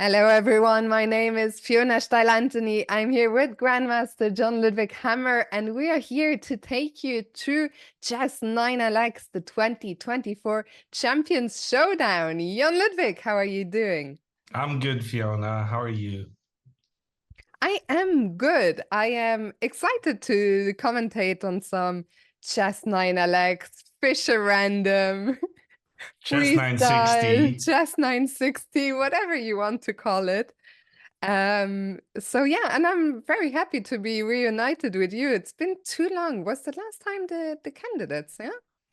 Hello, everyone. My name is Fiona Steil-Anthony. I'm here with Grandmaster John Ludwig Hammer, and we are here to take you through Chess 9LX, the 2024 Champions Showdown. John Ludwig, how are you doing? I'm good, Fiona. How are you? I am good. I am excited to commentate on some Chess 9LX, Fisher Random, Chess freestyle, 960. Chess 960, whatever you want to call it. So yeah, and I'm very happy to be reunited with you. It's been too long. Was the last time the candidates, yeah?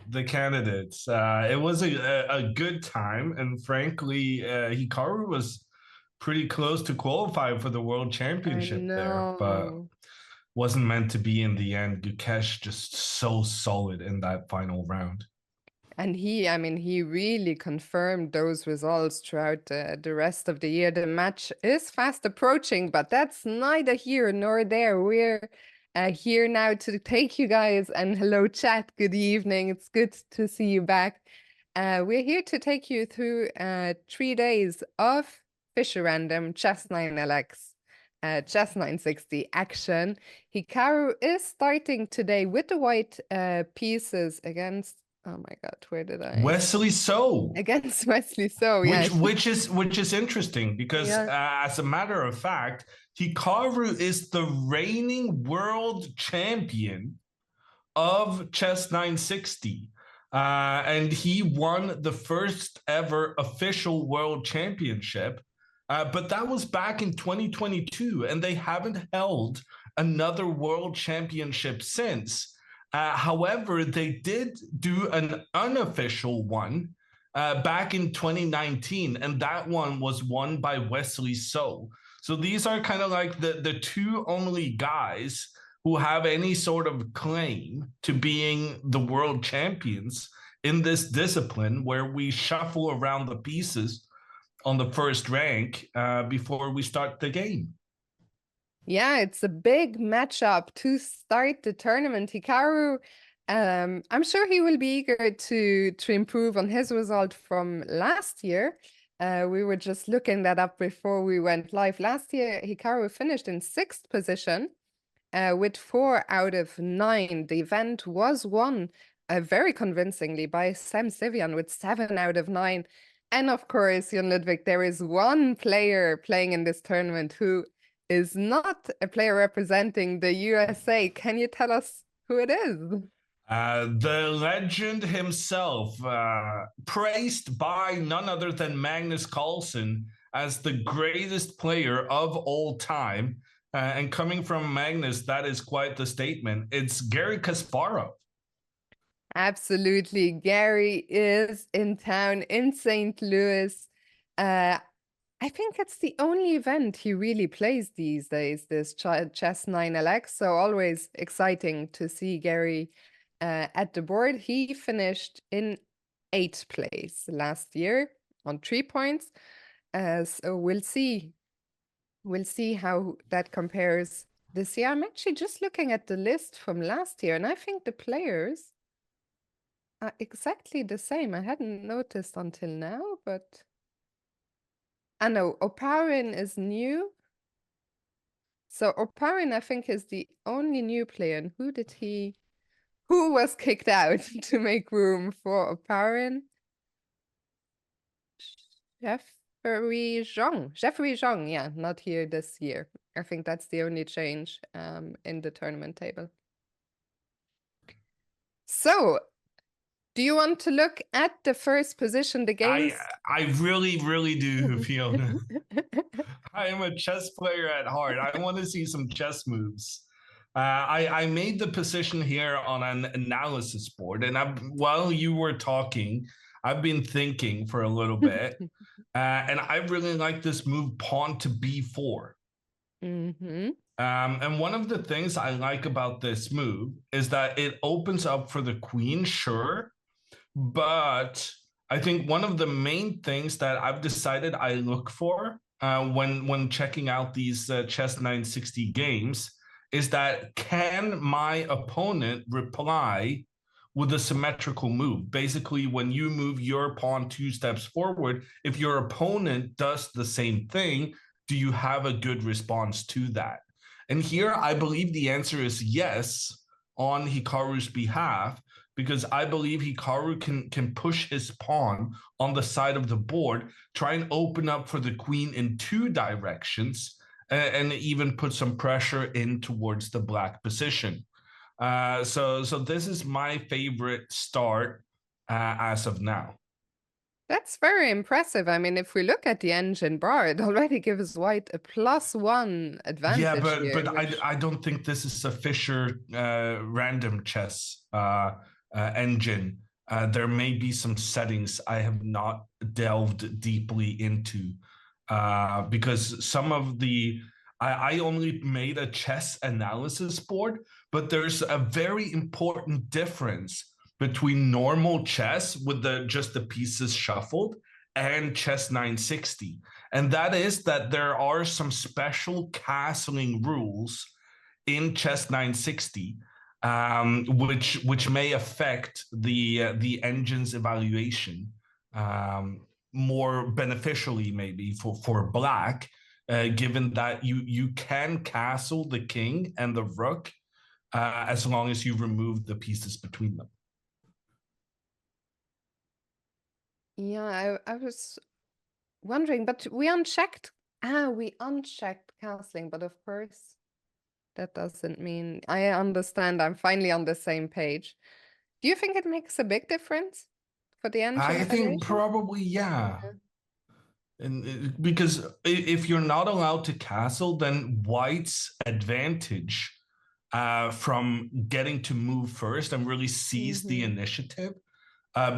The candidates. It was a good time, and frankly, Hikaru was pretty close to qualify for the World I Championship there, but know. wasn't meant to be in the end. Gukesh just so solid in that final round. And I mean, he really confirmed those results throughout the rest of the year. The match is fast approaching, but that's neither here nor there. We're here now to take you guys, and hello, chat. Good evening. It's good to see you back. We're here to take you through 3 days of Fisher Random, Chess 9LX, Chess 960 action. Hikaru is starting today with the white pieces against. Oh my God, where did I? Wesley So, Against Wesley. So yeah, which is interesting because yeah, as a matter of fact, Hikaru is the reigning world champion of Chess 960. And he won the first ever official world championship. But that was back in 2022, and they haven't held another world championship since. However, they did do an unofficial one back in 2019, and that one was won by Wesley So. So these are kind of like the two only guys who have any sort of claim to being the world champions in this discipline where we shuffle around the pieces on the first rank before we start the game. yeah. It's a big matchup to start the tournament. Hikaru, I'm sure he will be eager to improve on his result from last year. We were just looking that up before we went live. Last year, Hikaru finished in 6th position. With 4 out of 9. The event was won very convincingly by Sam Sivian with 7 out of 9. And of course, Jan Ludwig, there is one player playing in this tournament who is not a player representing the USA. Can you tell us who it is? The legend himself, praised by none other than Magnus Carlsen as the greatest player of all time. And coming from Magnus, that is quite the statement. It's Garry Kasparov. Absolutely. Gary is in town in St. Louis. I think it's the only event he really plays these days, this Chess 9LX. So always exciting to see Gary at the board. He finished in 8th place last year on 3 points. So we'll see. We'll see how that compares this year. I'm actually just looking at the list from last year, and I think the players are exactly the same. I hadn't noticed until now, but I know Oparin is new. So Oparin, I think, is the only new player. And who was kicked out to make room for Oparin? Jeffrey Zhang, yeah, not here this year. I think that's the only change in the tournament table. So, do you want to look at the first position, the games? I really, really do, Fiona. I am a chess player at heart. I want to see some chess moves. I made the position here on an analysis board, and while you were talking, I've been thinking for a little bit, and I really like this move, pawn to b4. Mm-hmm. And one of the things I like about this move is that it opens up for the queen, sure, but I think one of the main things that I've decided I look for when checking out these Chess 960 games is that can my opponent reply with a symmetrical move. Basically, when you move your pawn 2 steps forward, if your opponent does the same thing, do you have a good response to that? And here, I believe the answer is yes on Hikaru's behalf, because I believe Hikaru can push his pawn on the side of the board, try and open up for the queen in 2 directions, and even put some pressure in towards the black position. So this is my favorite start as of now. That's very impressive. I mean, if we look at the engine bar, it already gives white a +1 advantage. Yeah, but here, which... I don't think this is a Fischer random chess engine. There may be some settings I have not delved deeply into because some of the I only made a chess analysis board, but there's a very important difference between normal chess with just the pieces shuffled and chess 960. And that is that there are some special castling rules in chess 960 which may affect the engine's evaluation more beneficially maybe for black, given that you can castle the king and the rook as long as you remove the pieces between them. Yeah, I was wondering, but we unchecked castling, but of course that doesn't mean... I understand. I'm finally on the same page. Do you think it makes a big difference for the engine I think evaluation? probably, yeah. And because if you're not allowed to castle, then white's advantage from getting to move first and really seize the initiative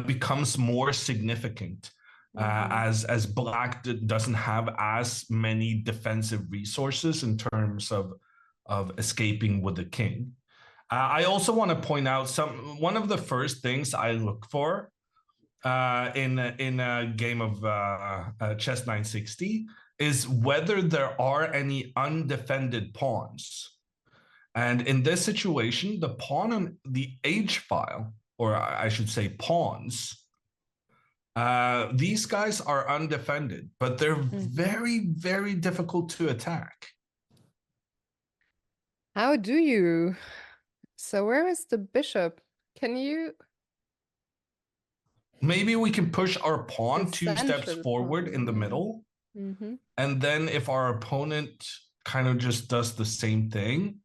becomes more significant as black doesn't have as many defensive resources in terms of escaping with the king. I also want to point out one of the first things I look for in a game of chess 960 is whether there are any undefended pawns. And in this situation, the pawn on the H file, or I should say pawns, these guys are undefended, but they're very, very difficult to attack. How do you? So where is the bishop? Can you... Maybe we can push our pawn 2 steps forward in the middle. And then if our opponent kind of just does the same thing,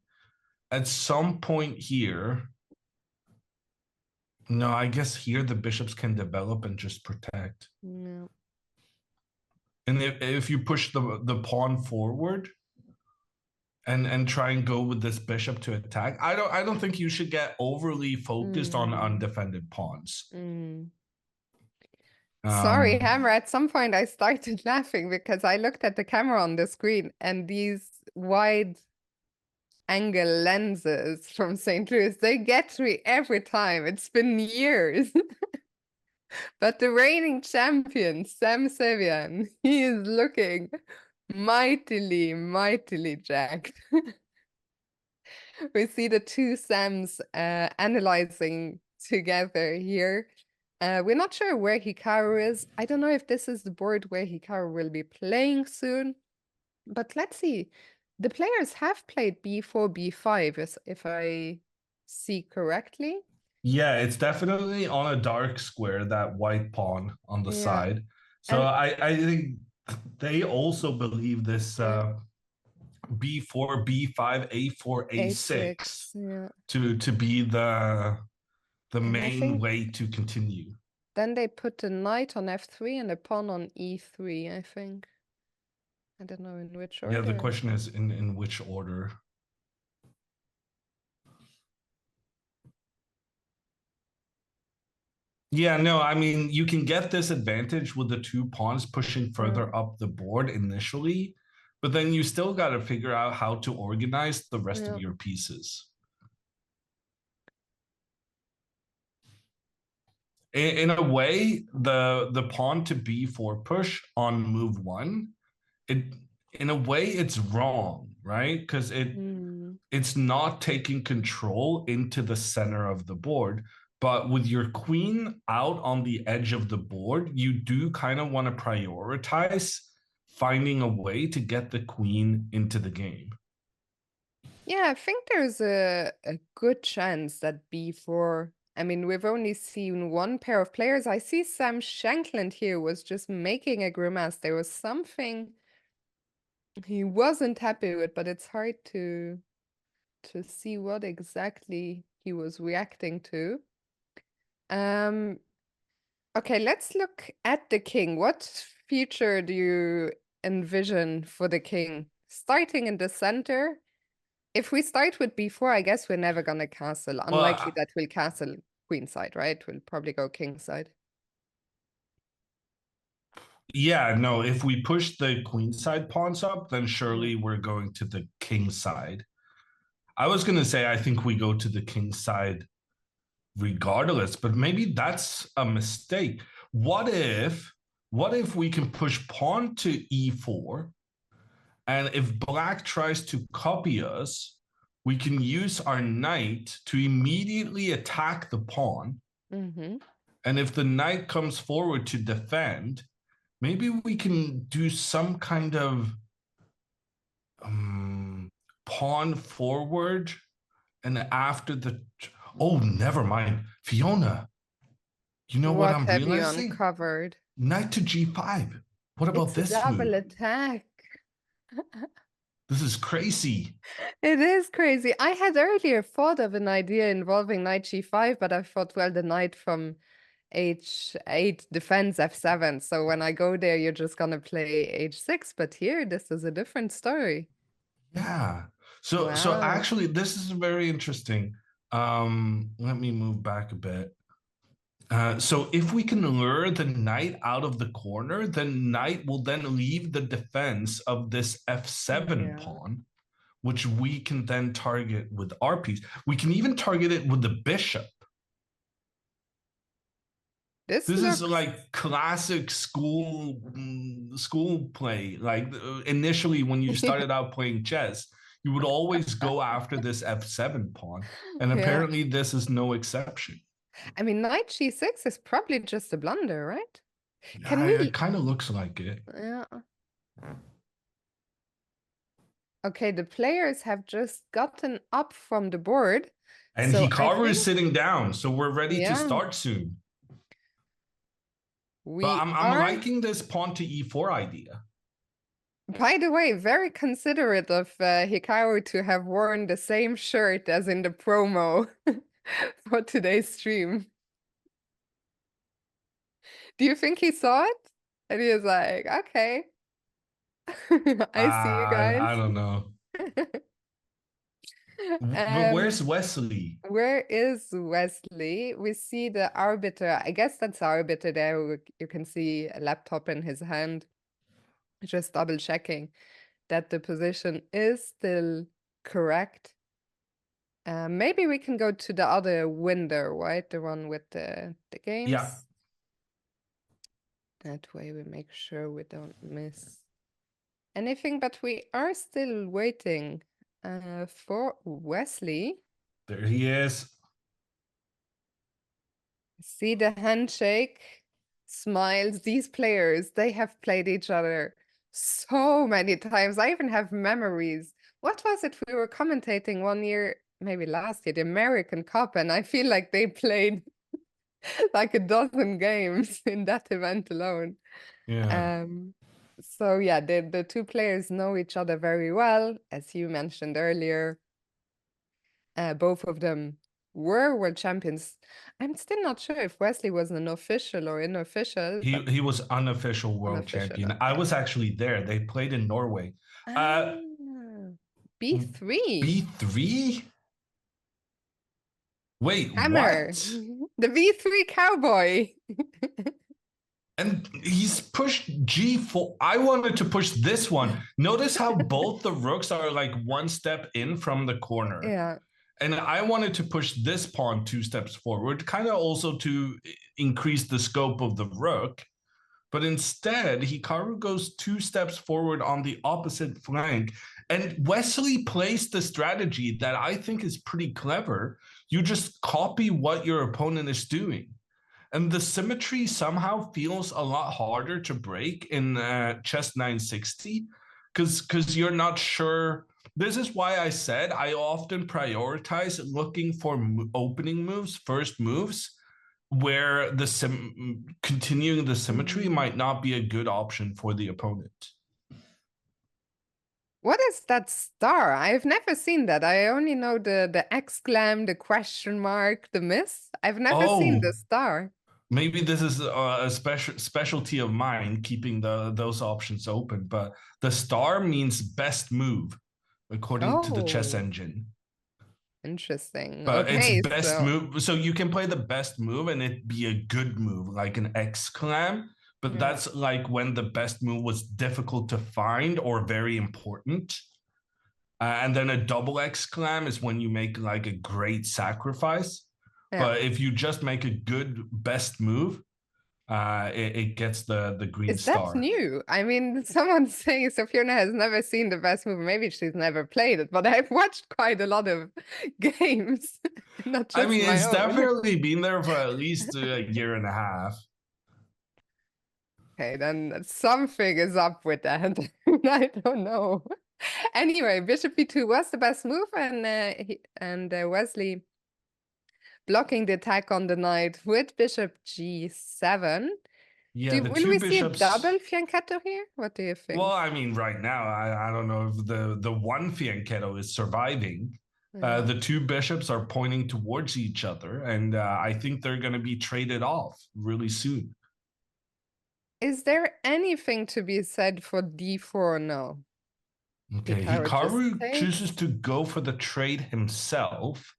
at some point here... No, I guess here the bishops can develop and just protect. Yeah. And if you push the pawn forward and try and go with this bishop to attack, I don't think you should get overly focused on undefended pawns. Sorry, Hammer, at some point I started laughing because I looked at the camera on the screen and these wide angle lenses from St. Louis, they get me every time. It's been years. But the reigning champion, Sam Sevian, he is looking mightily, mightily jacked. We see the two Sams analyzing together here. We're not sure where Hikaru is. I don't know if this is the board where Hikaru will be playing soon. But let's see. The players have played b4, b5, if I see correctly. Yeah, it's definitely on a dark square, that white pawn on the side. So I think they also believe this b4, b5, a4, a6 to be the main way to continue. Then they put the knight on f3 and a pawn on e3, I think. I don't know in which order. Yeah, the question is in which order. Yeah, no, I mean, you can get this advantage with the two pawns pushing further up the board initially, but then you still got to figure out how to organize the rest of your pieces. In a way, the pawn to b4 push on move 1, in a way it's wrong, right? Because it's not taking control into the center of the board, But with your queen out on the edge of the board, you do kind of want to prioritize finding a way to get the queen into the game. Yeah, I think there's a good chance that b4. I mean, we've only seen one pair of players. I see Sam Shankland here was just making a grimace. There was something he wasn't happy with, but it's hard to see what exactly he was reacting to. Okay, let's look at the king. What future do you envision for the king? Starting in the center. If we start with b4, I guess we're never gonna castle. Unlikely that we'll castle queenside, right? We'll probably go kingside. Yeah, no, if we push the queenside pawns up, then surely we're going to the king side. I was going to say, I think we go to the king side regardless, but maybe that's a mistake. What if we can push pawn to e4, and if black tries to copy us, we can use our knight to immediately attack the pawn. Mm-hmm. And if the knight comes forward to defend, maybe we can do some kind of pawn forward, and after the never mind, Fiona. You know what I'm have realizing? you uncovered? Knight to g5. What about It's a this double move? attack. This is crazy. It is crazy. I had earlier thought of an idea involving knight g5, but I thought, well, the knight from h8 defends f7. So when I go there, you're just gonna play h6. But here, this is a different story. Yeah. So actually, this is very interesting. Let me move back a bit. So if we can lure the knight out of the corner, then knight will then leave the defense of this f7 pawn, which we can then target with our piece. We can even target it with the bishop. This is like classic school play. Like initially, when you started out playing chess, you would always go after this f7 pawn, and apparently this is no exception. I mean, knight g6 is probably just a blunder, right? Yeah, it kind of looks like it. Yeah. Okay, the players have just gotten up from the board. And so Hikaru is sitting down, so we're ready to start soon. But I'm liking this pawn to e4 idea. By the way, very considerate of Hikaru to have worn the same shirt as in the promo for today's stream. Do you think he saw it? And he was like, okay. I see you guys. I don't know. But where's Wesley? Where is Wesley? We see the arbiter. I guess that's arbiter there. You can see a laptop in his hand. Just double checking that the position is still correct. Maybe we can go to the other window, right? The one with the games. Yeah. That way we make sure we don't miss anything, but we are still waiting for Wesley. There he is. See the handshake, smiles. These players, they have played each other so many times. I even have memories. What was it we were commentating one year, maybe last year, the American Cup, and I feel like they played like a dozen games in that event alone. Yeah. So yeah, the two players know each other very well, as you mentioned earlier. Both of them were world champions. I'm still not sure if Wesley was an official or unofficial. He was unofficial world champion. Okay. I was actually there. They played in Norway. B3. B3? Wait, Hammer. what? The B3 cowboy. And he's pushed G4. I wanted to push this one. Notice how both the rooks are like one step in from the corner. Yeah. And I wanted to push this pawn 2 steps forward, kind of also to increase the scope of the rook. But instead, Hikaru goes 2 steps forward on the opposite flank And Wesley plays the strategy that I think is pretty clever. You just copy what your opponent is doing. And the symmetry somehow feels a lot harder to break in chess 960 because you're not sure. This is why I said I often prioritize looking for opening moves, first moves, where the continuing the symmetry might not be a good option for the opponent. What is that star? I've never seen that. I only know the exclam, the question mark, the miss. I've never seen the star. Maybe this is a specialty of mine, keeping those options open. But the star means best move, according to the chess engine. Interesting. But it's Okay, best move. So you can play the best move and it be a good move, like an exclam. But that's like when the best move was difficult to find or very important. And then a double exclam is when you make like a great sacrifice. But if you just make a good best move, it gets the green star. Is that new? I mean, someone's saying Sofiona has never seen the best move. Maybe she's never played it, but I've watched quite a lot of games. Not just it's own. definitely been there for at least a year and a half. Okay, then something is up with that. I don't know. Anyway, bishop b2 was the best move, and Wesley blocking the attack on the knight with bishop g7. Yeah, Will we see a double fianchetto here? What do you think? Well, I mean, right now, I don't know if the one fianchetto is surviving. The two bishops are pointing towards each other, and I think they're going to be traded off really soon. Is there anything to be said for d4? No. Okay, Hikaru chooses to go for the trade himself.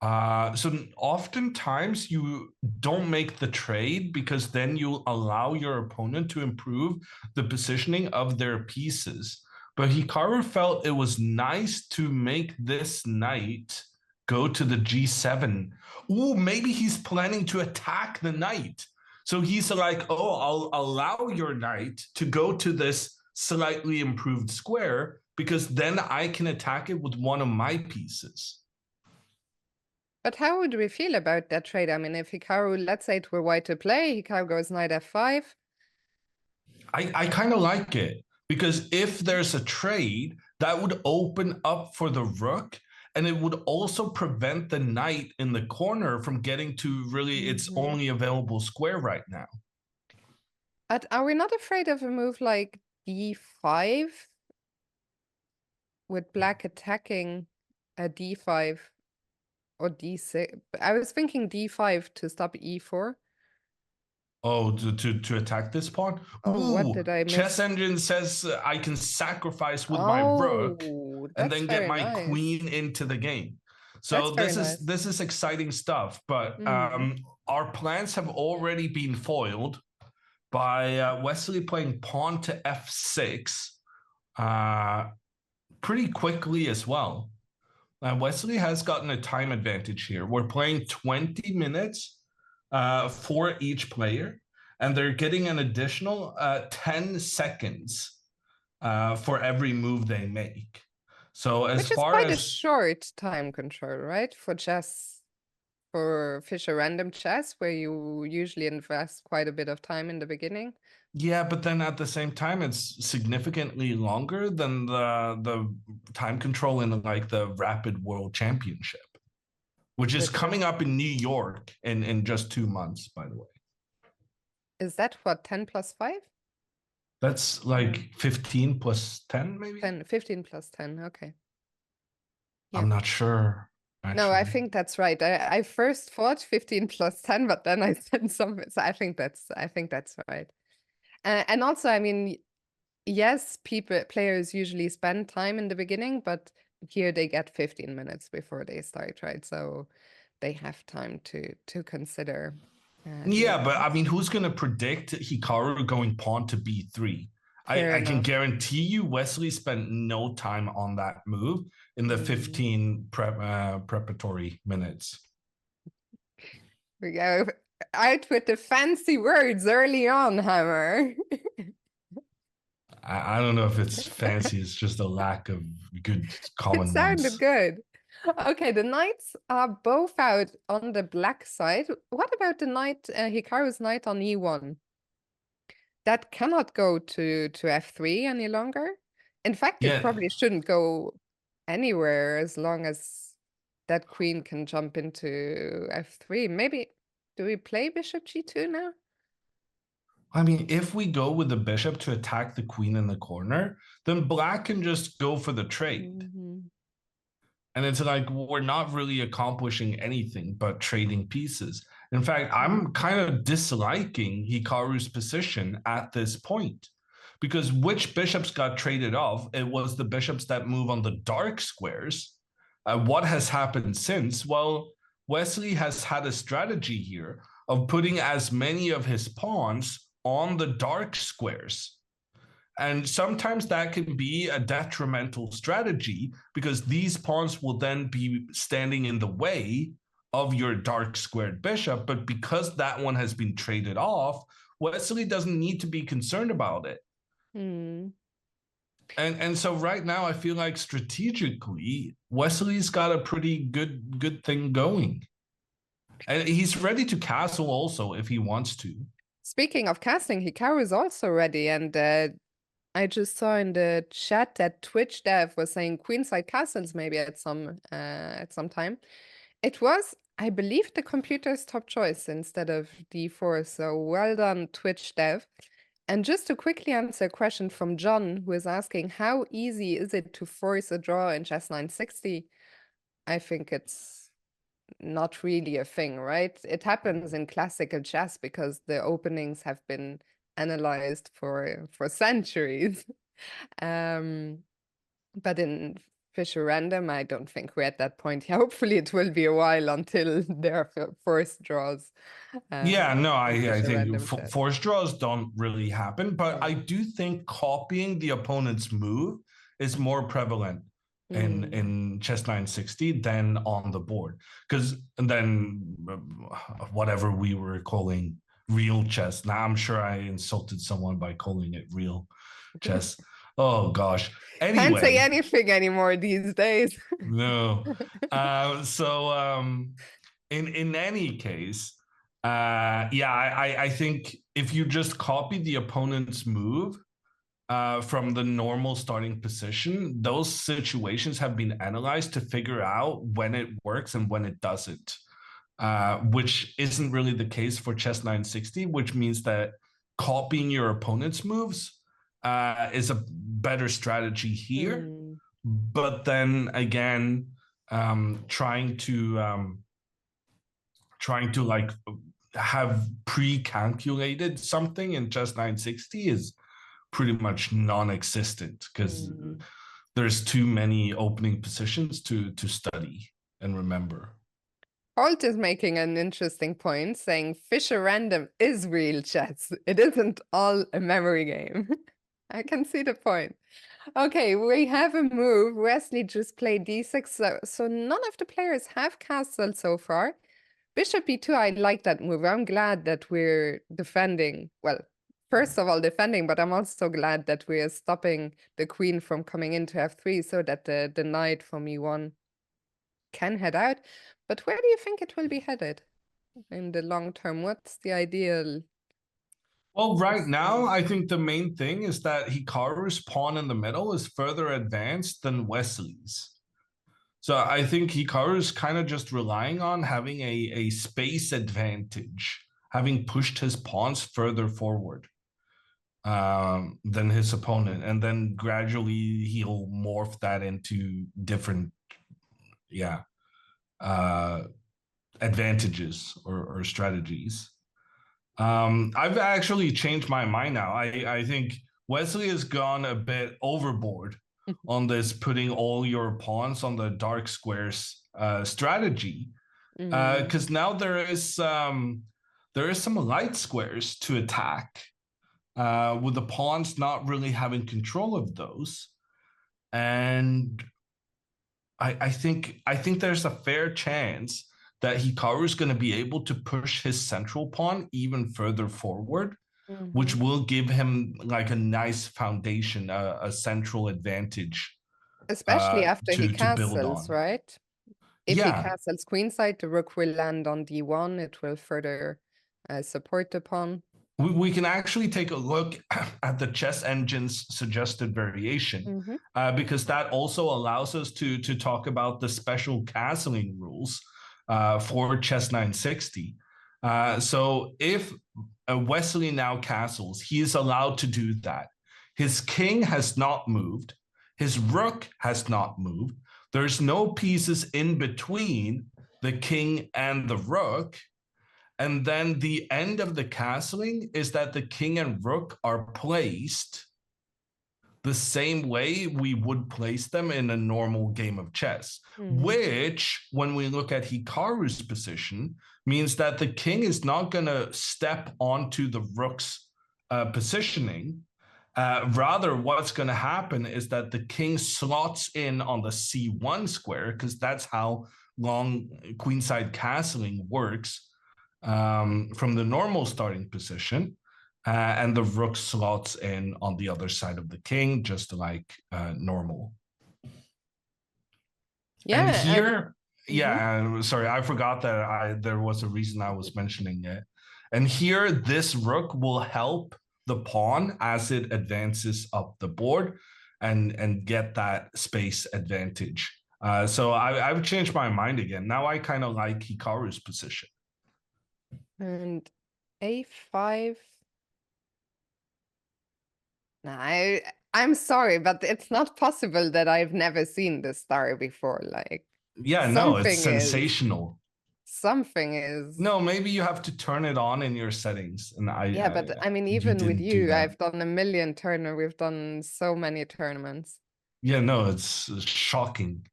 So oftentimes you don't make the trade because then you allow your opponent to improve the positioning of their pieces. But Hikaru felt it was nice to make this knight go to the g7. Ooh, maybe he's planning to attack the knight. So he's like, oh, I'll allow your knight to go to this slightly improved square because then I can attack it with one of my pieces. But how would we feel about that trade? I mean, if Hikaru, let's say it were white to play, Hikaru goes knight f5. I kind of like it because if there's a trade, that would open up for the rook and it would also prevent the knight in the corner from getting to really its only available square right now. But are we not afraid of a move like d5 with black attacking a d5 or d6? I was thinking d5 to stop e4. Oh, to attack this pawn? Oh, what did I miss? Chess Engine says I can sacrifice with my rook and then get my queen into the game. So this is exciting stuff. But our plans have already been foiled by Wesley playing pawn to f6 pretty quickly as well. Wesley has gotten a time advantage here. We're playing 20 minutes for each player, and they're getting an additional 10 seconds for every move they make. So as far as... Which is quite a short time control, right? For chess, for Fischer random chess, where you usually invest quite a bit of time in the beginning. Yeah, but then at the same time, it's significantly longer than the time control in like the Rapid World Championship, which is coming up in New York in just 2 months, by the way. Is that what, 10 plus 5? That's like 15 plus 10, maybe? 15 plus 10, okay. Yeah. I'm not sure. Actually. No, I think that's right. I first thought 15 plus 10, but then I said something. So I think that's right. And also, I mean, yes, players usually spend time in the beginning, but here they get 15 minutes before they start, right? So they have time to consider. Yeah, but I mean, who's going to predict Hikaru going pawn to b3? I can guarantee you Wesley spent no time on that move in the 15 preparatory minutes. We go out with the fancy words early on, Hammer. I don't know if it's fancy. It's just a lack of good It common sounded ones. good. Okay, the knights are both out on the black side. What about the knight, Hikaru's knight on e1? That cannot go to f3 any longer. In fact, it Yeah, probably shouldn't go anywhere as long as that queen can jump into f3. Maybe, do we play bishop g2 now? I mean, if we go with the bishop to attack the queen in the corner, then black can just go for the trade. Mhm. And it's like we're not really accomplishing anything but trading pieces. In fact, I'm Mm. kind of disliking Hikaru's position at this point because which bishops got traded off? It was the bishops that move on the dark squares. What has happened since? Well, Wesley has had a strategy here of putting as many of his pawns on the dark squares. And sometimes that can be a detrimental strategy because these pawns will then be standing in the way of your dark squared bishop. But because that one has been traded off, Wesley doesn't need to be concerned about it. Mm. And so right now I feel like strategically Wesley's got a pretty good thing going. And he's ready to castle also if he wants to. Speaking of casting, Hikaru is also ready, and I just saw in the chat that Twitch dev was saying queenside castles maybe at some time. It was, I believe, the computer's top choice instead of d4. So well done, Twitch dev. And just to quickly answer a question from John, who is asking, how easy is it to force a draw in chess 960? I think it's not really a thing, right? It happens in classical chess because the openings have been analyzed for centuries. But in Fisher Random, I don't think we're at that point. Hopefully, it will be a while until their first draws. Yeah, no, In I Fisher think Random chess. force draws don't really happen, but I Mm. do think copying the opponent's move is more prevalent Mm. in chess 960 than on the board. Because then whatever we were calling real chess. Now I'm sure I insulted someone by calling it real chess. Oh gosh. Can't say Anyway, anything anymore these days. no. In any case, yeah, I think if you just copy the opponent's move from the normal starting position, those situations have been analyzed to figure out when it works and when it doesn't. Which isn't really the case for chess 960, which means that copying your opponent's moves is a better strategy here. Mm. But then again, trying to like have pre-calculated something in chess 960 is pretty much non-existent because Mm. there's too many opening positions to study and remember. Holt is making an interesting point, saying Fisher Random is real chess. It isn't all a memory game. I can see the point. Okay, we have a move. Wesley just played d6, so none of the players have castled so far. Bishop e2, I like that move. I'm glad that we're defending. Well, first of all, defending, but I'm also glad that we're stopping the queen from coming into f3 so that the knight from e1 can head out. But where do you think it will be headed in the long term? What's the ideal? Well, right now, I think the main thing is that Hikaru's pawn in the middle is further advanced than Wesley's. So I think Hikaru is kind of just relying on having a space advantage, having pushed his pawns further forward than his opponent. And then gradually he'll morph that into different, yeah, advantages or strategies. I've actually changed my mind now. I think Wesley has gone a bit overboard on this putting all your pawns on the dark squares strategy Mm. because now there is some light squares to attack with the pawns not really having control of those, and I think there's a fair chance that Hikaru is going to be able to push his central pawn even further forward which will give him like a nice foundation, a central advantage, especially after he to build castles, on. right? If he Yeah, castles queenside, the rook will land on d1. It will further support the pawn. we can actually take a look at the chess engine's suggested variation, because that also allows us to talk about the special castling rules for chess 960. So if Wesley now castles, he is allowed to do that. His king has not moved. His rook has not moved. There's no pieces in between the king and the rook. And then the end of the castling is that the king and rook are placed the same way we would place them in a normal game of chess, which, when we look at Hikaru's position, means that the king is not going to step onto the rook's positioning. Rather, what's going to happen is that the king slots in on the c1 square, because that's how long queenside castling works from the normal starting position. And the rook slots in on the other side of the king, just like normal. Yeah, and here, sorry, I forgot that there was a reason I was mentioning it. And here, this rook will help the pawn as it advances up the board and get that space advantage. So I've changed my mind again. Now I kind of like Hikaru's position. And a5. No, I'm sorry, but it's not possible that I've never seen this star before. Like, yeah, no, it's sensational. Something is. No, maybe you have to turn it on in your settings. And Yeah, but I mean, even with you, I've done a million tournaments. We've done so many tournaments. Yeah, no, it's shocking.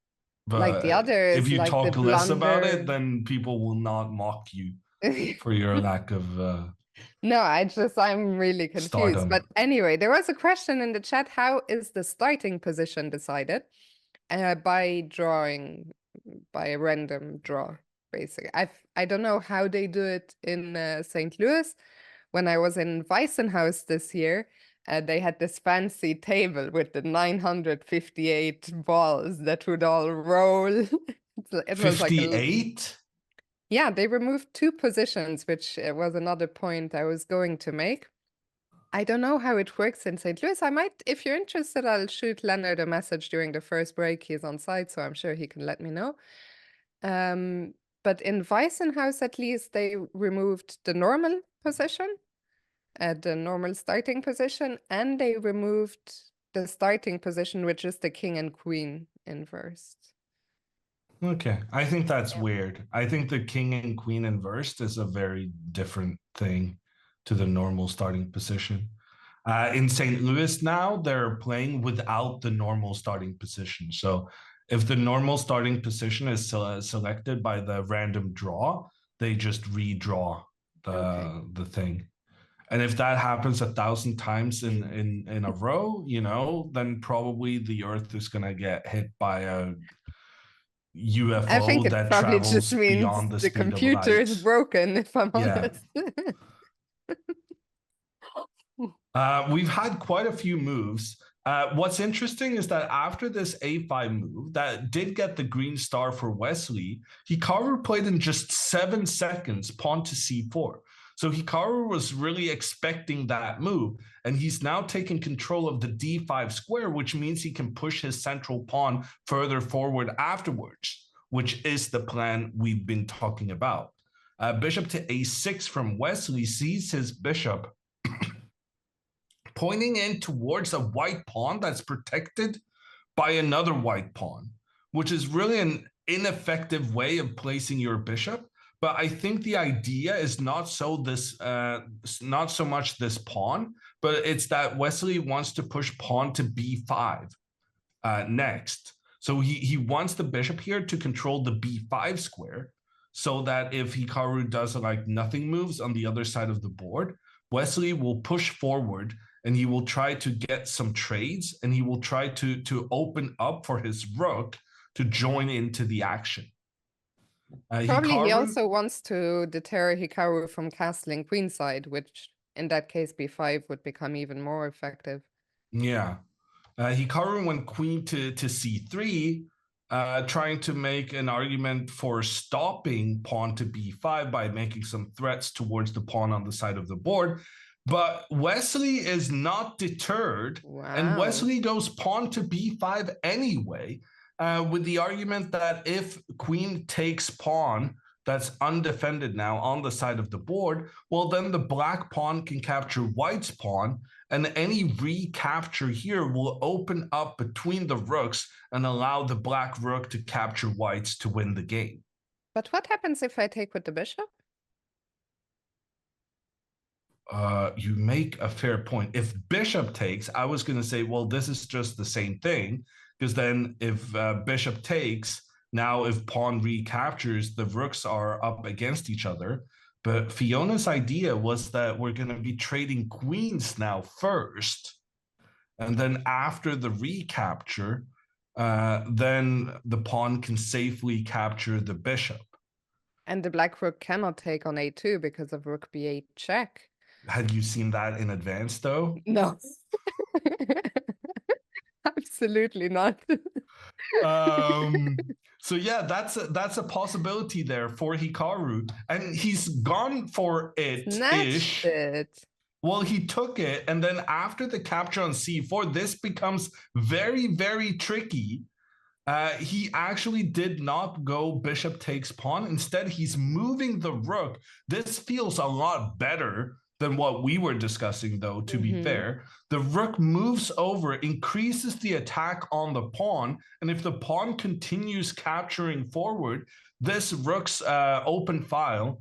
But like the others, if you like talk the less about it, then people will not mock you for your lack of no, I'm really confused. stardom. But anyway, there was a question in the chat. How is the starting position decided? By drawing, by a random draw, basically. I don't know how they do it in St. Louis. When I was in Weissenhaus this year, they had this fancy table with the 958 balls that would all roll. It was like 58? Yeah, they removed 2 positions, which was another point I was going to make. I don't know how it works in St. Louis. I might, if you're interested, I'll shoot Lennart a message during the first break. He's on site, so I'm sure he can let me know. But in Weissenhaus, at least, they removed the normal position, the normal starting position, and they removed the starting position, which is the king and queen inversed. Okay, I think that's weird. I think the king and queen inversed is a very different thing to the normal starting position. In St. Louis now, they're playing without the normal starting position. So if the normal starting position is selected by the random draw, they just redraw the thing. And if that happens 1,000 times in a row, then probably the Earth is going to get hit by a UFO I think it probably just means beyond the computer is broken, if I'm honest. We've had quite a few moves. What's interesting is that after this a5 move that did get the green star for Wesley, Hikaru played in just 7 seconds pawn to c4. So Hikaru was really expecting that move, and he's now taking control of the d5 square, which means he can push his central pawn further forward afterwards, which is the plan we've been talking about. Bishop to a6 from Wesley sees his bishop pointing in towards a white pawn that's protected by another white pawn, which is really an ineffective way of placing your bishop. But I think the idea is not so much this pawn, but it's that Wesley wants to push pawn to b5 next. So he wants the bishop here to control the b5 square, so that if Hikaru does like nothing moves on the other side of the board, Wesley will push forward and he will try to get some trades, and he will try to open up for his rook to join into the action. Probably he also wants to deter Hikaru from castling queenside, which in that case, b5 would become even more effective. Yeah. Hikaru went queen to c3, trying to make an argument for stopping pawn to b5 by making some threats towards the pawn on the side of the board. But Wesley is not deterred, and Wow. Wesley goes pawn to b5 anyway, with the argument that if queen takes pawn that's undefended now on the side of the board, well, then the black pawn can capture white's pawn, and any recapture here will open up between the rooks and allow the black rook to capture whites to win the game. But what happens if I take with the bishop? You make a fair point. If bishop takes, I was going to say, well, this is just the same thing, because then if bishop takes, now if pawn recaptures, the rooks are up against each other. But Fiona's idea was that we're going to be trading queens now first, and then after the recapture, then the pawn can safely capture the bishop. And the black rook cannot take on a2 because of rook b8 check. Had you seen that in advance, though? No. Absolutely not. So yeah, that's a possibility there for Hikaru, and he's gone for it Snatched it. Well, he took it, and then after the capture on c4, this becomes very, very tricky. He actually did not go bishop takes pawn. Instead, he's moving the rook. This feels a lot better than what we were discussing, though, to be fair. The rook moves over, increases the attack on the pawn, and if the pawn continues capturing forward, this rook's open file,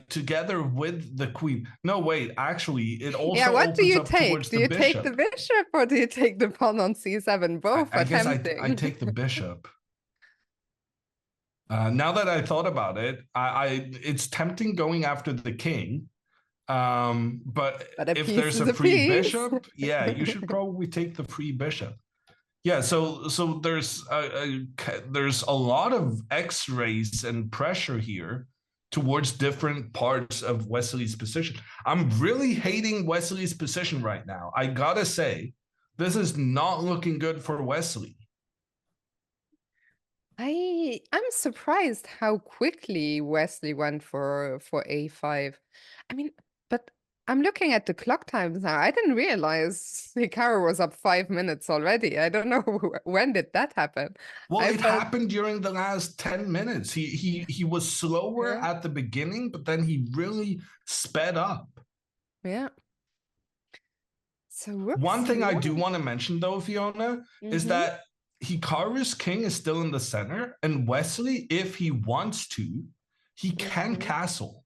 together with the queen. No, wait, actually, it also what do opens you up take? towards Do the you bishop. take the bishop or do you take the pawn on c7? Both I are guess tempting. I take the bishop. Now that I thought about it, it's tempting going after the king. But if there's a free bishop, yeah, you should probably take the free bishop. Yeah, so there's a lot of X-rays and pressure here towards different parts of Wesley's position. I'm really hating Wesley's position right now. I gotta say, this is not looking good for Wesley. I'm surprised how quickly Wesley went for a5. I mean, but I'm looking at the clock times now. I didn't realize Hikaru was up 5 minutes already. I don't know when did that happen. Well, it happened during the last 10 minutes. He was slower at the beginning, but then he really sped up. Yeah. So one thing I do want to mention, though, Fiona, is that Hikaru's king is still in the center, and Wesley, if he wants to, he can castle.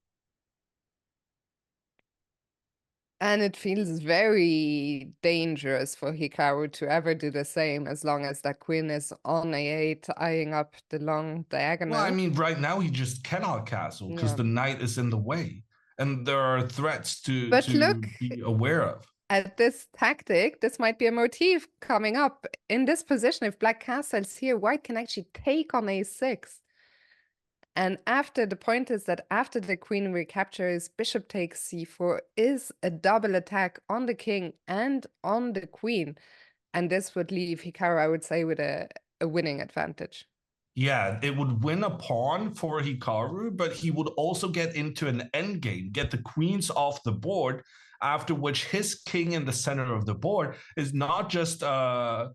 And it feels very dangerous for Hikaru to ever do the same, as long as that queen is on a8, eyeing up the long diagonal. Well, I mean, right now he just cannot castle because the knight is in the way, and there are threats to be aware of. At this tactic, this might be a motif coming up. In this position, if black castles here, white can actually take on a6. And after, the point is that after the queen recaptures, bishop takes c4 is a double attack on the king and on the queen. And this would leave Hikaru, I would say, with a winning advantage. Yeah, it would win a pawn for Hikaru, but he would also get into an endgame, get the queens off the board, after which his king in the center of the board is not just not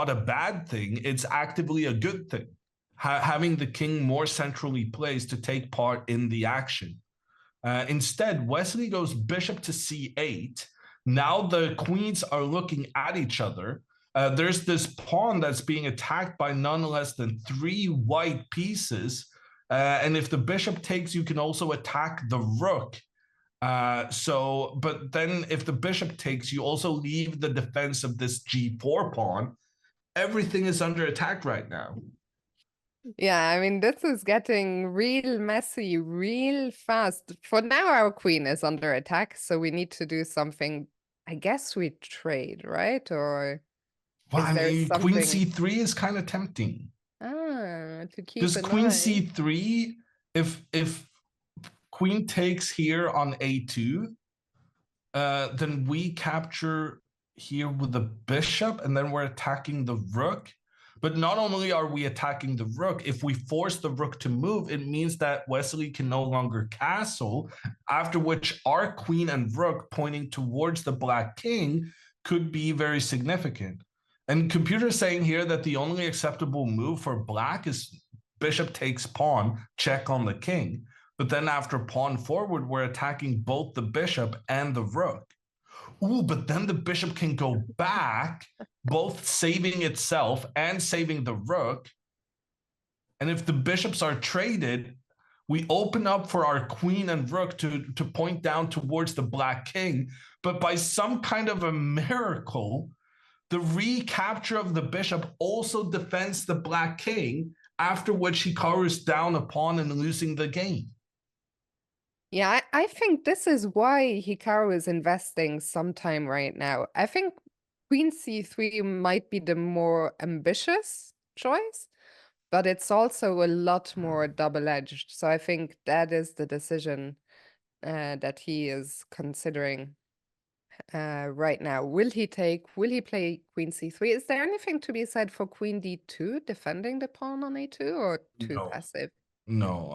a bad thing, it's actively a good thing. Having the king more centrally placed to take part in the action. Instead, Wesley goes bishop to c8. Now the queens are looking at each other. There's this pawn that's being attacked by none less than 3 white pieces. And if the bishop takes, you can also attack the rook. But then if the bishop takes, you also leave the defense of this g4 pawn. Everything is under attack right now. Yeah, I mean, this is getting real messy, real fast. For now, our queen is under attack, so we need to do something. I guess we trade, right? Or well, I mean, something... queen c3 is kind of tempting. To keep because queen c3, if queen takes here on a2, then we capture here with the bishop, and then we're attacking the rook. But not only are we attacking the rook, if we force the rook to move, it means that Wesley can no longer castle, after which our queen and rook pointing towards the black king could be very significant. And computer saying here that the only acceptable move for black is bishop takes pawn, check on the king. But then after pawn forward, we're attacking both the bishop and the rook. Ooh, but then the bishop can go back, both saving itself and saving the rook. And if the bishops are traded, we open up for our queen and rook to point down towards the black king. But by some kind of a miracle, the recapture of the bishop also defends the black king, after which Hikaru is down a pawn and losing the game. Yeah, I think this is why Hikaru is investing some time right now. I think Queen C3 might be the more ambitious choice, but it's also a lot more double-edged. So I think that is the decision that he is considering right now. Will he play Queen C3? Is there anything to be said for Queen D2, defending the pawn on A2, or too passive? No,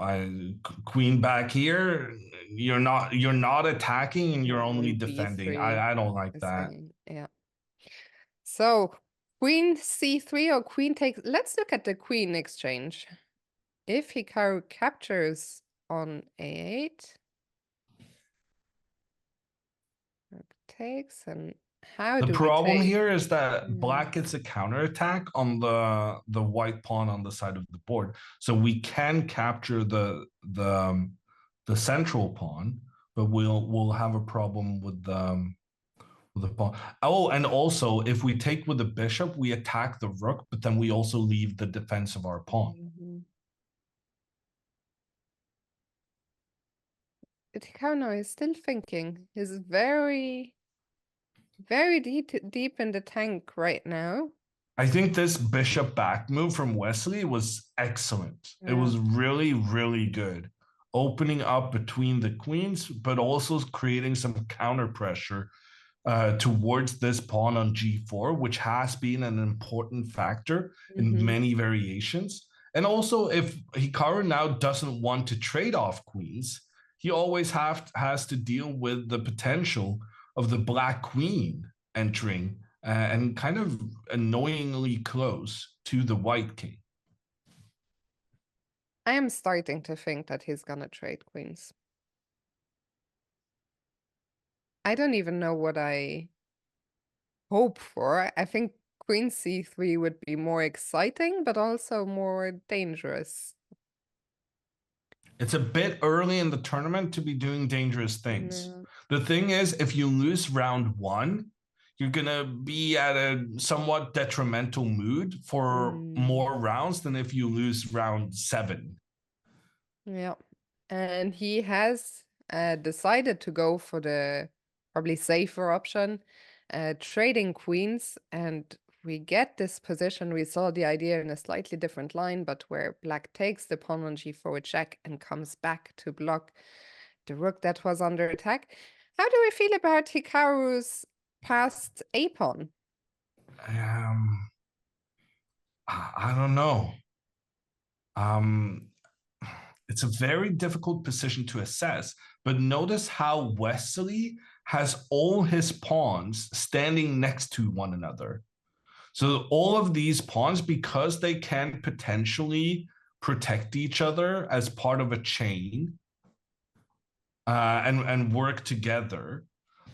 queen back here. You're not attacking, and you're only defending. I don't like that. Yeah. So Queen C3 or queen takes. Let's look at the queen exchange. If Hikaru captures on A8, takes, and how the do problem we take? here is that black gets a counterattack on the white pawn on the side of the board, so we can capture the central pawn, but we'll have a problem with the pawn. Oh, and also if we take with the bishop, we attack the rook, but then we also leave the defense of our pawn. Hikaru is still thinking. He's very deep in the tank right now. I think this bishop back move from Wesley was excellent. Yeah. It was really, really good. Opening up between the queens, but also creating some counter pressure towards this pawn on g4, which has been an important factor in many variations. And also, if Hikaru now doesn't want to trade off queens, he always has to deal with the potential of the black queen entering and kind of annoyingly close to the white king. I am starting to think that he's gonna trade queens. I don't even know what I hope for. I think Queen C3 would be more exciting, but also more dangerous. It's a bit early in the tournament to be doing dangerous things. The thing is, if you lose round 1, you're gonna be at a somewhat detrimental mood for more rounds than if you lose round 7. Yeah, and he has decided to go for the probably safer option, trading queens, and we get this position. We saw the idea in a slightly different line, but where black takes the pawn on g4 with check and comes back to block the rook that was under attack. How do we feel about Hikaru's past a-pawn? I don't know. It's a very difficult position to assess, but notice how Wesley has all his pawns standing next to one another. So all of these pawns, because they can potentially protect each other as part of a chain and work together,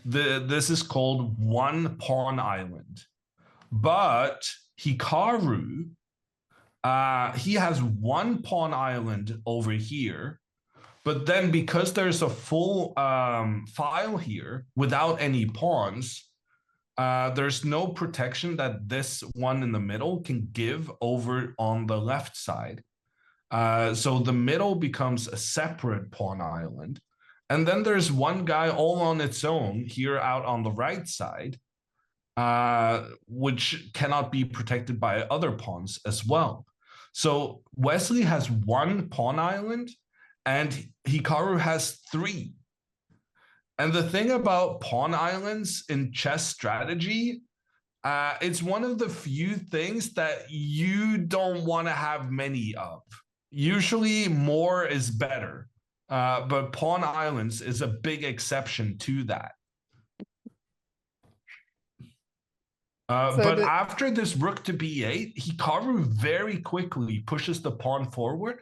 this is called one pawn island. But Hikaru, he has one pawn island over here, but then because there's a full file here without any pawns, there's no protection that this one in the middle can give over on the left side. So the middle becomes a separate pawn island. And then there's one guy all on its own here out on the right side, which cannot be protected by other pawns as well. So Wesley has one pawn island and Hikaru has 3. And the thing about pawn islands in chess strategy, it's one of the few things that you don't want to have many of. Usually more is better, but pawn islands is a big exception to that. But after this rook to b8, Hikaru very quickly pushes the pawn forward.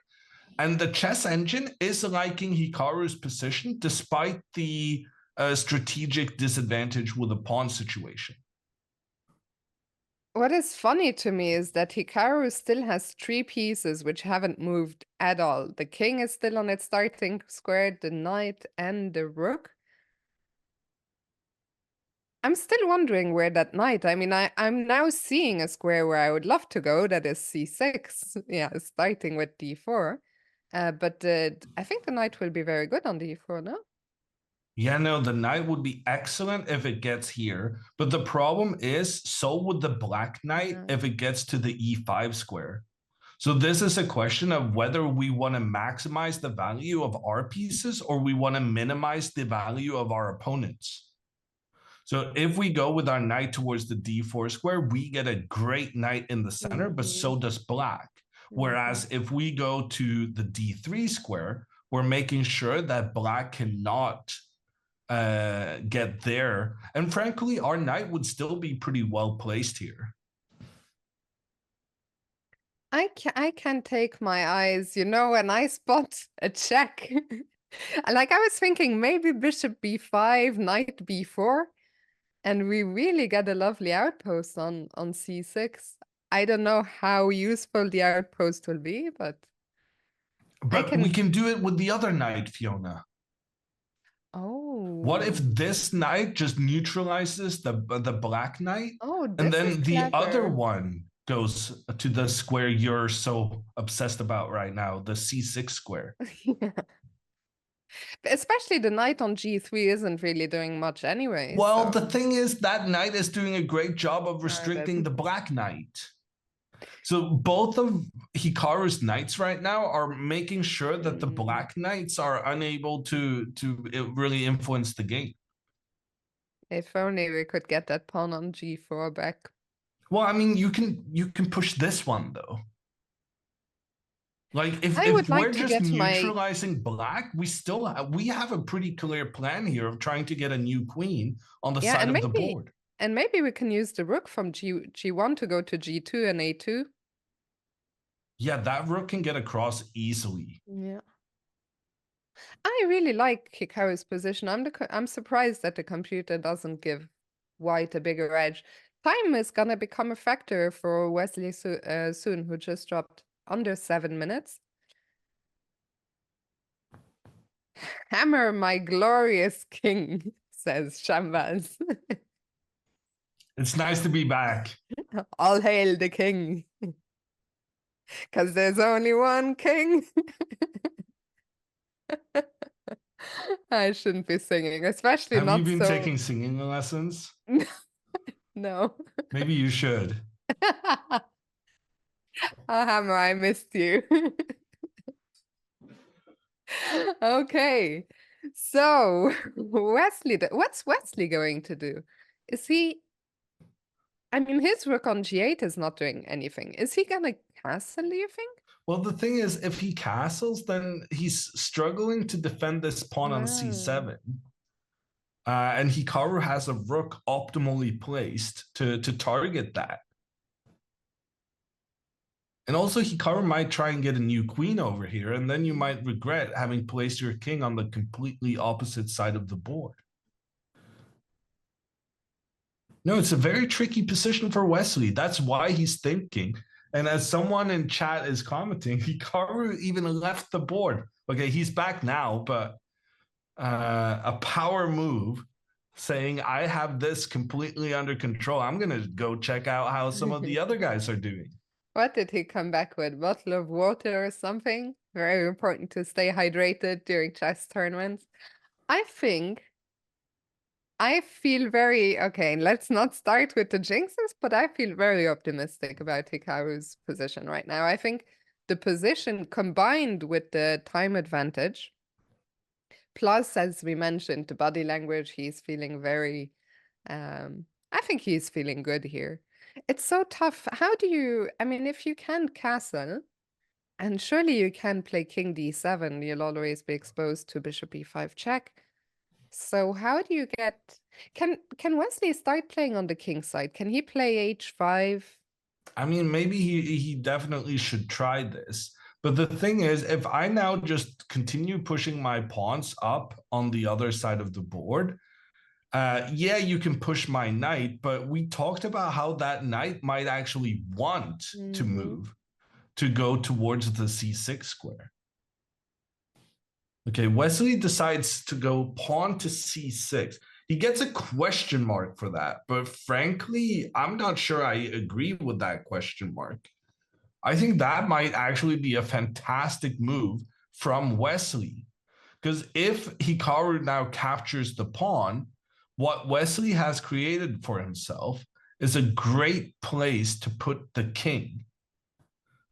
And the chess engine is liking Hikaru's position despite the strategic disadvantage with the pawn situation. What is funny to me is that Hikaru still has 3 pieces which haven't moved at all. The king is still on its starting square, the knight and the rook. I'm still wondering where that knight, I mean, I'm now seeing a square where I would love to go, that is c6, yeah, starting with d4. But I think the knight will be very good on d4, no? Yeah, no, the knight would be excellent if it gets here. But the problem is, so would the black knight if it gets to the e5 square. So this is a question of whether we want to maximize the value of our pieces or we want to minimize the value of our opponents. So if we go with our knight towards the d4 square, we get a great knight in the center, but so does black. Whereas if we go to the d3 square, we're making sure that black cannot get there. And frankly, our knight would still be pretty well placed here. I can take my eyes, you know, when I spot a check. Like I was thinking maybe bishop b5, knight b4. And we really get a lovely outpost on c6. I don't know how useful the outpost will be, but we can do it with the other knight, Fiona. Oh. What if this knight just neutralizes the black knight? Oh, this and then the clever. other one goes to the square you're so obsessed about right now, the c6 square. Yeah. Especially the knight on g3 isn't really doing much anyway. Well, the thing is that knight is doing a great job of restricting the black knight. So both of Hikaru's knights right now are making sure that the black knights are unable to really influence the game. If only we could get that pawn on g4 back. Well, I mean, you can push this one though. Like if we're just neutralizing black, we have a pretty clear plan here of trying to get a new queen on the side of the board. And maybe we can use the rook from g1 to go to g2 and a2. Yeah, that rook can get across easily. Yeah. I really like Hikaru's position. I'm surprised that the computer doesn't give white a bigger edge. Time is gonna become a factor for Wesley soon, who just dropped under 7 minutes. Hammer my glorious king, says Shambaz. It's nice to be back. All hail the king. Because there's only one king. I shouldn't be singing, especially not so... Have you been taking singing lessons? No. Maybe you should. Oh, Hammer, I missed you. Okay. So, Wesley, what's Wesley going to do? Is he... I mean, his rook on g8 is not doing anything. Is he gonna castle, do you think? Well, the thing is, if he castles, then he's struggling to defend this pawn on c7. And Hikaru has a rook optimally placed to target that. And also, Hikaru might try and get a new queen over here, and then you might regret having placed your king on the completely opposite side of the board. No, it's a very tricky position for Wesley. That's why he's thinking. And as someone in chat is commenting, Hikaru even left the board. Okay, he's back now, but a power move saying, I have this completely under control. I'm going to go check out how some of the other guys are doing. What did he come back with? Bottle of water or something? Very important to stay hydrated during chess tournaments. I feel very... Okay, let's not start with the jinxes, but I feel very optimistic about Hikaru's position right now. I think the position combined with the time advantage Plus, as we mentioned, the body language, he's feeling very, I think he's feeling good here. It's so tough. How do you, I mean, if you can't castle, and surely you can play king d7, you'll always be exposed to bishop e5 check. So how do you get, can Wesley start playing on the king side? Can he play h5? I mean, maybe he definitely should try this. But the thing is, if I now just continue pushing my pawns up on the other side of the board, yeah, you can push my knight, but we talked about how that knight might actually want to move to go towards the c6 square. Okay, Wesley decides to go pawn to c6. He gets a question mark for that, but frankly, I'm not sure I agree with that question mark. I think that might actually be a fantastic move from Wesley. Because if Hikaru now captures the pawn, what Wesley has created for himself is a great place to put the king.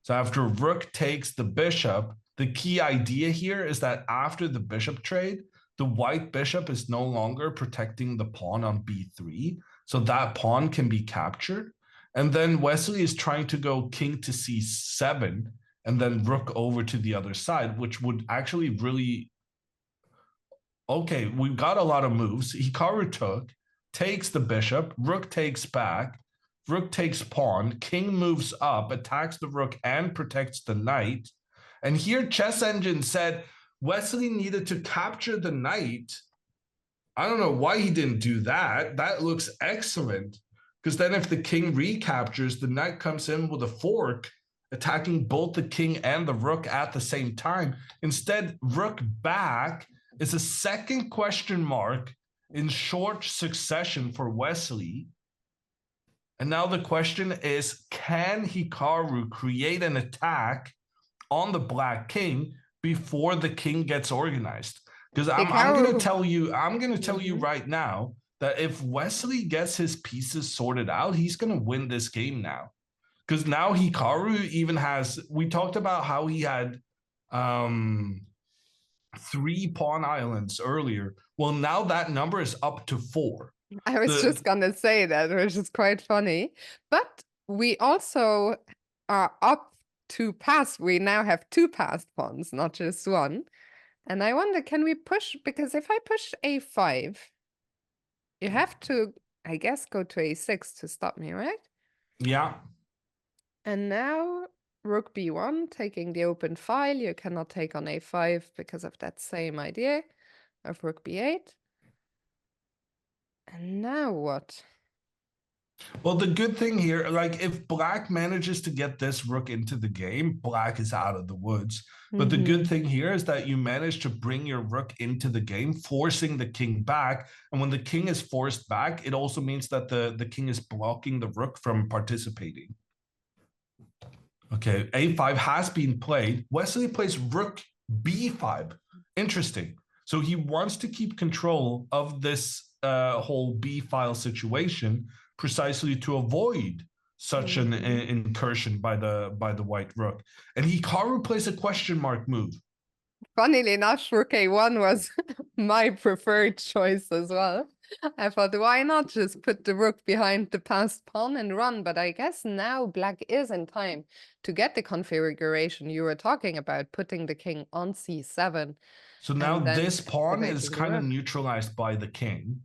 So after rook takes the bishop, the key idea here is that after the bishop trade, the white bishop is no longer protecting the pawn on b3. So that pawn can be captured. And then Wesley is trying to go king to c7 and then rook over to the other side, which would actually really... Okay, we've got a lot of moves. Hikaru took, takes the bishop, rook takes back, rook takes pawn, king moves up, attacks the rook and protects the knight. And here Chess Engine said Wesley needed to capture the knight. I don't know why he didn't do that. That looks excellent. Because then if the king recaptures, the knight comes in with a fork, attacking both the king and the rook at the same time. Instead, rook back is a second question mark in short succession for Wesley. And now the question is, can Hikaru create an attack on the black king before the king gets organized? Because I'm going to tell you right now that if Wesley gets his pieces sorted out, he's going to win this game now. Because now Hikaru even has, we talked about how he had 3 pawn islands earlier. Well, now that number is up to 4. I was just gonna say that, which is quite funny. But we also are up 2 passed. We now have 2 passed pawns, not just 1. And I wonder, can we push? Because if I push a5, you have to, I guess, go to a6 to stop me, right? Yeah. And now rook b1, taking the open file. You cannot take on a5 because of that same idea of rook b8. And now what? Well, the good thing here, like if black manages to get this rook into the game, black is out of the woods. But the good thing here is that you manage to bring your rook into the game, forcing the king back. And when the king is forced back, it also means that the king is blocking the rook from participating. Okay, a5 has been played. Wesley plays rook b5. Interesting. So he wants to keep control of this whole b file situation precisely to avoid such an incursion by the white rook. And Hikaru plays a question mark move. Funnily enough, rook a1 was my preferred choice as well. I thought, why not just put the rook behind the passed pawn and run? But I guess now black is in time to get the configuration you were talking about, putting the king on c7. So now this pawn is kind of neutralized by the king.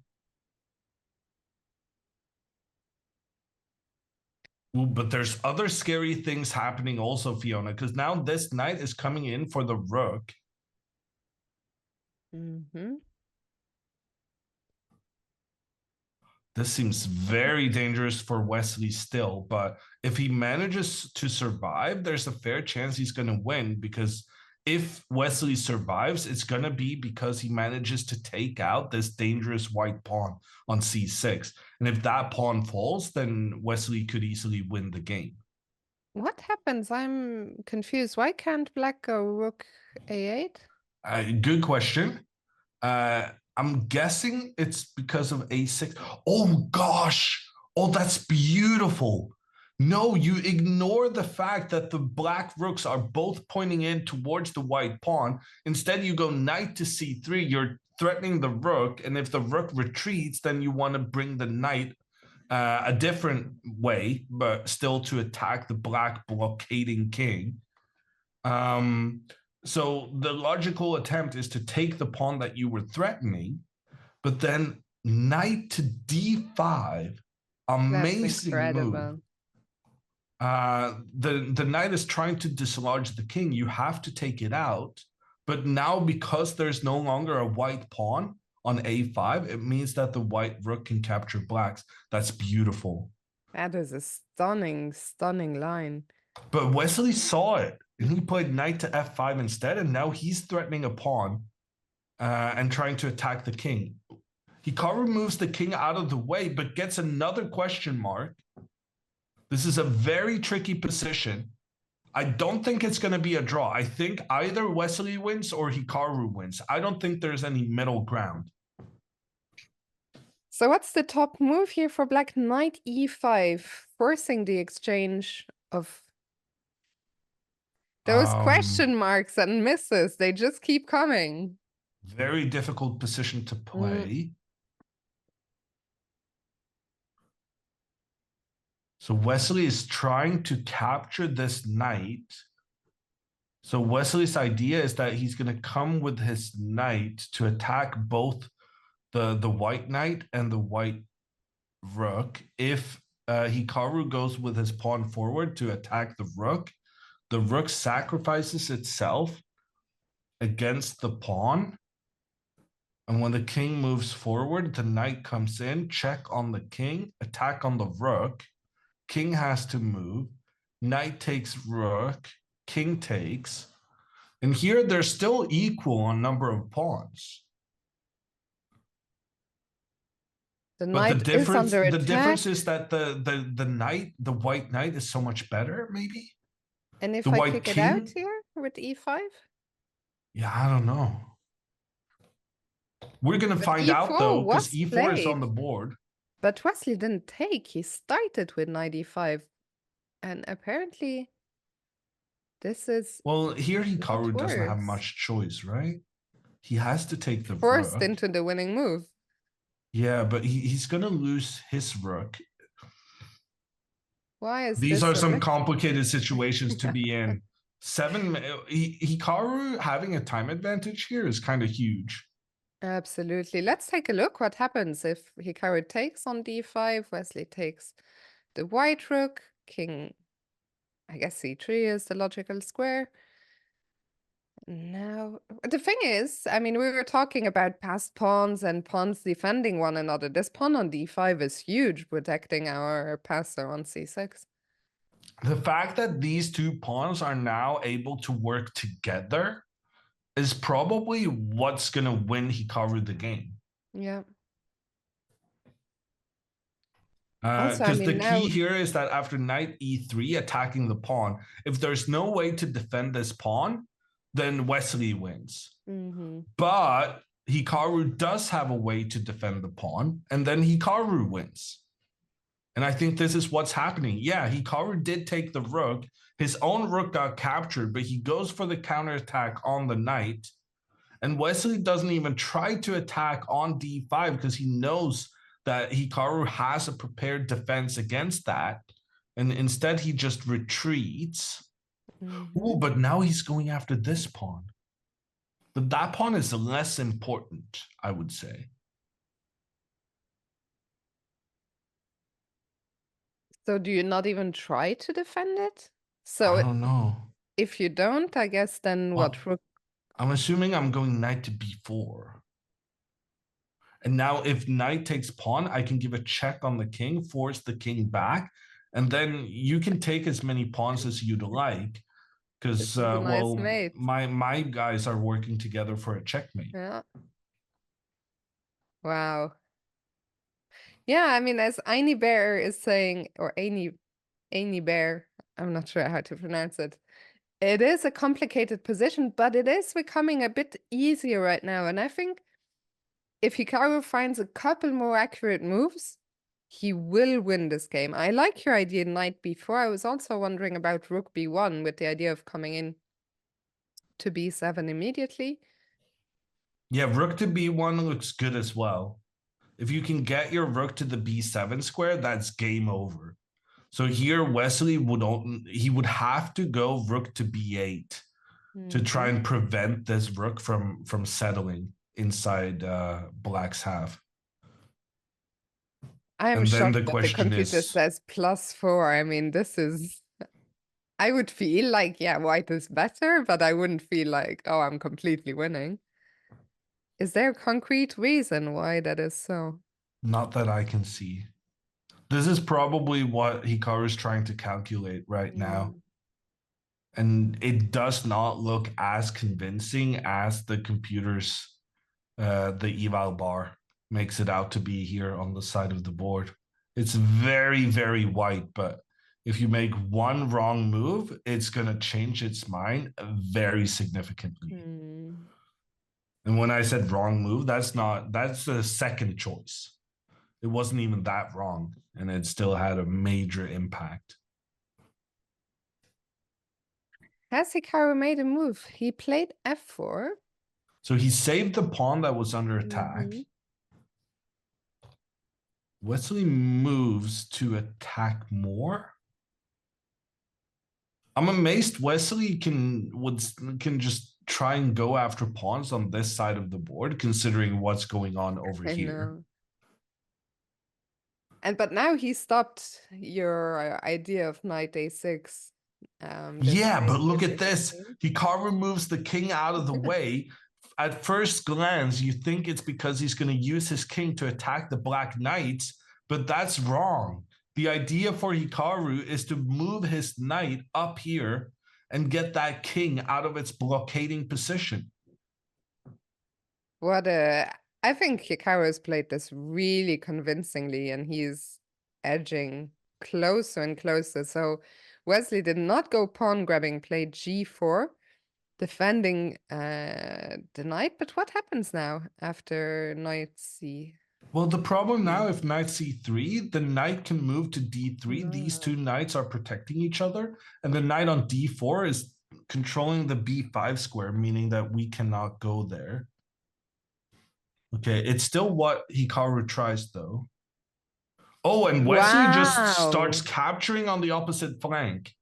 Ooh, but there's other scary things happening also, Fiona, because now this knight is coming in for the rook. This seems very dangerous for Wesley still, but if he manages to survive, there's a fair chance he's going to win, because if Wesley survives, it's going to be because he manages to take out this dangerous white pawn on c6. And if that pawn falls, then Wesley could easily win the game. What happens? I'm confused. Why can't black go rook a8? Good question. I'm guessing it's because of a6. Oh, gosh. Oh, that's beautiful. No, you ignore the fact that the black rooks are both pointing in towards the white pawn. Instead, you go knight to c3. You're threatening the rook, and if the rook retreats, then you want to bring the knight a different way, but still to attack the black blockading king. So the logical attempt is to take the pawn that you were threatening, but then knight to d5, amazing move. The knight is trying to dislodge the king. You have to take it out, but now because there's no longer a white pawn on a5, it means that the white rook can capture blacks. That's beautiful. That is a stunning, stunning line. But Wesley saw it, and he played knight to f5 instead, and now he's threatening a pawn and trying to attack the king. Hikaru moves the king out of the way, but gets another question mark. This is a very tricky position. I don't think it's going to be a draw. I think either Wesley wins or Hikaru wins. I don't think there's any middle ground. So what's the top move here for black? Knight e5, forcing the exchange of those question marks and misses. They just keep coming. Very difficult position to play. So Wesley is trying to capture this knight. So Wesley's idea is that he's going to come with his knight to attack both the white knight and the white rook. If Hikaru goes with his pawn forward to attack the rook sacrifices itself against the pawn. And when the king moves forward, the knight comes in, check on the king, attack on the rook. King has to move. Knight takes rook. King takes. And here they're still equal on number of pawns. The knight is under attack. The difference is that the knight, the white knight, is so much better, maybe. And if I kick it out here with e5? Yeah, I don't know. We're gonna find out though, because e4 is on the board. But Wesley didn't take. He started with knight e5, and apparently, this is well. Here Hikaru doesn't have much choice, right? He has to take the forced rook into the winning move. Yeah, but he's gonna lose his rook. Why is these are some complicated situations to be in? Hikaru having a time advantage here is kind of huge. Absolutely. Let's take a look what happens if Hikaru takes on d5, Wesley takes the white rook, king, I guess c3 is the logical square. Now, the thing is, I mean, we were talking about passed pawns and pawns defending one another. This pawn on d5 is huge, protecting our passer on c6. The fact that these two pawns are now able to work together is probably what's going to win Hikaru the game. Yeah. Because the key here is that after knight e3 attacking the pawn, if there's no way to defend this pawn, then Wesley wins. But Hikaru does have a way to defend the pawn, and then Hikaru wins. And I think this is what's happening. Yeah, Hikaru did take the rook. His own rook got captured, but he goes for the counterattack on the knight. And Wesley doesn't even try to attack on d5 because he knows that Hikaru has a prepared defense against that. And instead, he just retreats. Oh, but now he's going after this pawn. But that pawn is less important, I would say. So do you not even try to defend it? So I don't know. If you don't, I guess then what? I'm assuming I'm going knight to b4. And now if knight takes pawn, I can give a check on the king, force the king back, and then you can take as many pawns as you'd like. Because well, my guys are working together for a checkmate. Yeah. Wow. Yeah, I mean, as Aini Bear is saying, or Aini Bear, I'm not sure how to pronounce it. It is a complicated position, but it is becoming a bit easier right now. And I think if Hikaru finds a couple more accurate moves, he will win this game. I like your idea, knight b4. I was also wondering about rook b1 with the idea of coming in to b7 immediately. Yeah, rook to b1 looks good as well. If you can get your rook to the b7 square, that's game over. So here Wesley would have to go rook to b8 to try and prevent this rook from settling inside Black's half. I am And then shocked the that the question computer is, says +4. I mean, this is... I would feel like, yeah, white is better, but I wouldn't feel like, oh, I'm completely winning. Is there a concrete reason why that is so? not that I can see. This is probably what Hikaru is trying to calculate right now. And it does not look as convincing as the computer's the eval bar makes it out to be here on the side of the board. It's very, very white, but if you make one wrong move, it's going to change its mind very significantly. And when I said wrong move, that's the second choice. It wasn't even that wrong, and it still had a major impact. Has Hikaru made a move? He played f4. So he saved the pawn that was under attack. Wesley moves to attack more. I'm amazed Wesley can just try and go after pawns on this side of the board, considering what's going on over here. But now he stopped your idea of knight a6. Yeah, but look at this. Hikaru moves the king out of the way. At first glance, you think it's because he's going to use his king to attack the black knights, but that's wrong. The idea for Hikaru is to move his knight up here and get that king out of its blockading position. I think Hikaru has played this really convincingly, and he's edging closer and closer. So Wesley did not go pawn grabbing, played g4, defending the knight. But what happens now after knight c? Well, the problem now, if knight c3, the knight can move to d3. These two knights are protecting each other, and the knight on d4 is controlling the b5 square, meaning that we cannot go there. Okay, it's still what Hikaru tries, though. Oh, and Wesley just starts capturing on the opposite flank.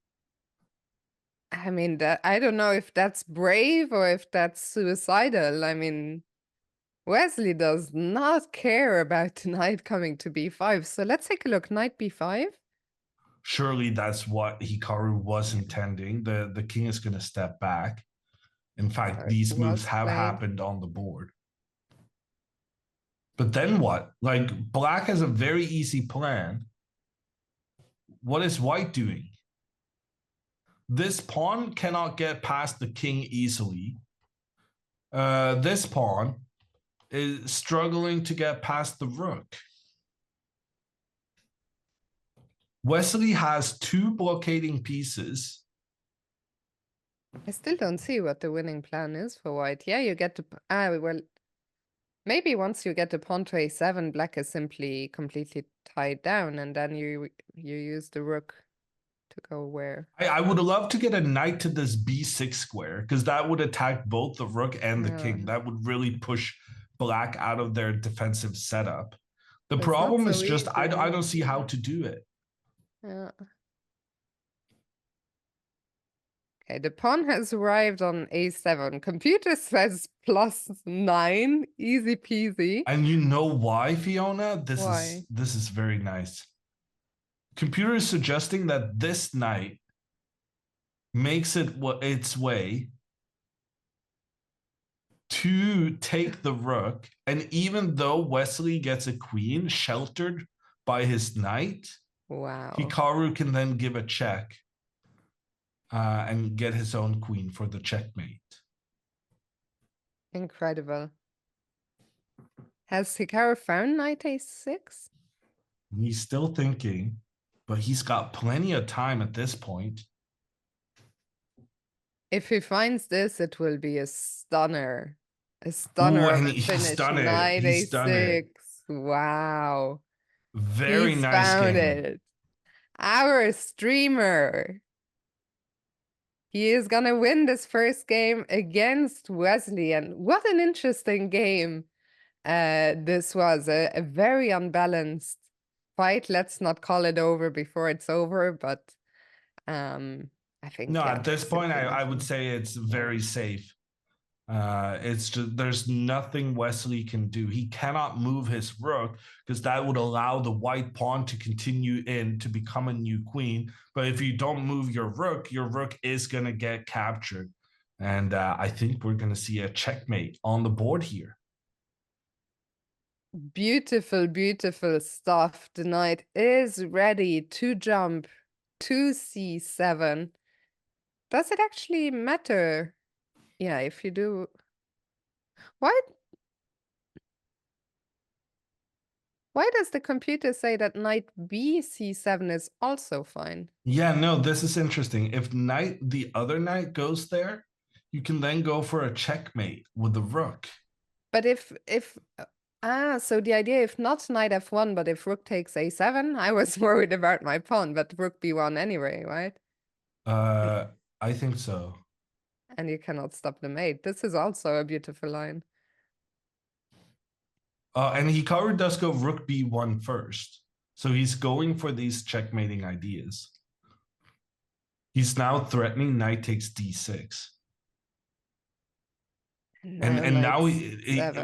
I mean, I don't know if that's brave or if that's suicidal. I mean, Wesley does not care about the knight coming to b5. So let's take a look. Knight b5. Surely that's what Hikaru was intending. The king is going to step back. In fact, these moves have happened on the board. But then what? Like, black has a very easy plan. What is white doing? This pawn cannot get past the king easily. This pawn is struggling to get past the rook. Wesley has two blockading pieces. I still don't see what the winning plan is for white. Yeah, you get to... well, maybe once you get the pawn to a7, black is simply completely tied down, and then you use the rook to go where? I would love to get a knight to this b6 square, because that would attack both the rook and the king. That would really push black out of their defensive setup. The problem is just I don't see how to do it. Yeah. Okay, the pawn has arrived on a7. Computer says +9, easy peasy. And you know why, Fiona? This is very nice. Computer is suggesting that this knight makes its way to take the rook, and even though Wesley gets a queen sheltered by his knight, Hikaru can then give a check and get his own queen for the checkmate. Incredible. Has Hikaru found knight a6? He's still thinking, but he's got plenty of time at this point. If he finds this, it will be a stunner. A stunner of a finish. Knight a6. Wow. Very He's nice found game. it. Our streamer. He is gonna win this first game against Wesley, and what an interesting game this was. A very unbalanced fight. Let's not call it over before it's over, but I think, No, yeah, at this point, I would simply say it's yeah. very safe. It's just there's nothing Wesley can do. He cannot move his rook because that would allow the white pawn to continue in to become a new queen. But if you don't move your rook is going to get captured. And I think we're going to see a checkmate on the board here. Beautiful, beautiful stuff. The knight is ready to jump to c7. Does it actually matter? Yeah, if you do. Why does the computer say that knight b c7 is also fine? Yeah, no, this is interesting. If the other knight goes there, you can then go for a checkmate with the rook. But if so the idea, if not knight f1, but if rook takes a7, I was worried about my pawn, but rook b1 anyway, right? I think so. And you cannot stop the mate. This is also a beautiful line. And Hikaru does go rook b1 first. So he's going for these checkmating ideas. He's now threatening knight takes d6. And now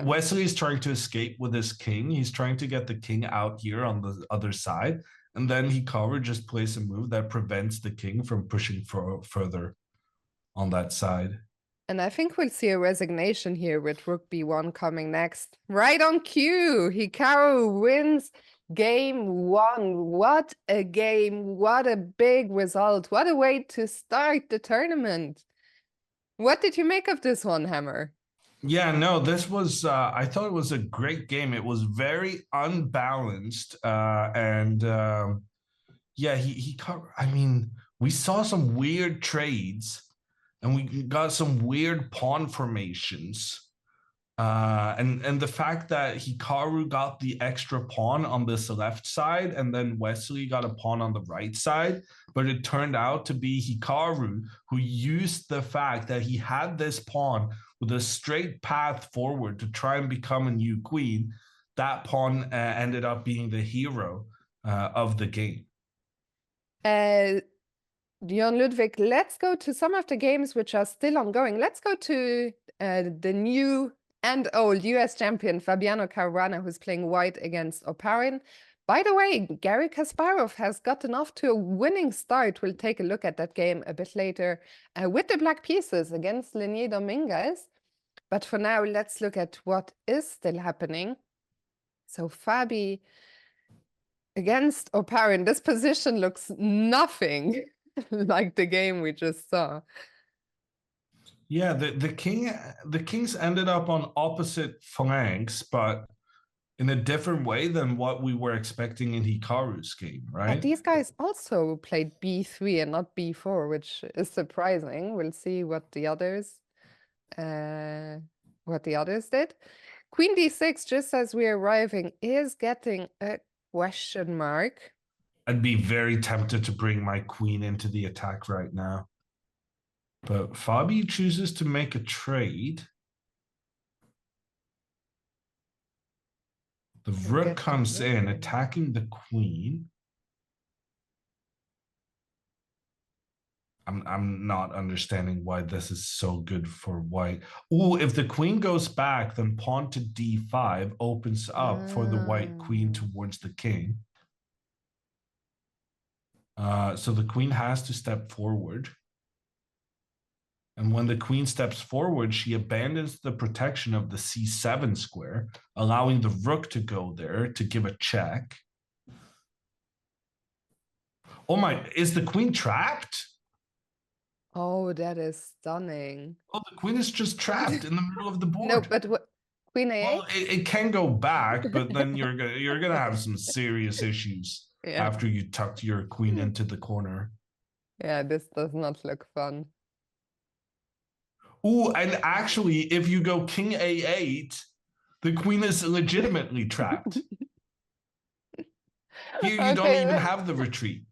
Wesley is trying to escape with his king. He's trying to get the king out here on the other side. And then Hikaru just plays a move that prevents the king from pushing further on that side. And I think we'll see a resignation here with rook b1 coming next. Right on cue, Hikaru wins game 1. What a game, what a big result, what a way to start the tournament. What did you make of this one, Hammer? Yeah, no, this was, I thought it was a great game. It was very unbalanced. Yeah, I mean, we saw some weird trades and we got some weird pawn formations. And the fact that Hikaru got the extra pawn on this left side and then Wesley got a pawn on the right side, but it turned out to be Hikaru who used the fact that he had this pawn with a straight path forward to try and become a new queen. That pawn ended up being the hero of the game. Jon Ludwig, let's go to some of the games which are still ongoing. Let's go to the new and old US champion Fabiano Caruana, who's playing white against Oparin. By the way, Garry Kasparov has gotten off to a winning start. We'll take a look at that game a bit later with the black pieces against Lenier Dominguez. But for now, let's look at what is still happening. So Fabi against Oparin, this position looks nothing like the game we just saw. Yeah, the kings ended up on opposite flanks, but in a different way than what we were expecting in Hikaru's game, right? These guys also played b3 and not b4, which is surprising. We'll see what the others did. Queen d6, just as we're arriving, is getting a question mark. I'd be very tempted to bring my queen into the attack right now. But Fabi chooses to make a trade. The rook comes in, attacking the queen. I'm not understanding why this is so good for white. Oh, if the queen goes back, then pawn to d5 opens up for the white queen towards the king. So the queen has to step forward. And when the queen steps forward, she abandons the protection of the c7 square, allowing the rook to go there to give a check. Oh my, is the queen trapped? Oh, that is stunning. Oh, the queen is just trapped in the middle of the board. No, but what? Queen a8? Well, it can go back, but then you're gonna have some serious issues after you tucked your queen into the corner. Yeah, this does not look fun. Oh, and actually, if you go king a8, the queen is legitimately trapped. Here you don't even Okay, have the retreat.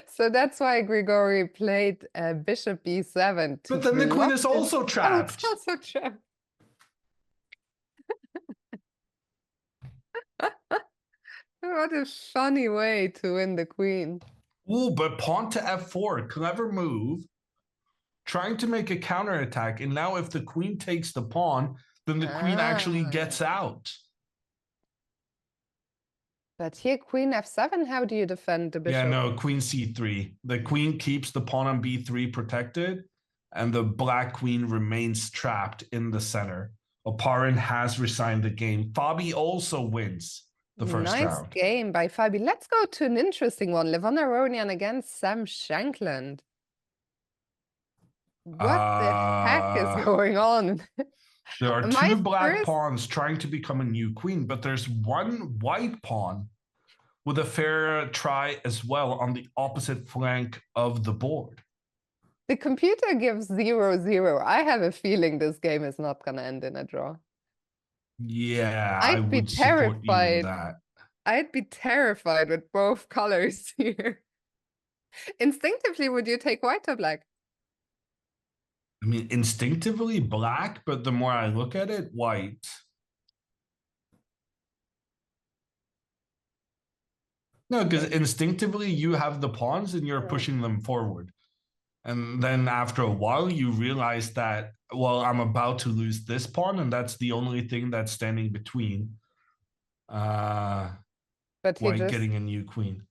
so that's why Grigori played bishop b7 to But then the queen block is this. also Oh, it's trapped. also trapped. What a funny way to win the queen. Ooh, but pawn to f4, clever move. Trying to make a counterattack, and now if the queen takes the pawn, then the queen actually gets Ah. out. But here, queen f7, how do you defend the Yeah, bishop? no, queen c3. The queen keeps the pawn on b3 protected, and the black queen remains trapped in the center. Oparin has resigned the game. Fabi also wins the first Nice round. game by Fabi. Let's go to an interesting one. Levon Aronian against Sam Shankland. What the heck is going on? There are My two black first, pawns trying to become a new queen, but there's one white pawn with a fair try as well on the opposite flank of the board. the computer gives 0-0. I have a feeling this game is not going to end in a draw. Yeah, I I'd be would support you in terrified. that. I'd be terrified with both colors here. Instinctively, would you take white or black? I mean, instinctively black, but the more I look at it, white. No, because instinctively you have the pawns and you're pushing them forward. And then after a while, you realize that, well, I'm about to lose this pawn, and that's the only thing that's standing between But he white just... getting a new queen.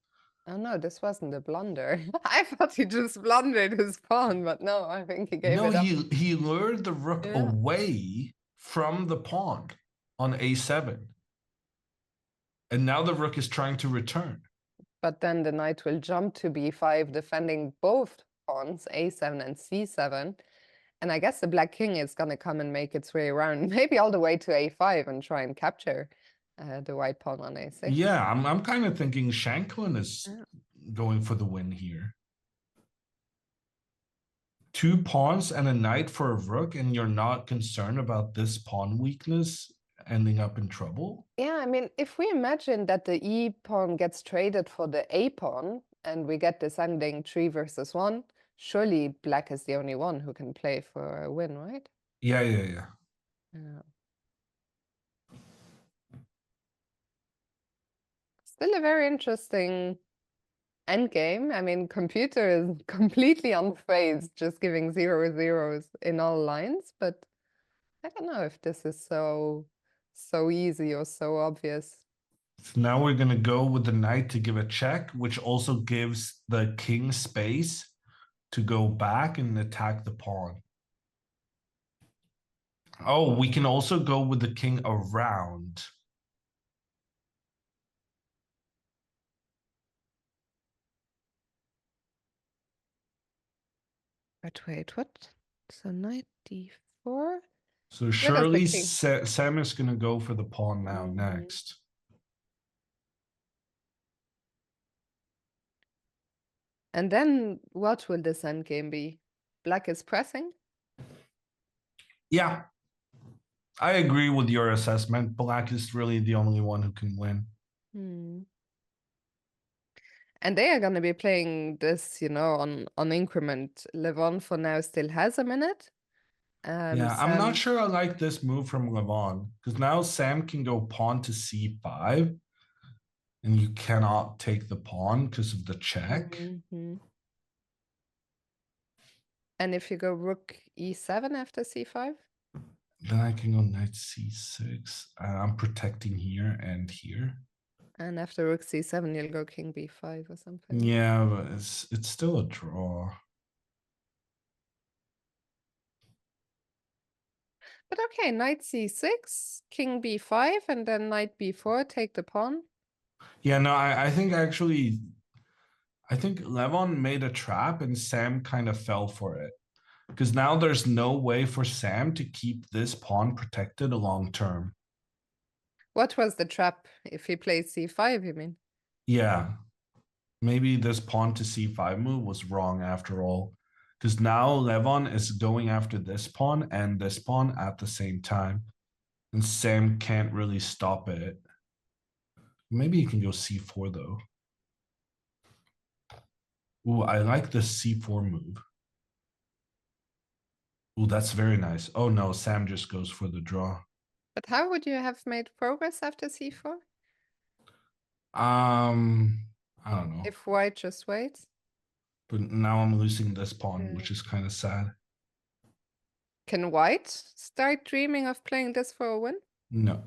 Oh no, this wasn't a blunder. I thought he just blundered his pawn, but no, I think he gave No, it up. he lured the rook Yeah. away from the pawn on a7. And now the rook is trying to return. But then the knight will jump to b5, defending both pawns, a7 and c7. And I guess the black king is going to come and make its way around, maybe all the way to a5 and try and capture the white pawn on a6. Yeah, I'm kind of thinking Shanklin is going for the win here. Two pawns and a knight for a rook, and you're not concerned about this pawn weakness ending up in trouble? Yeah, I mean, if we imagine that the e pawn gets traded for the a pawn, and we get this ending 3 versus 1, surely black is the only one who can play for a win, right? Yeah. Yeah. Still a very interesting endgame. I mean, computer is completely unfazed, just giving 0-0s in all lines, but I don't know if this is so easy or so obvious. So now we're going to go with the knight to give a check, which also gives the king space to go back and attack the pawn. Oh, we can also go with the king around. But wait, what? So knight d4? So surely Sam is going to go for the pawn now next. And then what will this endgame be? Black is pressing? Yeah, I agree with your assessment. Black is really the only one who can win. And they are going to be playing this, you know, on increment. Levon for now still has a minute. Yeah, I'm not sure I like this move from Levon, because now Sam can go pawn to c5, and you cannot take the pawn because of the check. And if you go rook e7 after c5? Then I can go knight c6. I'm protecting here and here. And after rook c7, you'll go king b5 or something. Yeah, but it's still a draw. But okay, knight c6, king b5, and then knight b4, take the pawn. Yeah, no, I think actually, I think Levon made a trap and Sam kind of fell for it. Because now there's no way for Sam to keep this pawn protected long term. What was the trap if he plays c5, you mean? Yeah. Maybe this pawn to c5 move was wrong after all. Because now Levon is going after this pawn and this pawn at the same time. And Sam can't really stop it. Maybe you can go c4 though. Ooh, I like the c4 move. Ooh, that's very nice. Oh no, Sam just goes for the draw. But how would you have made progress after c4? I don't know. If white just waits? But now I'm losing this pawn, Yeah. which is kind of sad. Can white start dreaming of playing this for a win? No.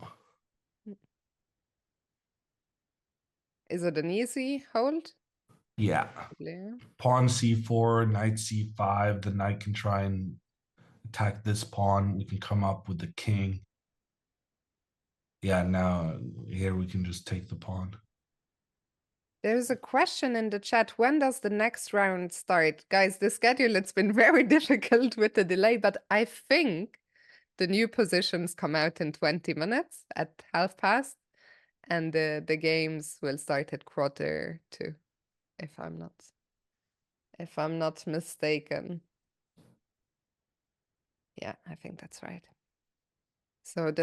Is it an easy hold? Yeah. Yeah. Pawn c4, knight c5. The knight can try and attack this pawn. We can come up with the king. Yeah, now here we can just take the pawn. There's a question in the chat. When does the next round start? Guys, the schedule, it's been very difficult with the delay, but I think the new positions come out in 20 minutes at 2:30, and the games will start at 1:45, if I'm not mistaken. Yeah, I think that's right. So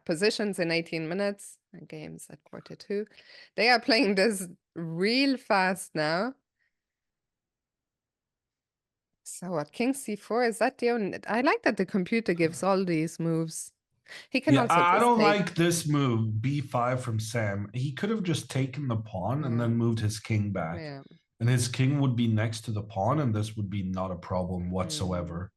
positions in 18 minutes, and games at 1:45. They are playing this real fast now. So what, king c4, is that the only... I like that the computer gives all these moves. He can Yeah, also I just don't take... like this move, b5 from Sam. He could have just taken the pawn and then moved his king back. Yeah. And his king would be next to the pawn, and this would be not a problem whatsoever.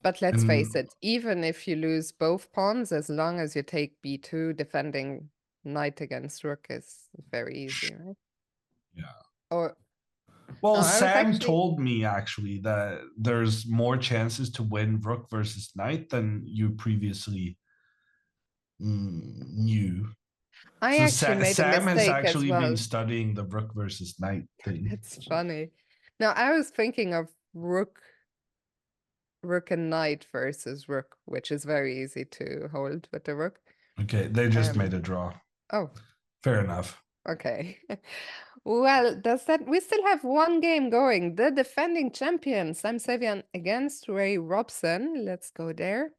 But let's face it, even if you lose both pawns, as long as you take b2, defending knight against rook is very easy, right? Yeah. Or Well, no, I was Sam actually... told me actually that there's more chances to win rook versus knight than you previously knew. I So actually made a Sam has mistake as actually been well. studying the rook versus knight thing. That's funny. Now, I was thinking of rook and knight versus rook, which is very easy to hold with the rook. Okay, they just made a draw. Oh, Fair enough. okay. Well, does that... We still have one game going. The defending champion, Sam Savian against Ray Robson. Let's go there.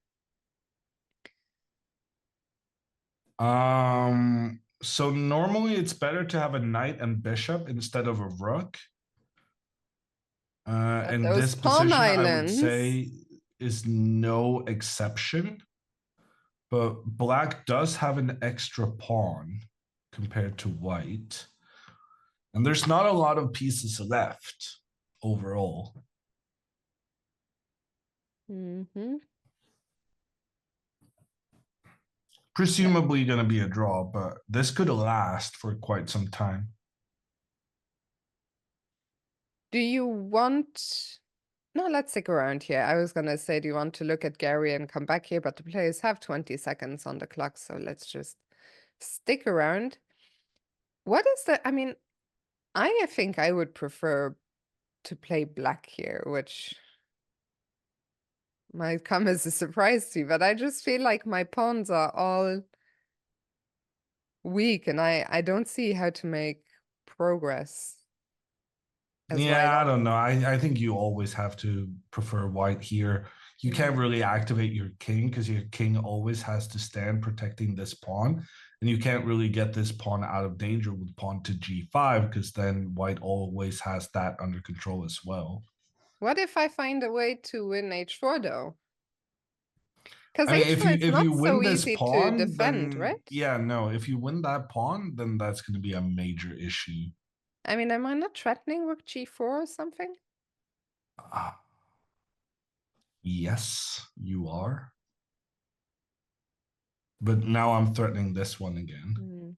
So normally it's better to have a knight and bishop instead of a rook. And those this pawn position, I would islands... say, is no exception. But black does have an extra pawn compared to white. And there's not a lot of pieces left overall. Presumably going to be a draw, but this could last for quite some time. Do you want... No, let's stick around here. I was going to say, do you want to look at Gary and come back here? But the players have 20 seconds on the clock, so let's just stick around. What is the... I mean, I think I would prefer to play black here, which might come as a surprise to you, but I just feel like my pawns are all weak, and I don't see how to make progress. Yeah, I don't know. I think you always have to prefer white here. You can't really activate your king because your king always has to stand protecting this pawn. And you can't really get this pawn out of danger with pawn to g5 because then white always has that under control as well. What if I find a way to win h4 though? Because I mean, h4 is if not you win so this easy to pawn, defend, then right? yeah, no. If you win that pawn, then that's going to be a major issue. I mean, am I not threatening rook g4 or something? Yes, you are. But now I'm threatening this one again.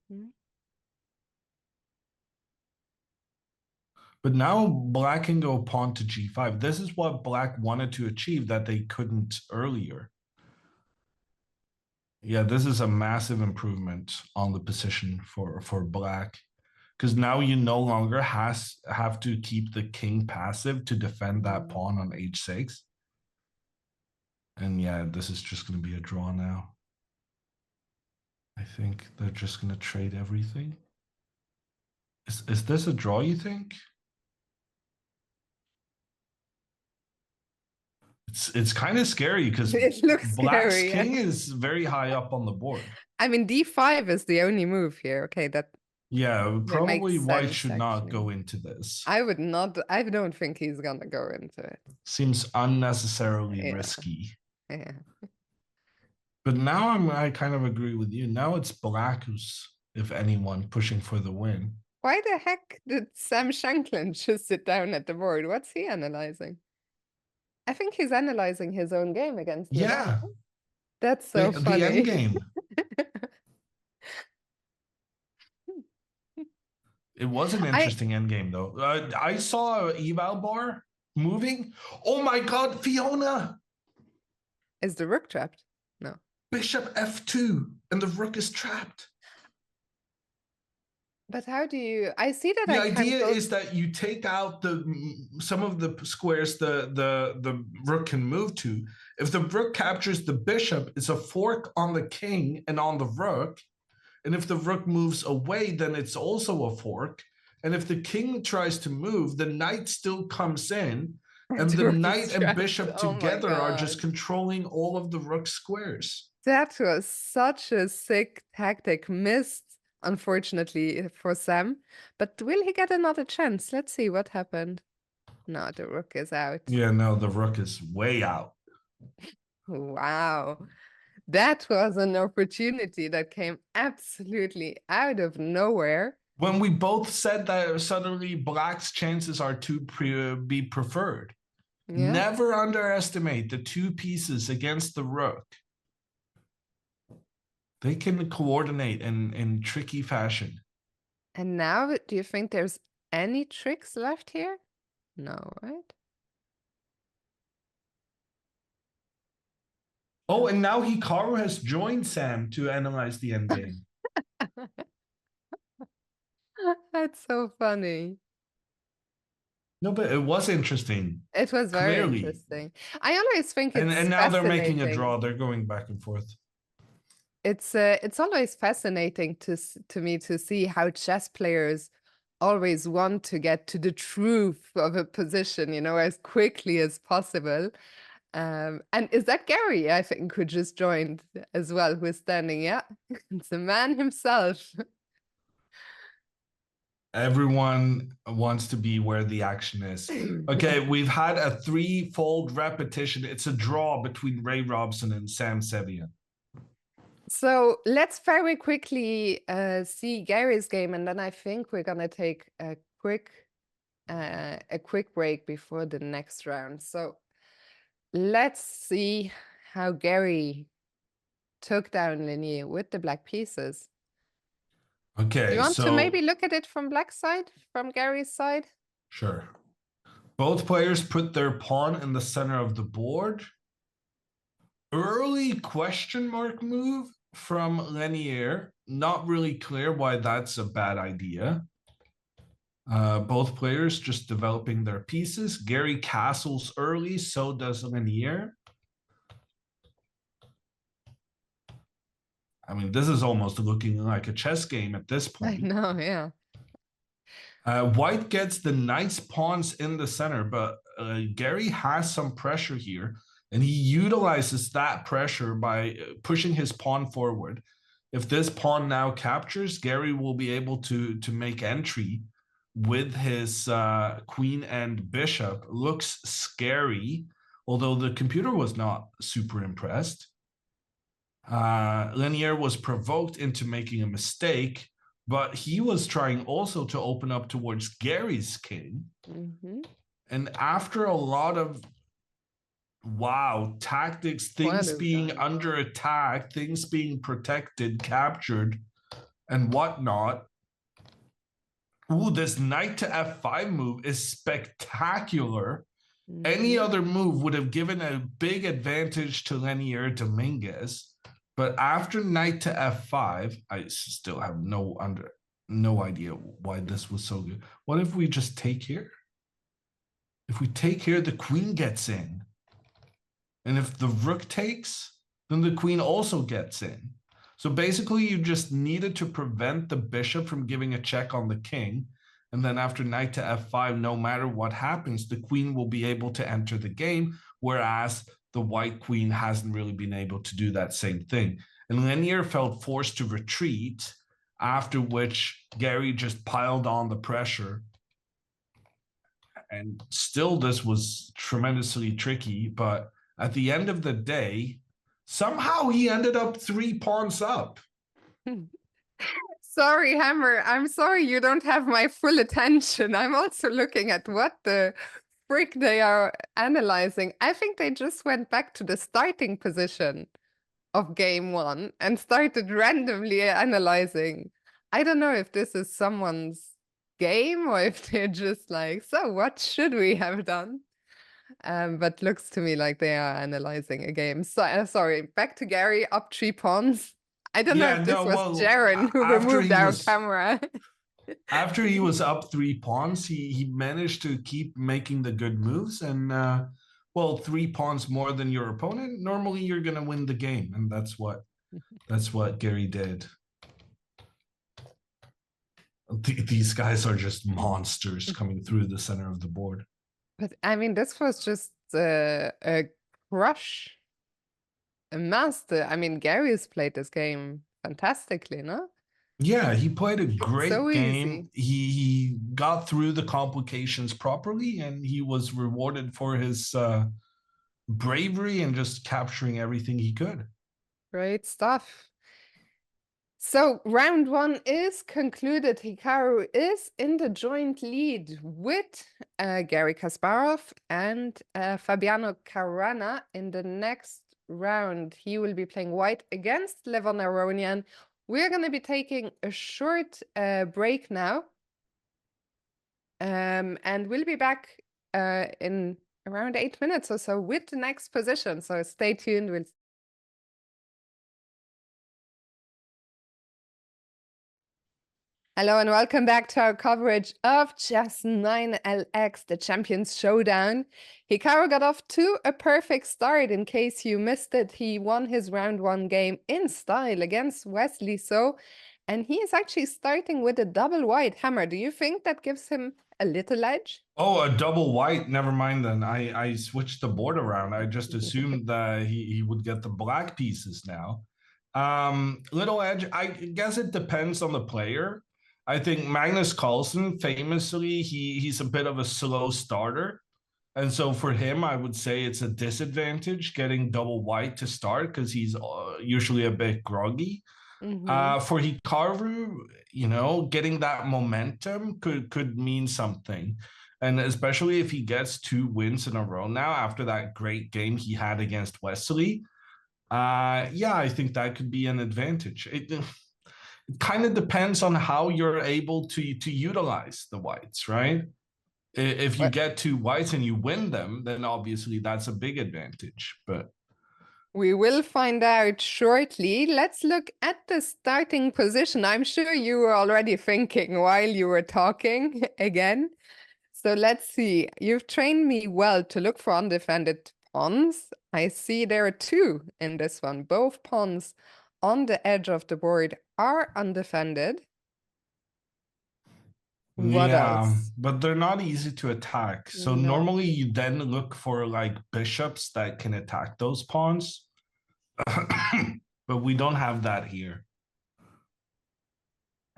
But now black can go pawn to g5. This is what black wanted to achieve that they couldn't earlier. Yeah, this is a massive improvement on the position for black. Because now you no longer have to keep the king passive to defend that pawn on h6. And yeah, this is just going to be a draw now. I think they're just going to trade everything. Is this a draw, you think? It's kind of scary because It looks black's scary. king is very high up on the board. I mean, d5 is the only move here. Okay, that probably makes white sense, should not go actually. into this. I would not. I don't think he's gonna go into it. Seems unnecessarily Yeah. risky. Yeah. But now I kind of agree with you. Now it's black who's, if anyone, pushing for the win. Why the heck did Sam Shanklin just sit down at the board? What's he analyzing? I think he's analyzing his own game against Lennart. Yeah. That's so funny. The end game. It was an interesting end game, though. I saw an eval bar moving. Oh my God, Fiona! Is the rook trapped? No. Bishop f2, and the rook is trapped. But how do you? I see that the I can't idea go... is that you take out some of the squares the rook can move to. If the rook captures the bishop, it's a fork on the king and on the rook. And if the rook moves away, then it's also a fork. And if the king tries to move, the knight still comes in. And the knight and bishop together are just controlling all of the rook squares. That was such a sick tactic. Missed, unfortunately, for Sam. But will he get another chance? Let's see what happened. No, the rook is out. Yeah, no, the rook is way out. Wow. That was an opportunity that came absolutely out of nowhere. When we both said that suddenly black's chances are to be preferred. Yeah. Never underestimate the two pieces against the rook. They can coordinate in tricky fashion. And now, do you think there's any tricks left here? No, right? Oh, and now Hikaru has joined Sam to analyze the endgame. That's so funny. No, but it was interesting. It was very interesting. I always think it's and now they're making a draw. They're going back and forth. It's always fascinating to me to see how chess players always want to get to the truth of a position, you know, as quickly as possible. And is that Gary, I think, who just joined as well, who's standing? Yeah, it's the man himself. Everyone wants to be where the action is. Okay, we've had a threefold repetition. It's a draw between Ray Robson and Sam Sevian. So let's very quickly see Gary's game, and then I think we're gonna take a quick break before the next round. So let's see how Gary took down Lennart with the black pieces. Okay, you want to maybe look at it from black side, from Gary's side? Sure. Both players put their pawn in the center of the board. Early question mark move from Lennart. Not really clear why that's a bad idea. Both players just developing their pieces. Gary castles early, so does Lennart. I mean, this is almost looking like a chess game at this point. I know, yeah. White gets the nice pawns in the center, but Gary has some pressure here, and he utilizes that pressure by pushing his pawn forward. If this pawn now captures, Gary will be able to make entry with his queen and bishop. Looks scary, although the computer was not super impressed. Lennart was provoked into making a mistake, but he was trying also to open up towards Gary's king. Mm-hmm. And after a lot of tactics, things being under attack, things being protected, captured, and whatnot. Ooh, this knight to f5 move is spectacular. Mm-hmm. Any other move would have given a big advantage to Lennart Dominguez. But after knight to f5, I still have no idea why this was so good. What if we just take here? If we take here, the queen gets in. And if the rook takes, then the queen also gets in. So basically, you just needed to prevent the bishop from giving a check on the king. And then after knight to f5, no matter what happens, the queen will be able to enter the game, whereas the white queen hasn't really been able to do that same thing. and Lennart felt forced to retreat, after which Gary just piled on the pressure. And still, this was tremendously tricky, but at the end of the day, somehow he ended up 3 pawns up. Sorry, Hammer. I'm sorry you don't have my full attention. I'm also looking at what the frick they are analyzing. I think they just went back to the starting position of game 1 and started randomly analyzing. I don't know if this is someone's game or if they're just like, so what should we have done? But looks to me like they are analyzing a game. So sorry, back to Gary, up 3 pawns. I don't know if this was Jaren who removed our camera. After he was up 3 pawns, he managed to keep making the good moves. And, well, 3 pawns more than your opponent, normally you're going to win the game. And that's what Gary did. These guys are just monsters coming through the center of the board. But, I mean, this was just a crush. A master. I mean, Gary's played this game fantastically, no? Yeah, he played a great game. Easy. He got through the complications properly, and he was rewarded for his bravery and just capturing everything he could. Great stuff. So round 1 is concluded. Hikaru is in the joint lead with Gary Kasparov and Fabiano Caruana. In the next round, he will be playing white against Aronian. We're going to be taking a short break now. And we'll be back in around 8 minutes or so with the next position. So stay tuned. Hello and welcome back to our coverage of Chess 9 LX, the Champions Showdown. Hikaru got off to a perfect start. In case you missed it, he won his round 1 game in style against Wesley. And he is actually starting with a double white hammer. Do you think that gives him a little edge? Oh, a double white. Never mind then. I switched the board around. I just assumed that he would get the black pieces now. Little edge, I guess it depends on the player. I think Magnus Carlsen, famously, he's a bit of a slow starter. And so for him, I would say it's a disadvantage getting double white to start because he's usually a bit groggy. For Hikaru, getting that momentum could mean something. And especially if he gets 2 wins in a row now after that great game he had against Wesley. Yeah, I think that could be an advantage. It kind of depends on how you're able to utilize the whites, right? If you get 2 whites and you win them, then obviously that's a big advantage. But we will find out shortly. Let's look at the starting position. I'm sure you were already thinking while you were talking again. So let's see. You've trained me well to look for undefended pawns. I see there are 2 in this one. Both pawns on the edge of the board are undefended. What else? But they're not easy to attack. So normally you then look for like bishops that can attack those pawns. But we don't have that here.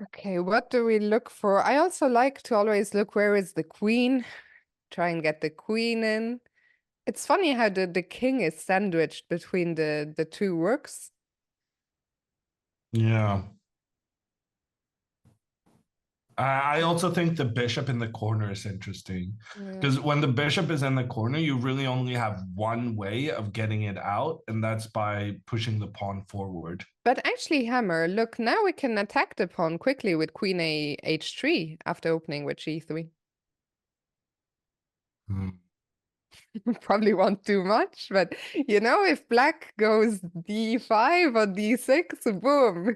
Okay, what do we look for? I also like to always look where is the queen. Try and get the queen in. It's funny how the king is sandwiched between the 2 rooks. Yeah. I also think the bishop in the corner is interesting because when the bishop is in the corner, you really only have one way of getting it out, and that's by pushing the pawn forward. But actually, Hammer, look, now we can attack the pawn quickly with queen h3 after opening with g3. Probably won't do much, but if black goes d5 or d6, boom.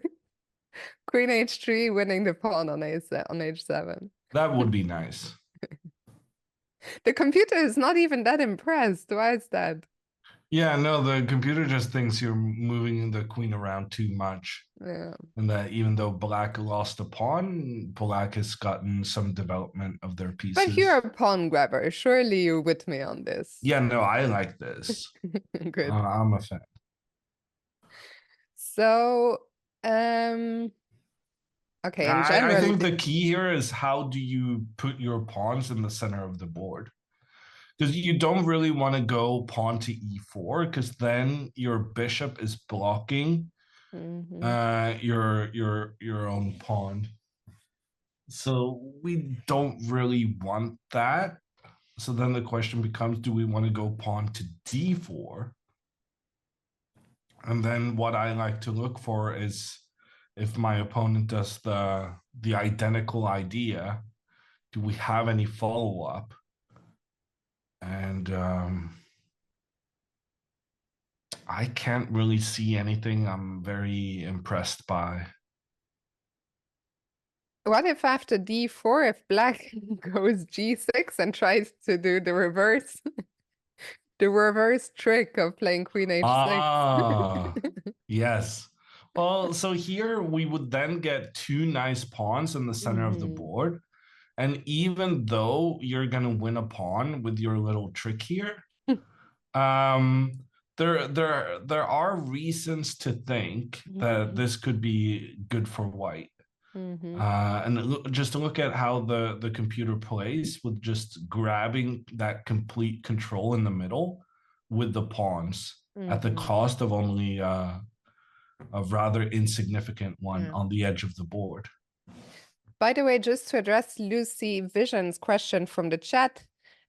Queen h3 winning the pawn on h7. That would be nice. The computer is not even that impressed. Why is that? Yeah, no, the computer just thinks you're moving the queen around too much. Yeah. And that even though black lost a pawn, black has gotten some development of their pieces. But you're a pawn grabber. Surely you're with me on this. Yeah, no, I like this. Good. I'm a fan. So, okay, in I general, think the key here is how do you put your pawns in the center of the board? Because you don't really want to go pawn to e4, because then your bishop is blocking your own pawn. So we don't really want that. So then the question becomes, do we want to go pawn to d4? And then what I like to look for is if my opponent does the identical idea, do we have any follow-up? And I can't really see anything I'm very impressed by. what if after d4, if black goes g6 and tries to do the reverse, the reverse trick of playing queen h6? Ah, yes. Well, so here we would then get two nice pawns in the center of the board. And even though you're going to win a pawn with your little trick here, there are reasons to think that this could be good for white. And just to look at how the computer plays with just grabbing that complete control in the middle with the pawns at the cost of only a rather insignificant one on the edge of the board. By the way, just to address Lucy Vision's question from the chat,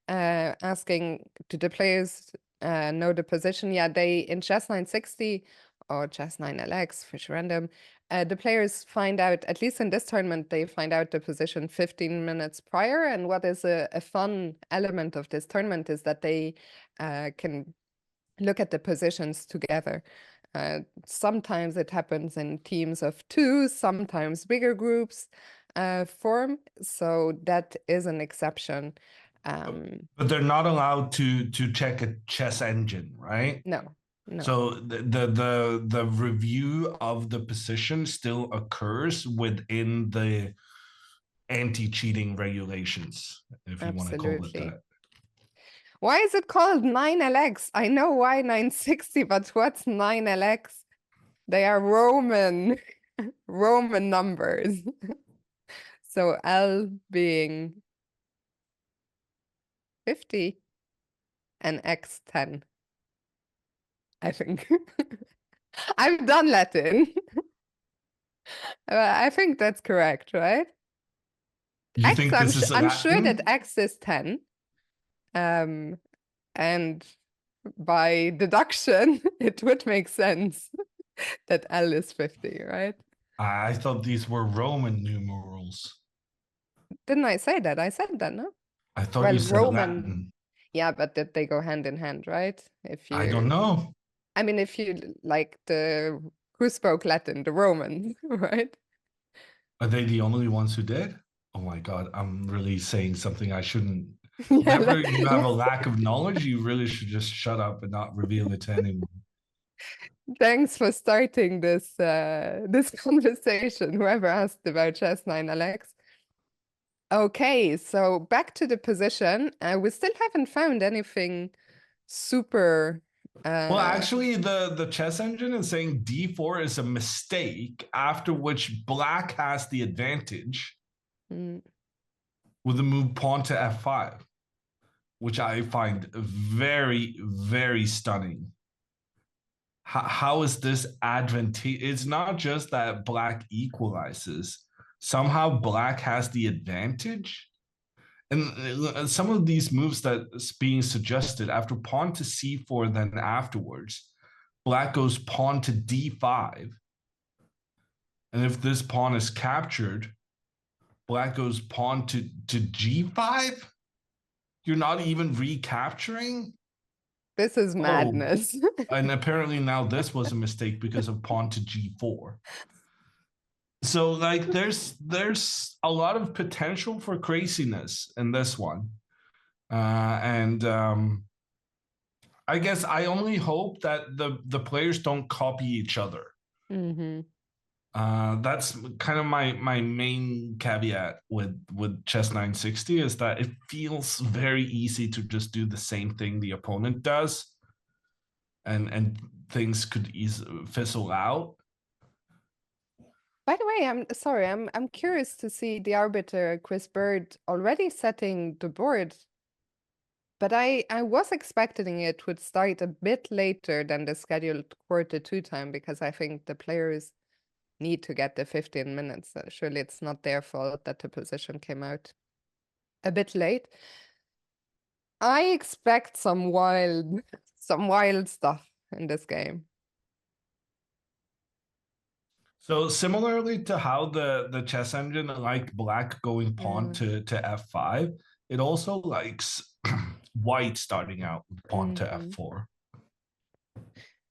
asking, do the players know the position? Yeah, they, in Chess 960 or Chess 9LX, Fish Random, the players find out, at least in this tournament, they find out the position 15 minutes prior. And what is a fun element of this tournament is that they can look at the positions together. Sometimes it happens in teams of two, sometimes bigger groups form. So that is an exception. But they're not allowed to check a chess engine, right? No. So the review of the position still occurs within the anti-cheating regulations, if you want to call it that. Why is it called 9LX? I know why 960, but what's 9LX? They are Roman numbers. So L being 50 and X 10. I think. I've done Latin. I think that's correct, right? You X, think this is I'm sure that X is 10. And by deduction, it would make sense that L is 50, right? I thought these were Roman numerals. Didn't I say that? I said that, no? I thought you said Roman. Latin. Yeah, but did they go hand in hand, right? If you, I don't know. I mean, if you like who spoke Latin, the Romans, right? Are they the only ones who did? Oh my God, I'm really saying something I shouldn't. Yeah, Whenever you have a lack of knowledge, you really should just shut up and not reveal it to anyone. Thanks for starting this this conversation, whoever asked about Chess 9LX. Okay, so back to the position. We still haven't found anything super... Well, actually, the chess engine is saying d4 is a mistake, after which black has the advantage with the move pawn to f5, which I find very, very stunning. How is this advantageous? It's not just that black equalizes. Somehow black has the advantage. And some of these moves that's being suggested after pawn to c4, then afterwards, black goes pawn to d5. And if this pawn is captured, black goes pawn to g5. You're not even recapturing? This is madness. Oh, and apparently now this was a mistake because of pawn to g4. So like there's a lot of potential for craziness in this one. And I guess I only hope that the players don't copy each other. That's kind of my main caveat with Chess 960, is that it feels very easy to just do the same thing the opponent does, and things could fizzle out. By the way, I'm sorry, I'm curious to see the arbiter Chris Bird already setting the board. But I was expecting it would start a bit later than the scheduled quarter two time because I think the players need to get the 15 minutes. Surely it's not their fault that the position came out a bit late. I expect some wild stuff in this game. So similarly to how the chess engine liked black going pawn to f5, it also likes white starting out with pawn to f4.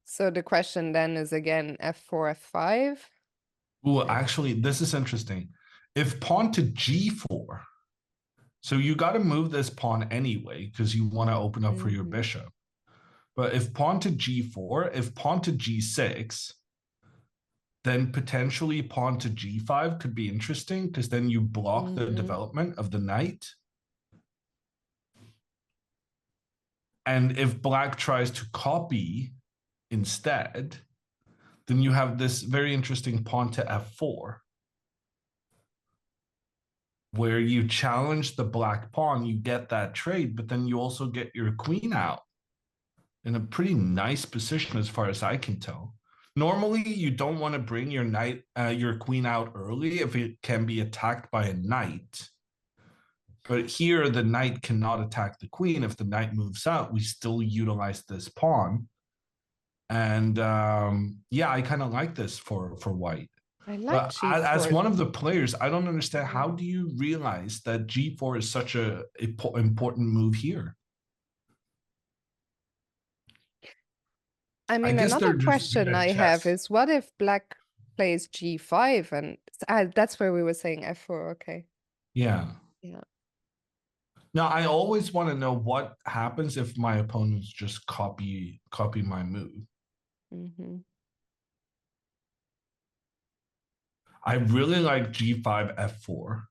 So the question then is again f4, f5. Well, actually, this is interesting. If pawn to g4, so you got to move this pawn anyway because you want to open up for your bishop. But if pawn to g4, if pawn to g6, then potentially pawn to g5 could be interesting because then you block the development of the knight. And if black tries to copy instead, then you have this very interesting pawn to f4, where you challenge the black pawn, you get that trade, but then you also get your queen out in a pretty nice position as far as I can tell. Normally, you don't want to bring your knight, your queen out early if it can be attacked by a knight. But here, the knight cannot attack the queen. If the knight moves out, we still utilize this pawn. And yeah, I kind of like this for white. I like But G4. as one of the players, I don't understand, how do you realize that G4 is such a important move here? I mean, another question I have is, what if black plays G5 and that's where we were saying F4, okay. Yeah. Yeah. Now, I always want to know what happens if my opponents just copy my move. I really like G5, F4.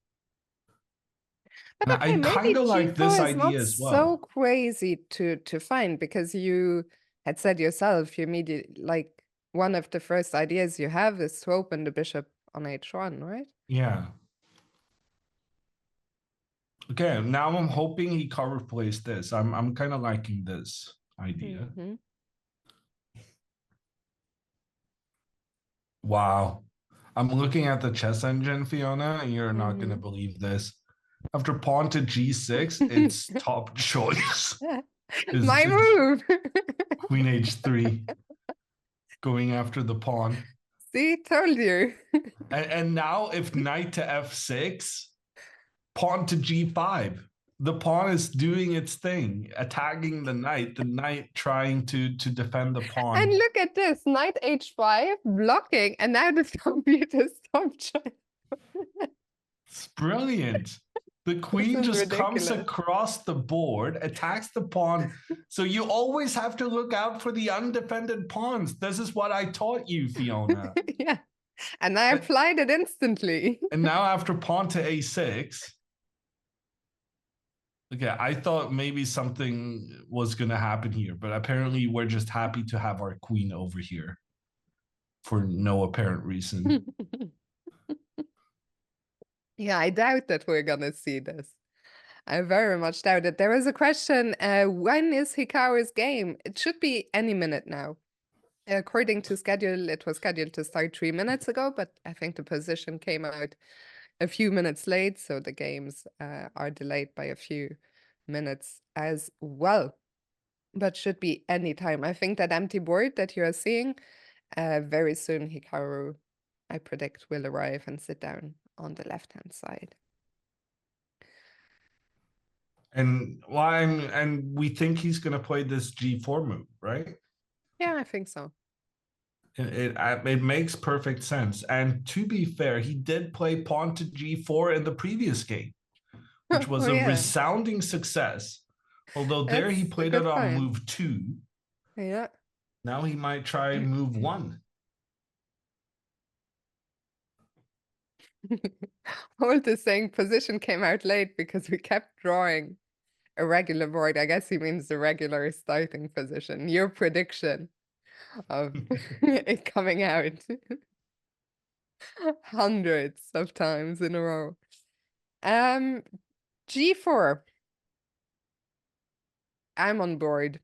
But okay, I kind of like this idea as well. So crazy to find because you had said yourself, you immediately, like, one of the first ideas you have is to open the bishop on h1, right? Yeah. Okay, now I'm hoping Hikaru plays this. I'm kind of liking this idea. Wow. I'm looking at the chess engine, Fiona, and you're not going to believe this. After pawn to g6, it's top choice. My move. Queen h3. Going after the pawn. See, told you. And now if knight to f6, pawn to g5. The pawn is doing its thing, attacking the knight trying to defend the pawn. And look at this, knight h5, blocking, and now the computer stopped. It's brilliant. The queen just comes across the board, attacks the pawn. So you always have to look out for the undefended pawns. This is what I taught you, Fiona. Yeah. And I applied it instantly. And now after pawn to a6, okay, I thought maybe something was going to happen here, but apparently we're just happy to have our queen over here for no apparent reason. Yeah, I doubt that we're going to see this. I very much doubt it. There is a question, when is Hikaru's game? It should be any minute now. According to schedule, it was scheduled to start 3 minutes ago, but I think the position came out a few minutes late, so the games are delayed by a few minutes as well. But should be any time. I think that empty board that you are seeing, very soon Hikaru, I predict, will arrive and sit down on the left-hand side. And we think he's going to play this G4 move, right? Yeah, I think so. It makes perfect sense. And to be fair, he did play pawn to G4 in the previous game, which was a resounding success. Although there he played it on move 2. Yeah. Now he might try move 1. Holt is saying position came out late because we kept drawing a regular board. I guess he means the regular starting position. Your prediction of it coming out. hundreds of times in a row. G4. I'm on board.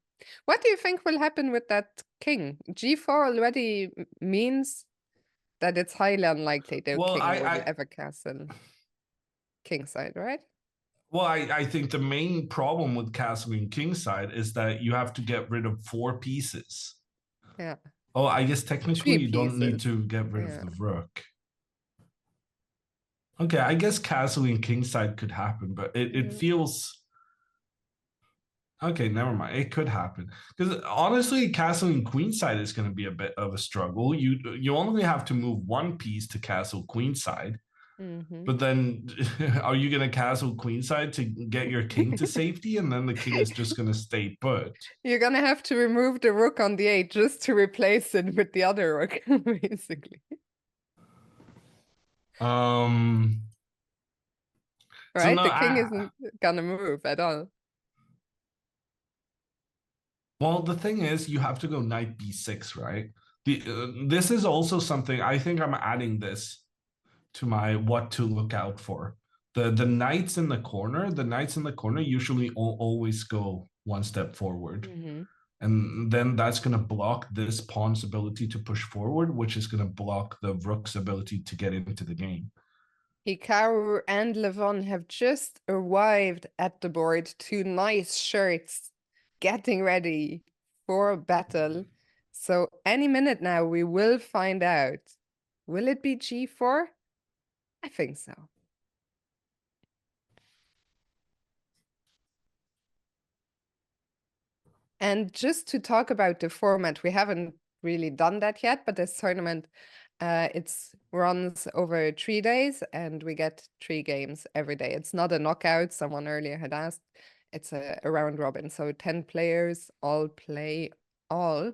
What do you think will happen with that king? G4 already means that it's highly unlikely the Well, king will ever castle kingside, right? Well, I think the main problem with castling kingside is that you have to get rid of 4 pieces. Yeah. Oh, I guess technically 3 you don't need pieces. to get rid of the rook. Okay, I guess castling kingside could happen, but it feels... Okay, never mind. It could happen. Because honestly, castling queenside is going to be a bit of a struggle. You only have to move 1 piece to castle queenside. But then are you going to castle queenside to get your king to safety? And then the king is just going to stay put. You're going to have to remove the rook on the 8 just to replace it with the other rook, basically. Right, so no, the king isn't going to move at all. Well, the thing is, you have to go knight b6, right? This is also something, I think I'm adding this to my what to look out for. The knights in the corner usually always go 1 step forward. And then that's going to block this pawn's ability to push forward, which is going to block the rook's ability to get into the game. Hikaru and Levon have just arrived at the board. 2 nice shirts getting ready for battle. So any minute now we will find out. Will it be G4? I think so. And just to talk about the format, we haven't really done that yet, but this tournament, it runs over 3 days and we get 3 games every day. It's not a knockout, someone earlier had asked. It's a round robin, so 10 players all play all.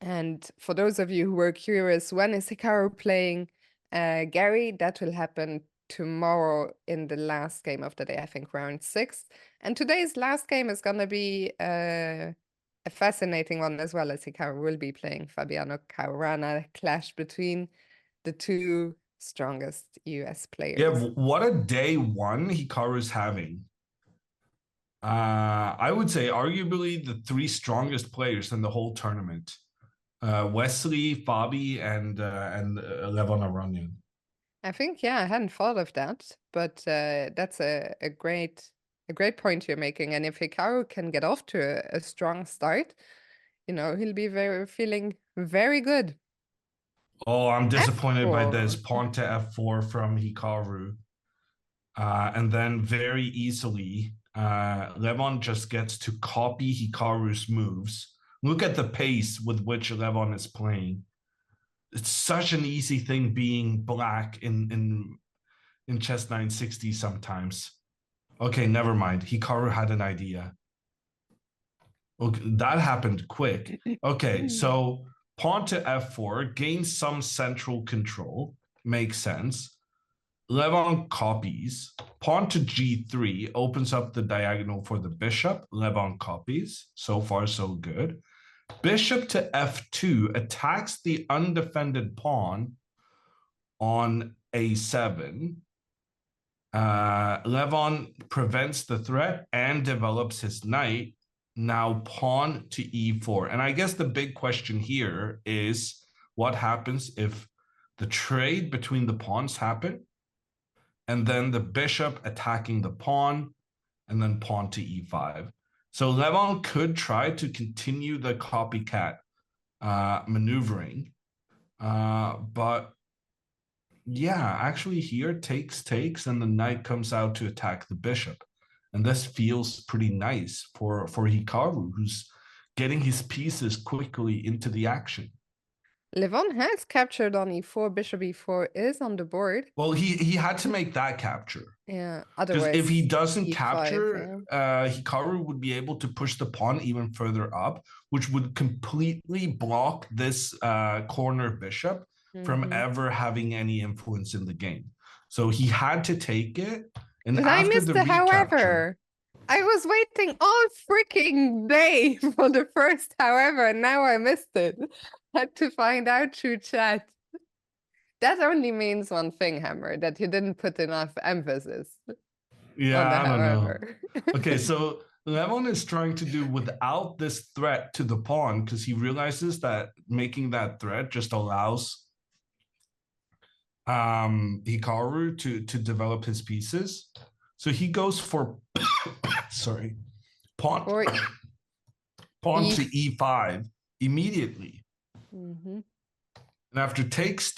And for those of you who were curious, when is Hikaru playing Gary? That will happen tomorrow in the last game of the day, I think round 6. And today's last game is going to be a fascinating one as well, as Hikaru will be playing Fabiano Caruana, clash between the 2 strongest US players. Yeah, what a day 1 Hikaru's having. I would say arguably the 3 strongest players in the whole tournament. Wesley, Fabi, and Levon Aronian. I think, yeah, I hadn't thought of that, but that's a great point you're making. And if Hikaru can get off to a strong start, you know, he'll be feeling very good. Oh, I'm disappointed F4. by this. Pawn to f4 from Hikaru. And then very easily, Levon just gets to copy Hikaru's moves. Look at the pace with which Levon is playing. It's such an easy thing being black in chess 960 sometimes. Okay, never mind. Hikaru had an idea. Okay, that happened quick. Okay, so pawn to f4 gains some central control. Makes sense. Levon copies. Pawn to g3 opens up the diagonal for the bishop. Levon copies. So far, so good. Bishop to f2 attacks the undefended pawn on a7. Levon prevents the threat and develops his knight. Now pawn to e4. And I guess the big question here is what happens if the trade between the pawns happen and then the bishop attacking the pawn and then pawn to e5. So Levon could try to continue the copycat maneuvering. But yeah, actually here takes, and the knight comes out to attack the bishop. And this feels pretty nice for Hikaru, who's getting his pieces quickly into the action. Levon has captured on e4, bishop e4 is on the board. Well, he had to make that capture. Yeah, because otherwise if he doesn't e5, capture, Hikaru would be able to push the pawn even further up, which would completely block this corner bishop from ever having any influence in the game. So he had to take it. And but after I missed the however. I was waiting all freaking day for the first however, and now I missed it. Had to find out through chat. That only means one thing, Hammer, that you didn't put enough emphasis Yeah, on the I don't know. however. Okay, so Levon is trying to do without this threat to the pawn because he realizes that making that threat just allows Hikaru to develop his pieces. So he goes for sorry, pawn Or pawn to E. e5 immediately. Mm-hmm. And after takes,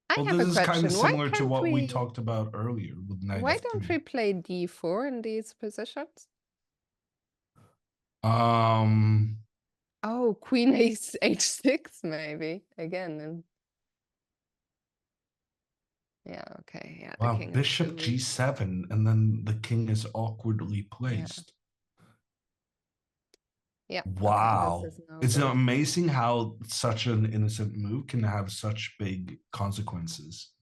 I well, have this a is kind of question. Why similar to can't what we we? talked about earlier with knight Why f3. don't we play d4 in these positions? Oh, queen h6 maybe again. And yeah, okay, yeah. The Wow, king is bishop too weak. g7, and then the king is awkwardly placed. Yeah. Wow. Okay, this is no It's good. amazing how such an innocent move can have such big consequences.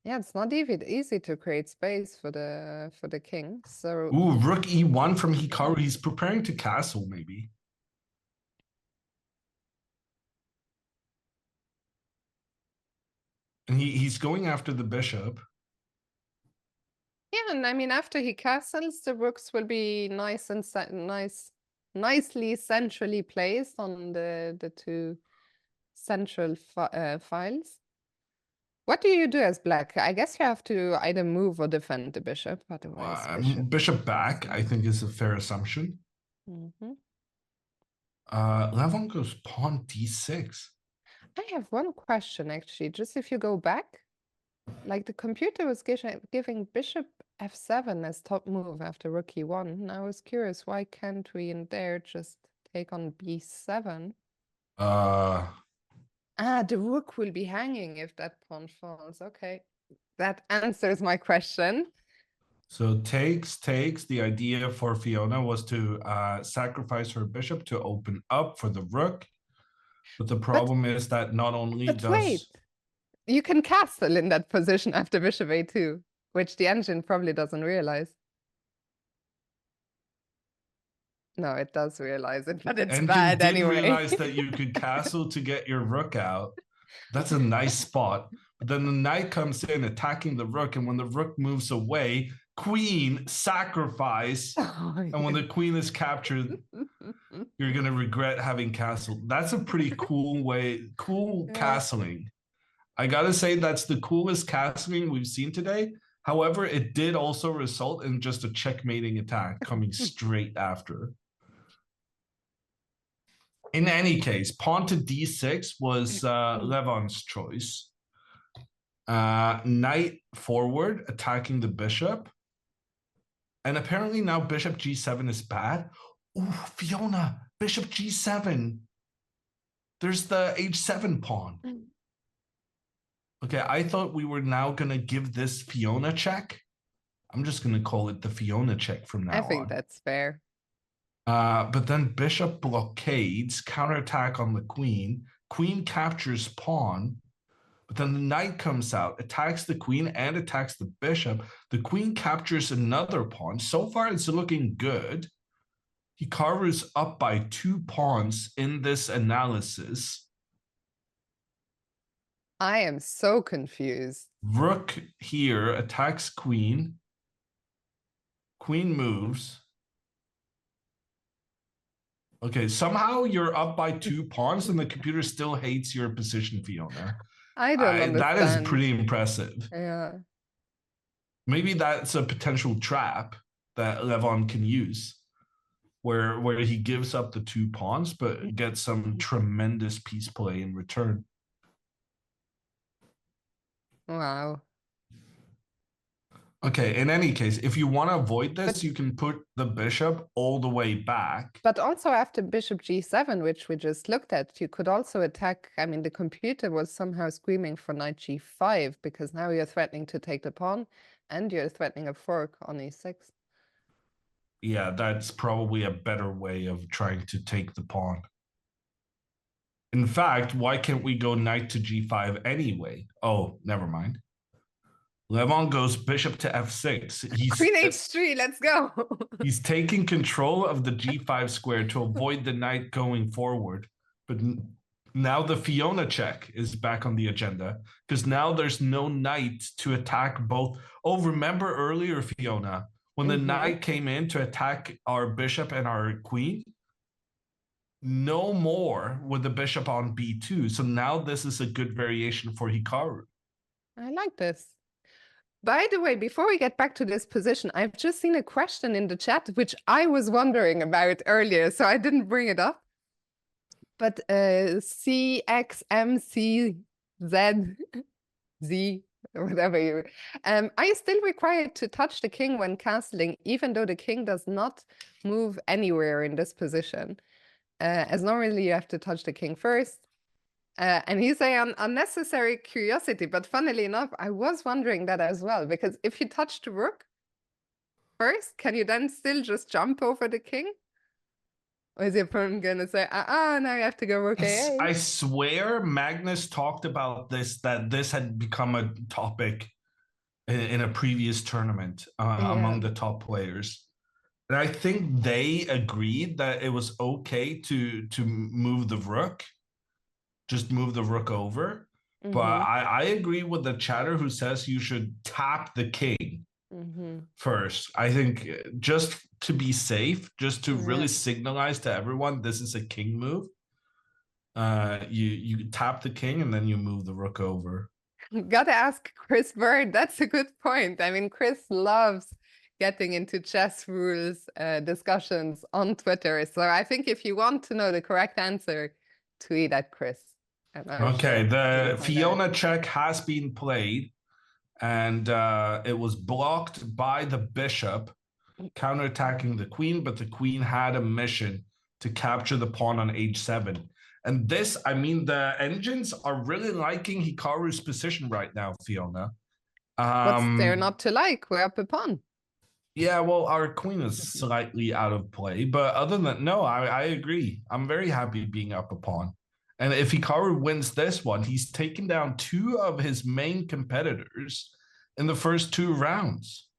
Yeah, it's not easy to create space for the king. So Ooh, rook e1 from Hikaru. He's preparing to castle, maybe. And he's going after the bishop. yeah, and I mean after he castles, the rooks will be nice and nicely centrally placed on the two central files. What do you do as black? I guess you have to either move or defend the bishop, otherwise Bishop back, I think, is a fair assumption. Mm-hmm. Levon goes pawn d6. I have one question actually. Just if you go back, like the computer was giving bishop f7 as top move after rook e1. And I was curious, why can't we in there just take on b7? The rook will be hanging if that pawn falls. Okay, that answers my question. So takes. The idea for Fiona was to sacrifice her bishop to open up for the rook. But the problem is that not only But does... wait, you can castle in that position after bishop a2, which the engine probably doesn't realize. No, it does realize it, but it's Engine bad did anyway. realize that you could castle to get your rook out. That's a nice spot. But then the knight comes in attacking the rook, and when the rook moves away, queen sacrifice. And when the queen is captured, you're going to regret having castled. That's a pretty cool way, castling. I got to say, that's the coolest castling we've seen today. However, it did also result in just a checkmating attack coming straight after. In any case, pawn to d6 was Levon's choice. Knight forward, attacking the bishop. And apparently now bishop g7 is bad. Ooh, Fiona, bishop g7. There's the h7 pawn. Okay, I thought we were now going to give this Fiona check. I'm just going to call it the Fiona check from now on. I think that's fair. But then bishop blockades, counterattack on the queen. Queen captures pawn. But then the knight comes out, attacks the queen and attacks the bishop. The queen captures another pawn. So far, it's looking good. Hikaru's up by 2 pawns in this analysis. I am so confused. Rook here attacks queen. Queen moves. Okay, somehow you're up by 2 pawns and the computer still hates your position, Fiona. I don't understand. That is pretty impressive. Yeah. Maybe that's a potential trap that Levon can use, where he gives up the 2 pawns but gets some tremendous piece play in return. Wow. Okay, in any case, if you want to avoid this, you can put the bishop all the way back. But also after bishop g7, which we just looked at, you could also attack. I mean, the computer was somehow screaming for knight g5 because now you're threatening to take the pawn and you're threatening a fork on e6. Yeah, that's probably a better way of trying to take the pawn. In fact, why can't we go knight to g5 anyway? Oh, never mind. Levon goes bishop to f6. Queen h3, let's go. He's taking control of the g5 square to avoid the knight going forward. But now the Fiona check is back on the agenda because now there's no knight to attack both. Oh, remember earlier, Fiona, when the knight came in to attack our bishop and our queen? No more with the bishop on b2. So now this is a good variation for Hikaru. I like this. By the way, before we get back to this position, I've just seen a question in the chat, which I was wondering about earlier, so I didn't bring it up. But CXMCZ, Z, whatever you... are you still required to touch the king when castling, even though the king does not move anywhere in this position? As normally you have to touch the king first. And he's saying unnecessary curiosity, but funnily enough, I was wondering that as well, because if you touch the rook first, can you then still just jump over the king? Or is your opponent going to say, now you have to go rook A8? I swear Magnus talked about this, that this had become a topic in a previous tournament among the top players. And I think they agreed that it was okay to move the rook. Just move the rook over. But I agree with the chatter who says you should tap the king first. I think just to be safe, just to really signalize to everyone this is a king move, you tap the king and then you move the rook over. Gotta ask Chris Bird. That's a good point. I mean, Chris loves getting into chess rules discussions on Twitter. So I think if you want to know the correct answer, tweet at Chris. Okay, the Fiona check has been played, and it was blocked by the bishop, counterattacking the queen, but the queen had a mission to capture the pawn on h7. And this, I mean, the engines are really liking Hikaru's position right now, Fiona. What's there not to like? We're up a pawn. Yeah, well, our queen is slightly out of play, but other than that, no, I agree. I'm very happy being up a pawn. And if Hikaru wins this one, he's taken down two of his main competitors in the first two rounds.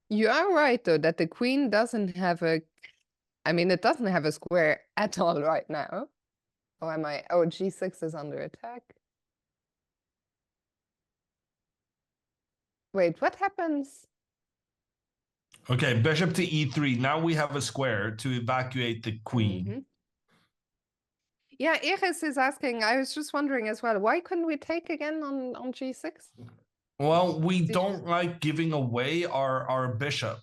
You are right, though, that the queen doesn't have a... I mean, it doesn't have a square at all right now. Oh, am I... Oh, g6 is under attack. Wait, what happens? Okay, bishop to e3. Now we have a square to evacuate the queen. Yeah, Iris is asking, I was just wondering as well, why couldn't we take again on g6? Well, we don't like giving away our bishop.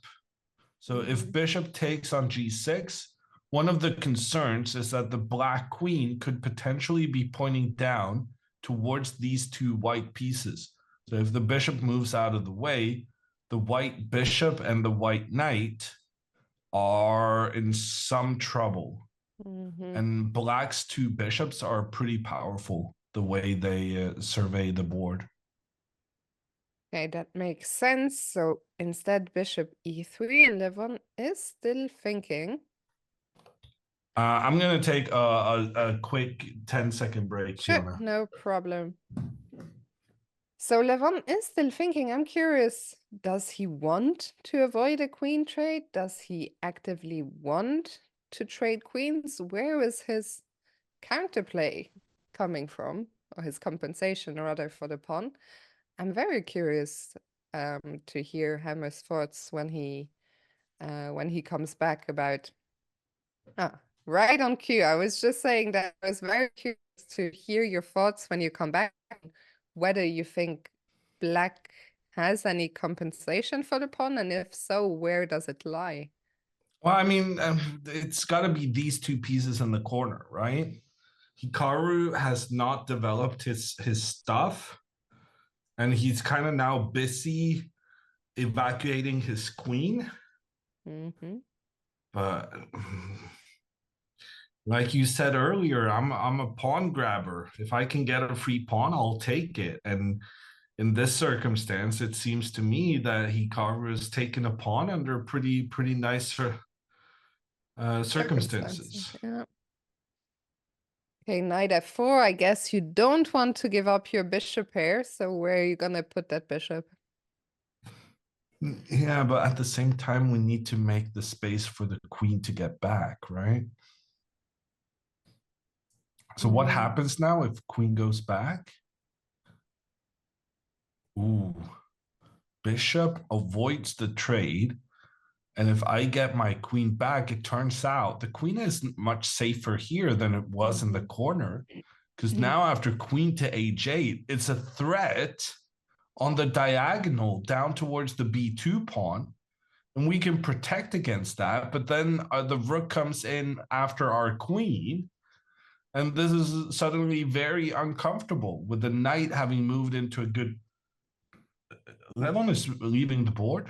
So if bishop takes on g6, one of the concerns is that the black queen could potentially be pointing down towards these two white pieces. So if the bishop moves out of the way, the white bishop and the white knight are in some trouble. And black's two bishops are pretty powerful the way they survey the board. Okay, that makes sense. So instead, bishop e3, and Levon is still thinking. I'm going to take a quick 10-second break. Sure, Fiona. no problem. So Levon is still thinking. I'm curious, does he want to avoid a queen trade? Does he actively want to trade queens? Where is his counterplay coming from, or his compensation rather for the pawn? I'm very curious to hear Hammer's thoughts when he comes back about... right on cue. I was just saying that I was very curious to hear your thoughts when you come back, whether you think black has any compensation for the pawn, and if so, where does it lie? Well, I mean, it's got to be these two pieces in the corner, right? Hikaru has not developed his stuff, and he's kind of now busy evacuating his queen. But like you said earlier, I'm a pawn grabber. If I can get a free pawn, I'll take it. And in this circumstance, it seems to me that Hikaru has taken a pawn under pretty nice circumstances. Yeah. Okay, knight f4. I guess you don't want to give up your bishop here. So where are you gonna put that bishop? Yeah, but at the same time, we need to make the space for the queen to get back, right? So what Mm. happens now if queen goes back? Ooh, bishop avoids the trade. And if I get my queen back, it turns out the queen is much safer here than it was in the corner. Because now after queen to h8, it's a threat on the diagonal down towards the b2 pawn. And we can protect against that. But then the rook comes in after our queen. And this is suddenly very uncomfortable with the knight having moved into a good. Levon is leaving the board.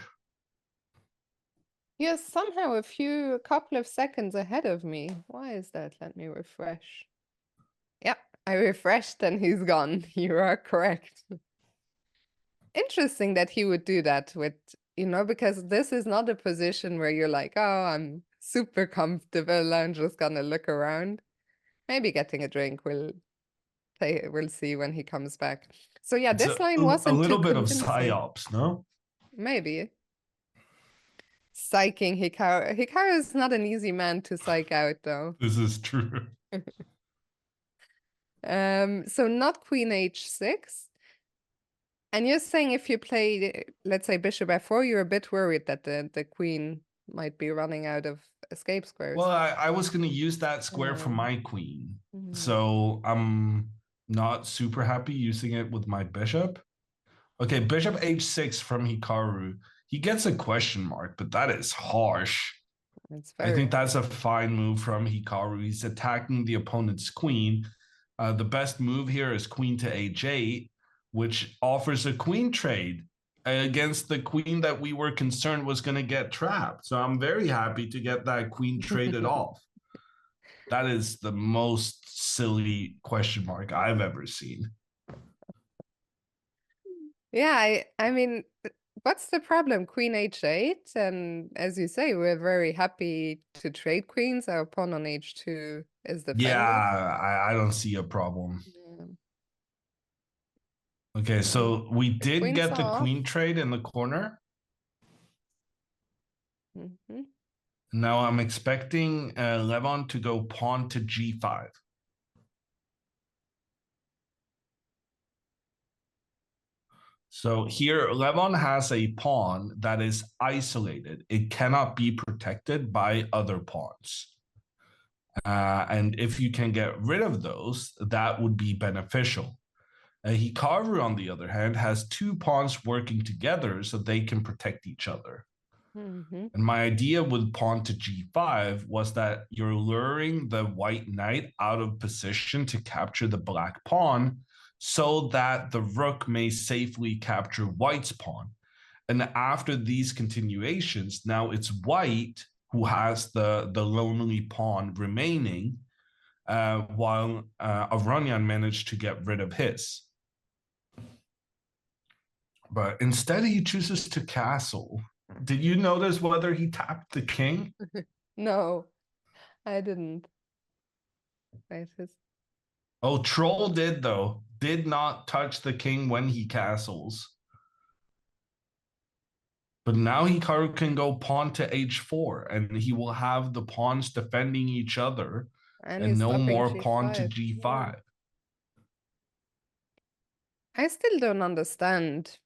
You're somehow a couple of seconds ahead of me. Why is that? Let me refresh. Yep, I refreshed and he's gone. You are correct. Interesting that he would do that with, because this is not a position where you're like, oh, I'm super comfortable. I'm just gonna look around. Maybe getting a drink will we'll see when he comes back. So yeah, It's this line a wasn't too little bit of convincing. psyops, no? Maybe. Psyching Hikaru. Hikaru is not an easy man to psych out, though. This is true. So not queen h6. And you're saying if you play, let's say bishop f4, you're a bit worried that the queen might be running out of escape squares. Well, I was going to use that square for my queen. So I'm not super happy using it with my bishop. Okay, bishop h6 from Hikaru. He gets a question mark, but that is harsh. I think that's a fine move from Hikaru. He's attacking the opponent's queen. The best move here is queen to h8, which offers a queen trade against the queen that we were concerned was going to get trapped. So I'm very happy to get that queen traded off. That is the most silly question mark I've ever seen. Yeah, I mean, what's the problem? Queen h8, and as you say, we're very happy to trade queens. Our pawn on h2 is defended. Yeah, I don't see a problem. Yeah. Okay, so we did get the off. queen trade in the corner. Now I'm expecting Levon to go pawn to g5. So here, Levon has a pawn that is isolated. It cannot be protected by other pawns. And if you can get rid of those, that would be beneficial. Hikaru, on the other hand, has two pawns working together so they can protect each other. And my idea with pawn to g5 was that you're luring the white knight out of position to capture the black pawn so that the rook may safely capture white's pawn. And after these continuations, now it's white who has the lonely pawn remaining, while Aronian managed to get rid of his. But instead, he chooses to castle. Did you notice whether he tapped the king? No, I didn't. Wait, Oh, Troll did, though. Did not touch the king when he castles. But now Hikaru can go pawn to h4, and he will have the pawns defending each other, and no more pawn to g5. Yeah. I still don't understand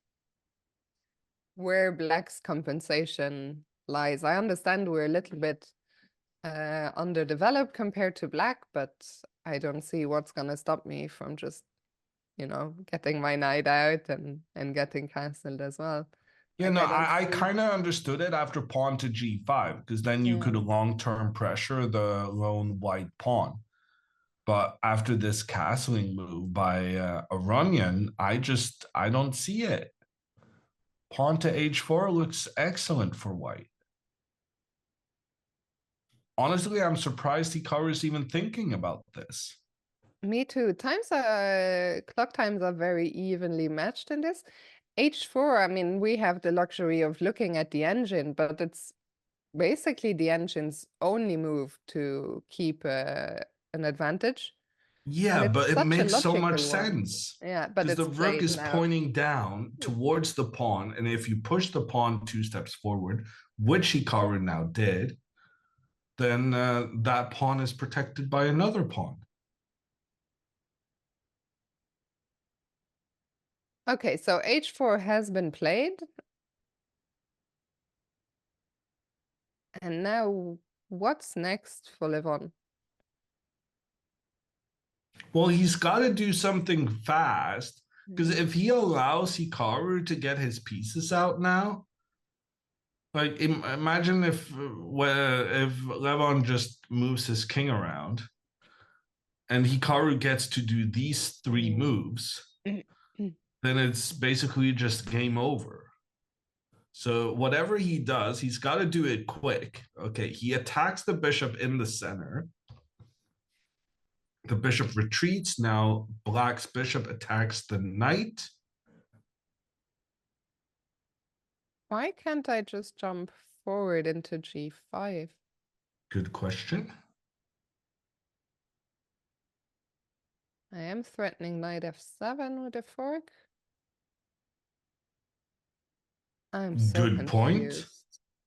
where black's compensation lies. I understand we're a little bit underdeveloped compared to black, but I don't see what's gonna stop me from just, getting my knight out and getting castled as well. Yeah, like, no, I kind of understood it after pawn to g5, because then you could long-term pressure the lone white pawn. But after this castling move by Aronian, I don't see it. Pawn to h4 looks excellent for white. Honestly, I'm surprised Hikaru is even thinking about this. Me too. Clock times are very evenly matched in this. H4, I mean, we have the luxury of looking at the engine, but it's basically the engine's only move to keep an advantage. Yeah, it's but it such a makes so much logical one. sense. Yeah, but Because the it's rook played is now. pointing down towards the pawn, and if you push the pawn 2 steps forward, which Hikaru now did, then that pawn is protected by another pawn. Okay, so h4 has been played. And now what's next for Levon? Well, he's got to do something fast, because if he allows Hikaru to get his pieces out now, like imagine if Levon just moves his king around and Hikaru gets to do these 3 moves, then it's basically just game over. So whatever he does, he's got to do it quick. Okay, he attacks the bishop in the center. The bishop retreats. Now Black's bishop attacks the knight. Why can't I just jump forward into g5? Good question. I am threatening knight f7 with a fork. I'm so Good point. confused.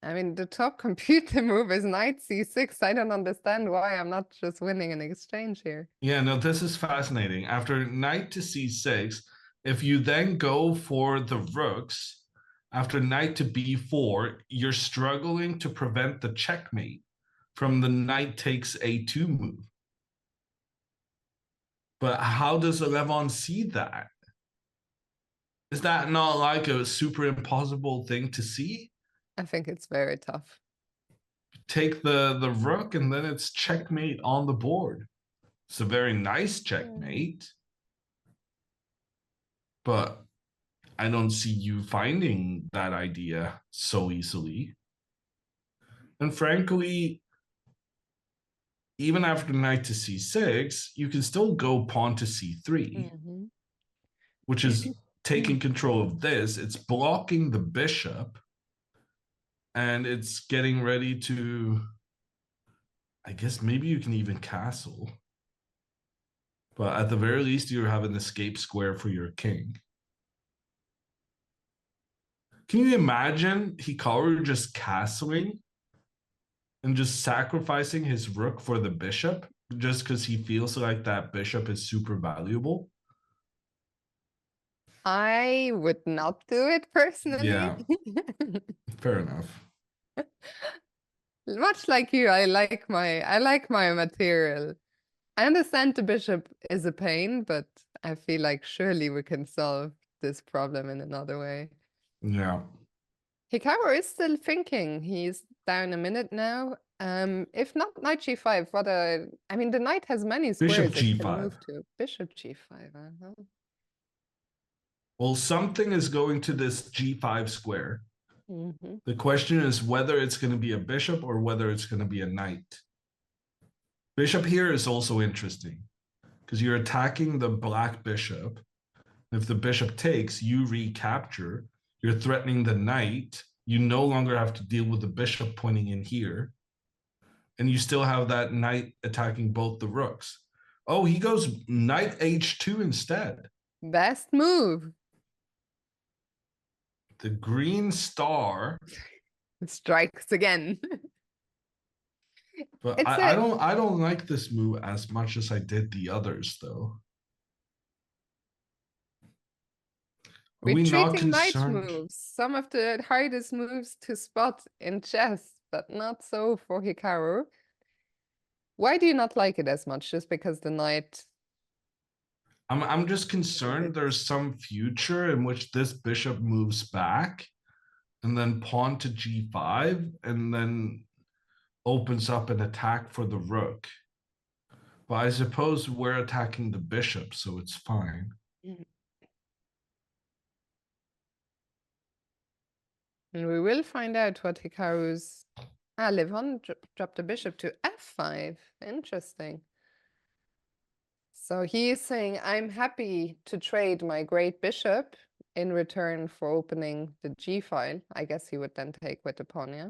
I mean, the top computer move is knight c6. I don't understand why I'm not just winning an exchange here. Yeah, no, this is fascinating. After knight to c6, if you then go for the rooks, after knight to b4, you're struggling to prevent the checkmate from the knight takes a2 move. But how does Levon see that? Is that not like a super impossible thing to see? I think it's very tough. Take the rook and then it's checkmate on the board. It's a very nice checkmate. But I don't see you finding that idea so easily. And frankly, even after knight to c6, you can still go pawn to c3, which is taking control of this. It's blocking the bishop, and it's getting ready to, I guess maybe you can even castle. But at the very least, you have an escape square for your king. Can you imagine Hikaru just castling and just sacrificing his rook for the bishop just because he feels like that bishop is super valuable? I would not do it personally. Yeah, fair enough. Much like you, I like my material. I understand the bishop is a pain, but I feel like surely we can solve this problem in another way. Yeah. Hikaru is still thinking. He's down a minute now. If not knight g5, I mean, the knight has many Bishop squares it can g5. move to. Bishop g5. Well, something is going to this g5 square. Mm-hmm. The question is whether it's going to be a bishop or whether it's going to be a knight. Bishop here is also interesting because you're attacking the black bishop. If the bishop takes, you recapture. You're threatening the knight. You no longer have to deal with the bishop pointing in here. And you still have that knight attacking both the rooks. Oh, he goes knight h2 instead. Best move. The green star Strikes again. But I don't like this move as much as I did the others, though. Are we not Retreating knight concerned? moves. Some of the hardest moves to spot in chess, but not so for Hikaru. Why do you not like it as much? Just because the knight... I'm just concerned there's some future in which this bishop moves back and then pawn to g5 and then opens up an attack for the rook. But I suppose we're attacking the bishop, so it's fine. And we will find out what Hikaru's... Levon dropped the bishop to f5. Interesting. So he is saying, I'm happy to trade my great bishop in return for opening the g file. I guess he would then take with the pawn, yeah?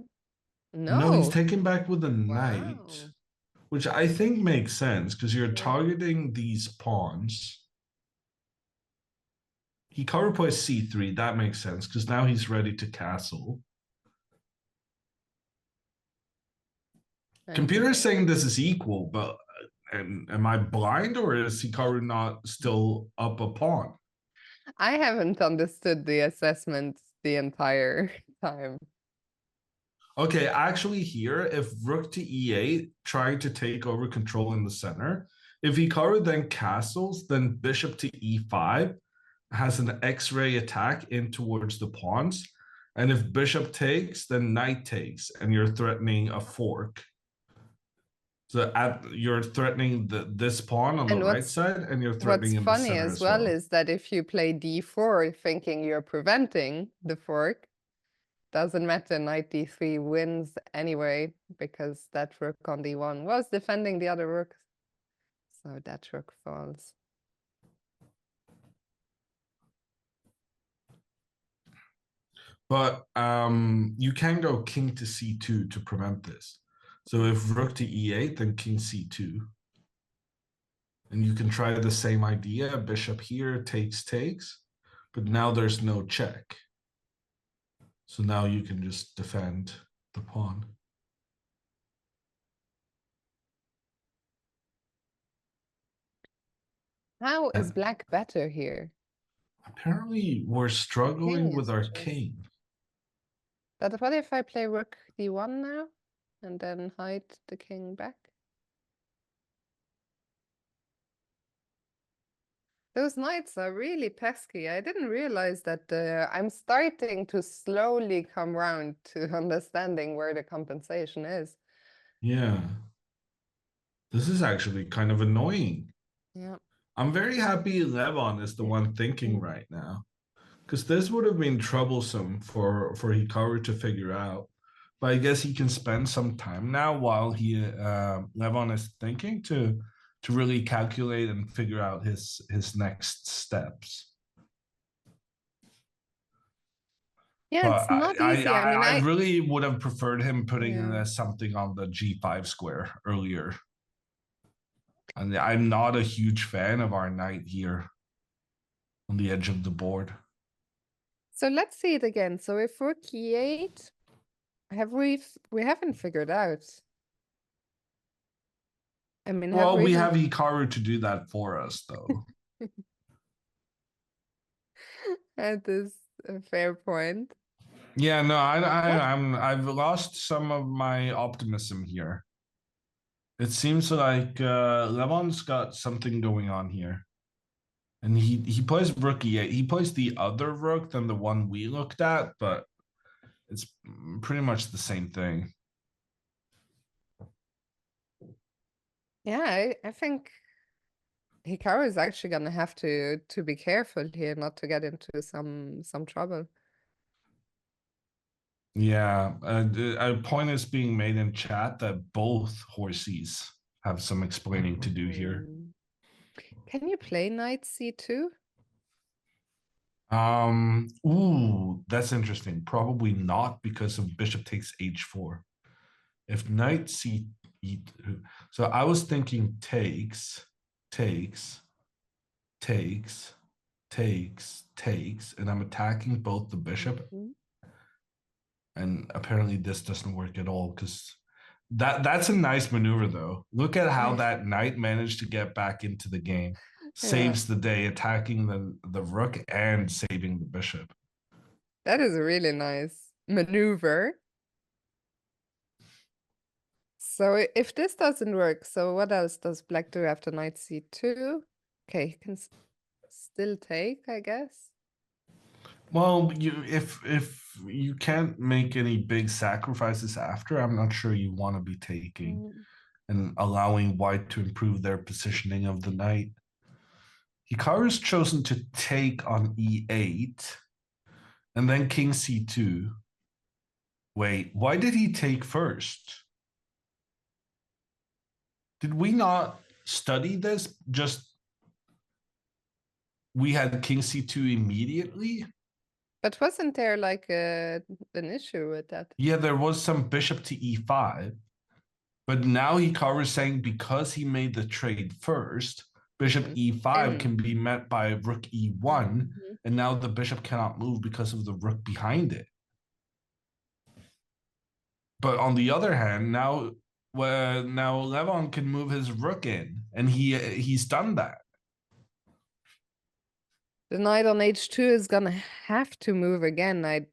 No, he's No. taking back with a knight. Wow. Which I think makes sense because you're Yeah. targeting these pawns. Hikaru plays c3. That makes sense because now he's ready to castle. And Computer is saying this is equal, but am I blind or is Hikaru not still up a pawn? I haven't understood the assessment the entire time. Okay, actually here, if rook to e8, trying to take over control in the center, if Hikaru then castles, then bishop to e5 has an X-ray attack in towards the pawns. And if bishop takes, then knight takes, and you're threatening a fork. So you're threatening this pawn on the right side, and you're threatening in the What's funny center as well is that if you play d4 thinking you're preventing the fork, doesn't matter, knight d3 wins anyway, because that rook on d1 was defending the other rook. So that rook falls. But you can go king to c2 to prevent this. So if rook to e8, then king c2. And you can try the same idea, bishop here, takes, but now there's no check. So now you can just defend the pawn. How is black better here? Apparently we're struggling King with is our just... king. But what if I play rook d1 now and then hide the king back? Those knights are really pesky. I didn't realize that I'm starting to slowly come round to understanding where the compensation is. Yeah. This is actually kind of annoying. Yeah. I'm very happy Levon is the one thinking right now. Because this would have been troublesome for Hikaru to figure out. But I guess he can spend some time now while Levon is thinking to really calculate and figure out his next steps. Yeah, But it's not easy. I mean, I really would have preferred him putting Yeah. something on the g5 square earlier. And I'm not a huge fan of our knight here on the edge of the board. So let's see it again. So if rook e8, we haven't figured out. I mean, Well, we have Hikaru to do that for us, though. That is a fair point. Yeah, no, I've lost some of my optimism here. It seems like Levon's got something going on here. And he plays rook e8. He plays the other rook than the one we looked at, but it's pretty much the same thing. Yeah, I think Hikaru is actually gonna have to be careful here not to get into some trouble. Yeah, a point is being made in chat that both horses have some explaining to do here. Can you play knight c2? Ooh, that's interesting. Probably not because of bishop takes h4. If knight c so I was thinking takes, and I'm attacking both the bishop. And apparently this doesn't work at all because that's a nice maneuver though. Look at how that knight managed to get back into the game. Saves the day, attacking the rook and saving the bishop. That is a really nice maneuver. So if this doesn't work, so what else does black do after knight c2? Okay, he can still take, I guess. Well, if you can't make any big sacrifices after, I'm not sure you want to be taking and allowing white to improve their positioning of the knight. Hikaru's chosen to take on e8 and then king c2. Wait, why did he take first? Did we not study this? Just we had king c2 immediately? But wasn't there like an issue with that? Yeah, there was some bishop to e5. But now Hikaru is saying because he made the trade first, bishop e5 can be met by rook e1, and now the bishop cannot move because of the rook behind it. But on the other hand, now Levon can move his rook in, and he's done that. The knight on h2 is gonna have to move again.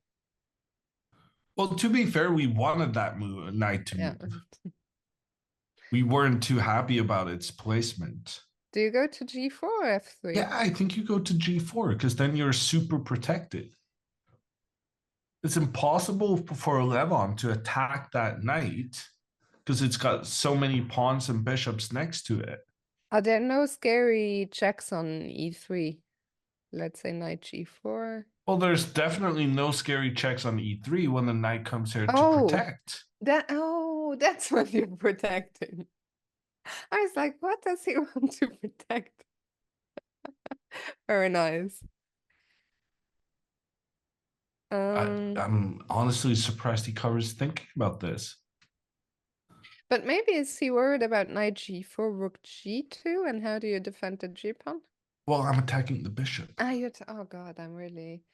Well, to be fair, we wanted that knight to move. We weren't too happy about its placement. Do you go to g4 or f3? Yeah, I think you go to g4 because then you're super protected. It's impossible for Levon to attack that knight because it's got so many pawns and bishops next to it. Are there no scary checks on e3? Let's say knight g4. Well, there's definitely no scary checks on e3 when the knight comes here to protect. That's what you're protecting. I was like, what does he want to protect? Very nice. I'm honestly surprised Hikaru's thinking about this. But maybe is he worried about knight g4, rook g2, and how do you defend the g-pawn? Well, I'm attacking the bishop. Oh god, I'm really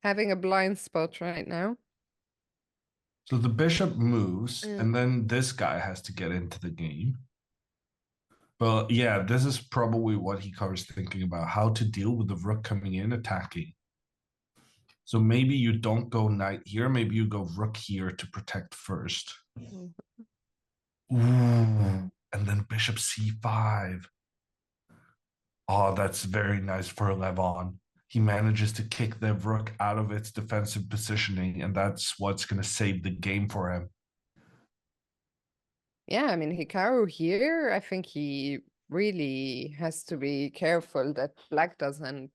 having a blind spot right now. So the bishop moves, and then this guy has to get into the game. But yeah, this is probably what Hikaru's thinking about, how to deal with the rook coming in attacking. So maybe you don't go knight here, maybe you go rook here to protect first. Ooh, and then bishop c5. Oh, that's very nice for Levon. He manages to kick the rook out of its defensive positioning, and that's what's going to save the game for him. Yeah, I mean, Hikaru here, I think he really has to be careful that black doesn't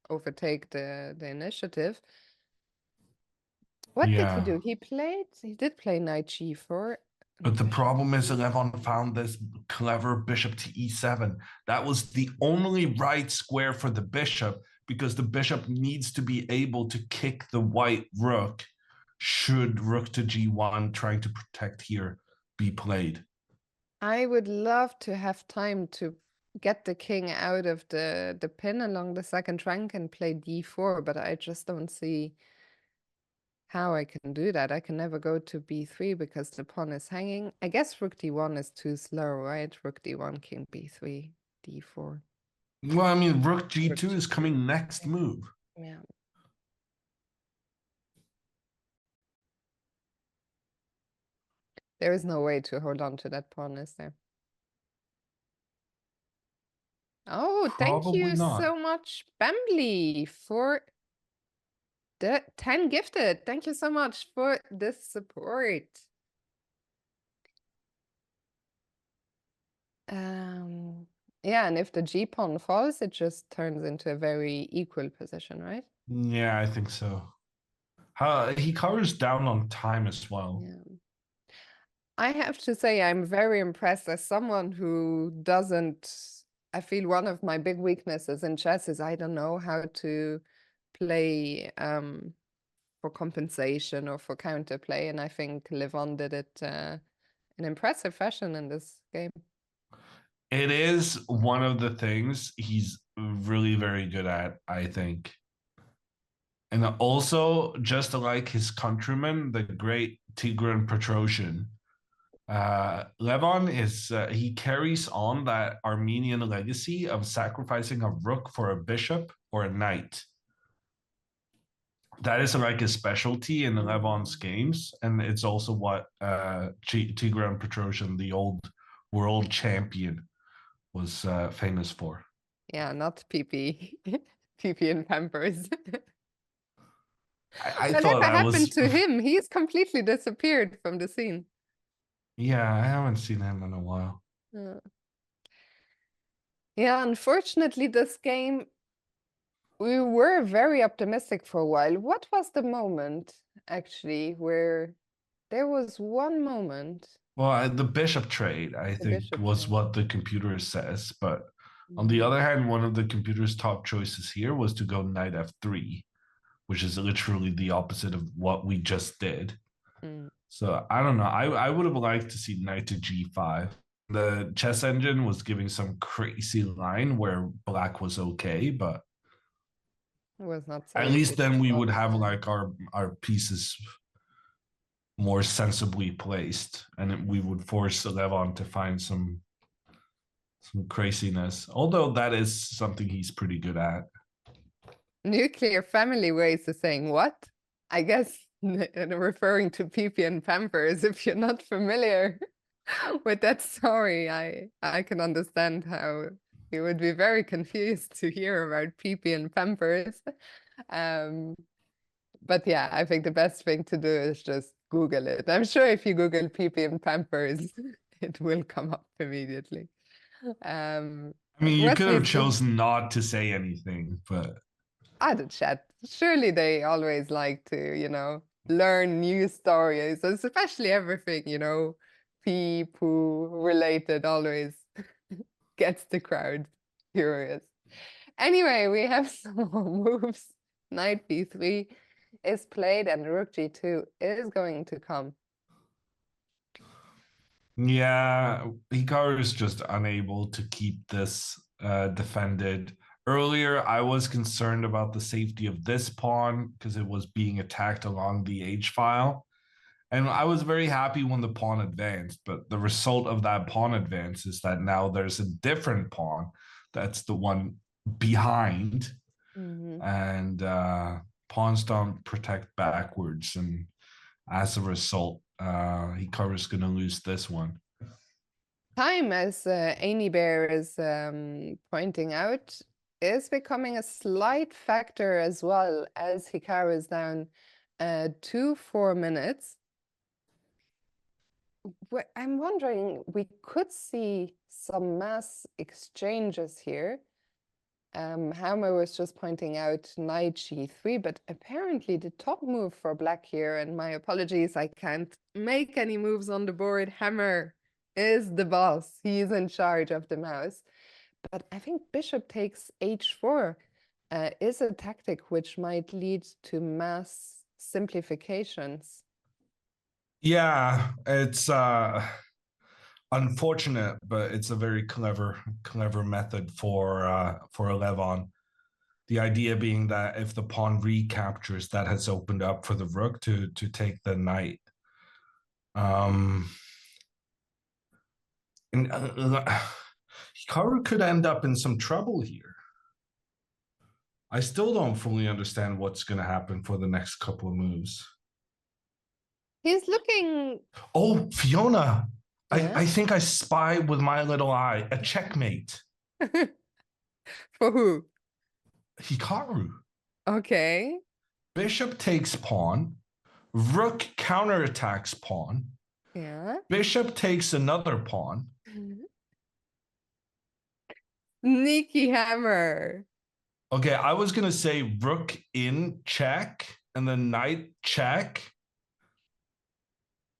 overtake the initiative. What did he do? He did play knight g4. But the problem is Levon found this clever bishop to e7. That was the only right square for the bishop because the bishop needs to be able to kick the white rook should rook to g1 trying to protect here be played. I would love to have time to get the king out of the pin along the second rank and play d4, but I just don't see how I can do that. I can never go to b3 because the pawn is hanging. I guess rook d1 is too slow, right? Rook d1, king b3, d4. Well, I mean, rook g2 is coming next move. Yeah. There is no way to hold on to that pawn, is there? Oh, thank you so much, Bambly, for the 10 gifted. Thank you so much for this support. Yeah, and if the g-pawn falls, it just turns into a very equal position, right? Yeah, I think so. Hikaru's down on time as well. Yeah. I have to say I'm very impressed as someone who doesn't, I feel one of my big weaknesses in chess is I don't know how to play for compensation or for counterplay, and I think Levon did it in impressive fashion in this game. It is one of the things he's really very good at, I think. And also, just like his countryman, the great Tigran Petrosian, Levon is he carries on that Armenian legacy of sacrificing a rook for a bishop or a knight. That is like a specialty in Levon's games, and it's also what Tigran Petrosian, the old world champion, was famous for. Yeah, not PP, PP and Pampers. I thought that happened to him. He's completely disappeared from the scene. Yeah, I haven't seen him in a while. Yeah, unfortunately, this game, we were very optimistic for a while. What was the moment, actually, where there was one moment? Well, the bishop trade, I think, was what the computer says. But on the other hand, one of the computer's top choices here was to go knight f3, which is literally the opposite of what we just did. So I don't know. I would have liked to see knight to g5. The chess engine was giving some crazy line where black was okay, but It was not so at easy least to then we solve. would have like our pieces more sensibly placed, and we would force Levon to find some craziness. Although that is something he's pretty good at. Nuclear family ways of saying what? I guess referring to Pee and Pampers. If you're not familiar with that story, I can understand how you would be very confused to hear about Pee and Pampers. But yeah, I think the best thing to do is just Google it. I'm sure if you Google Pee and Pampers, it will come up immediately. I mean, you could have Wesley's chosen not to say anything, but the chat. Surely they always like to, learn new stories, especially everything, pee poo related always gets the crowd curious. Anyway, we have some more moves. Knight b3 is played and rook g2 is going to come. yeah, Hikaru is just unable to keep this defended. Earlier, I was concerned about the safety of this pawn because it was being attacked along the H file. And I was very happy when the pawn advanced, but the result of that pawn advance is that now there's a different pawn that's the one behind, and pawns don't protect backwards. And as a result, Hikaru's going to lose this one. Time, as Amy Bear is pointing out, is becoming a slight factor as well, as Hikaru is down 4 minutes. I'm wondering, we could see some mass exchanges here. Hammer was just pointing out knight g3, but apparently the top move for black here, and my apologies, I can't make any moves on the board. Hammer is the boss. He's in charge of the mouse. But I think bishop takes h4 is a tactic which might lead to mass simplifications. Yeah, it's unfortunate, but it's a very clever method for Levon. The idea being that if the pawn recaptures, that has opened up for the rook to take the knight. And Hikaru could end up in some trouble here. I still don't fully understand what's going to happen for the next couple of moves. He's looking... Oh, Fiona, yeah? I think I spy with my little eye a checkmate. For who? Hikaru. Okay. Bishop takes pawn. Rook counterattacks pawn. Yeah. Bishop takes another pawn. Sneaky hammer. Okay, I was going to say rook in check and then knight check.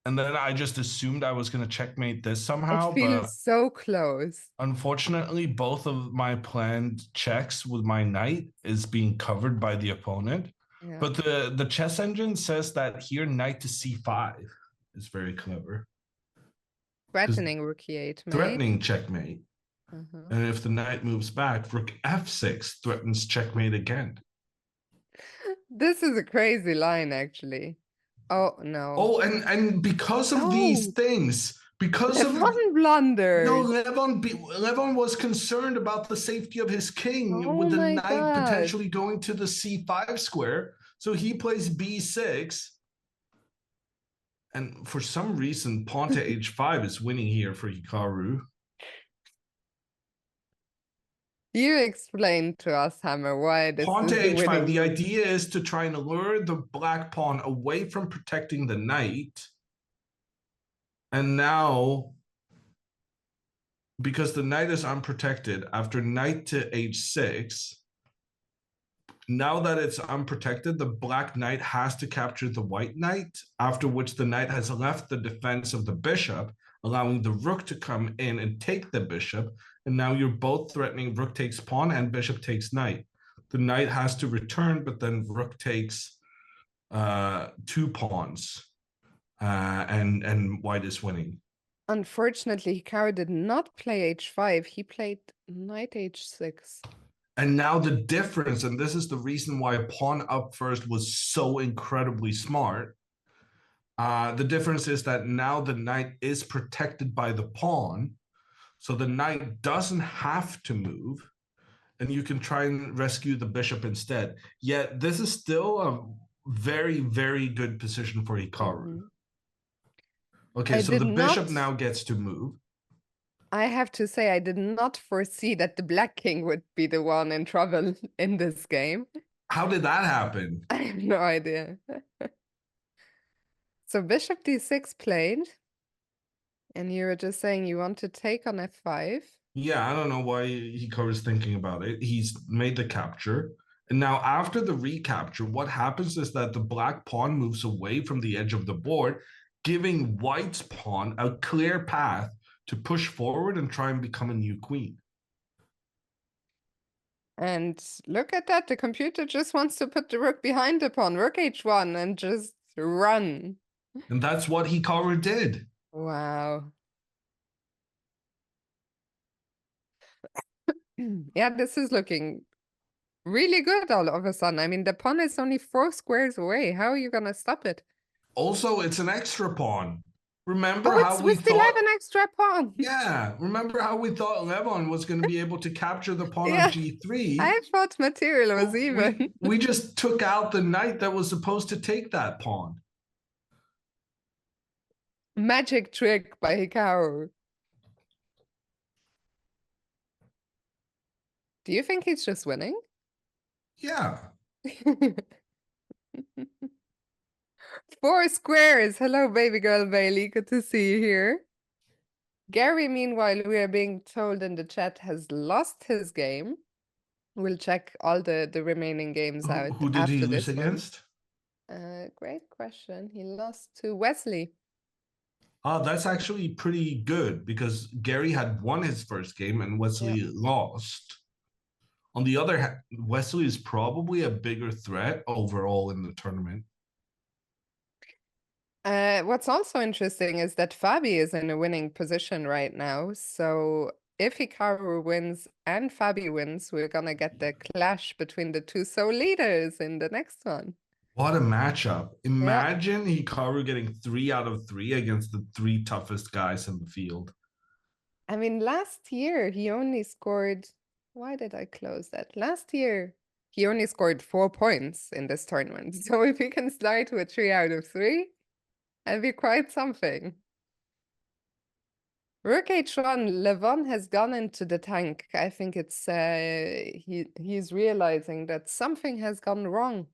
And then I just assumed I was going to checkmate this somehow. It feels so close. Unfortunately, both of my planned checks with my knight is being covered by the opponent. Yeah. But the chess engine says that here knight to c5 is very clever. Threatening rook e8 mate. Threatening checkmate. And if the knight moves back, rook f6 threatens checkmate again. This is a crazy line, actually. Oh, no. Oh, and because of these things, because Levon blundered. No, Levon was concerned about the safety of his king with the knight potentially going to the c5 square. So he plays b6. And for some reason, pawn to h5 is winning here for Hikaru. You explain to us, Hammer, why this pawn is to h5. winning. The idea is to try and lure the black pawn away from protecting the knight. And now, because the knight is unprotected, after knight to h6, now that it's unprotected, the black knight has to capture the white knight, after which the knight has left the defense of the bishop, allowing the rook to come in and take the bishop. And now you're both threatening rook takes pawn and bishop takes knight. The knight has to return, but then rook takes 2 pawns. and white is winning. Unfortunately, Hikaru did not play h5. He played knight h6. And now the difference, and this is the reason why pawn up first was so incredibly smart. The difference is that now the knight is protected by the pawn, so the knight doesn't have to move, and you can try and rescue the bishop instead. Yet this is still a very, very good position for Hikaru. Okay, I so did the bishop not, now gets to move. I have to say, I did not foresee that the black king would be the one in trouble in this game. How did that happen? I have no idea. So bishop d6 played, and you were just saying you want to take on f5. Yeah, I don't know why Hikaru's thinking about it. He's made the capture. And now after the recapture, what happens is that the black pawn moves away from the edge of the board, giving white's pawn a clear path to push forward and try and become a new queen. And look at that, the computer just wants to put the rook behind the pawn, rook h1, and just run. And that's what Hikaru did. Wow. Yeah, this is looking really good all of a sudden. I mean, the pawn is only 4 squares away. How are you gonna stop it? Also, it's an extra pawn. Remember Oh, how we we still have thought? an extra pawn. Yeah, remember how we thought Levon was going to be able to capture the pawn on Yeah, g3? I thought material was Well, even. we just took out the knight that was supposed to take that pawn. Magic trick by Hikaru. Do you think he's just winning? Yeah. 4 squares. Hello, baby girl Bailey. Good to see you here. Gary, meanwhile, we are being told in the chat, has lost his game. We'll check all the remaining games out Who did he after lose this one. against? Great question. He lost to Wesley. That's actually pretty good because Gary had won his first game and Wesley lost. On the other hand, Wesley is probably a bigger threat overall in the tournament. What's also interesting is that Fabi is in a winning position right now. So if Hikaru wins and Fabi wins, we're gonna get the clash between the two sole leaders in the next one. What a matchup. Imagine Hikaru getting 3 out of 3 against the 3 toughest guys in the field. I mean, last year he only scored. Why did I close that? Last year he only scored 4 points in this tournament. So if he can start with 3 out of 3, that'd be quite something. Rook h1, Levon has gone into the tank. I think it's he's realizing that something has gone wrong.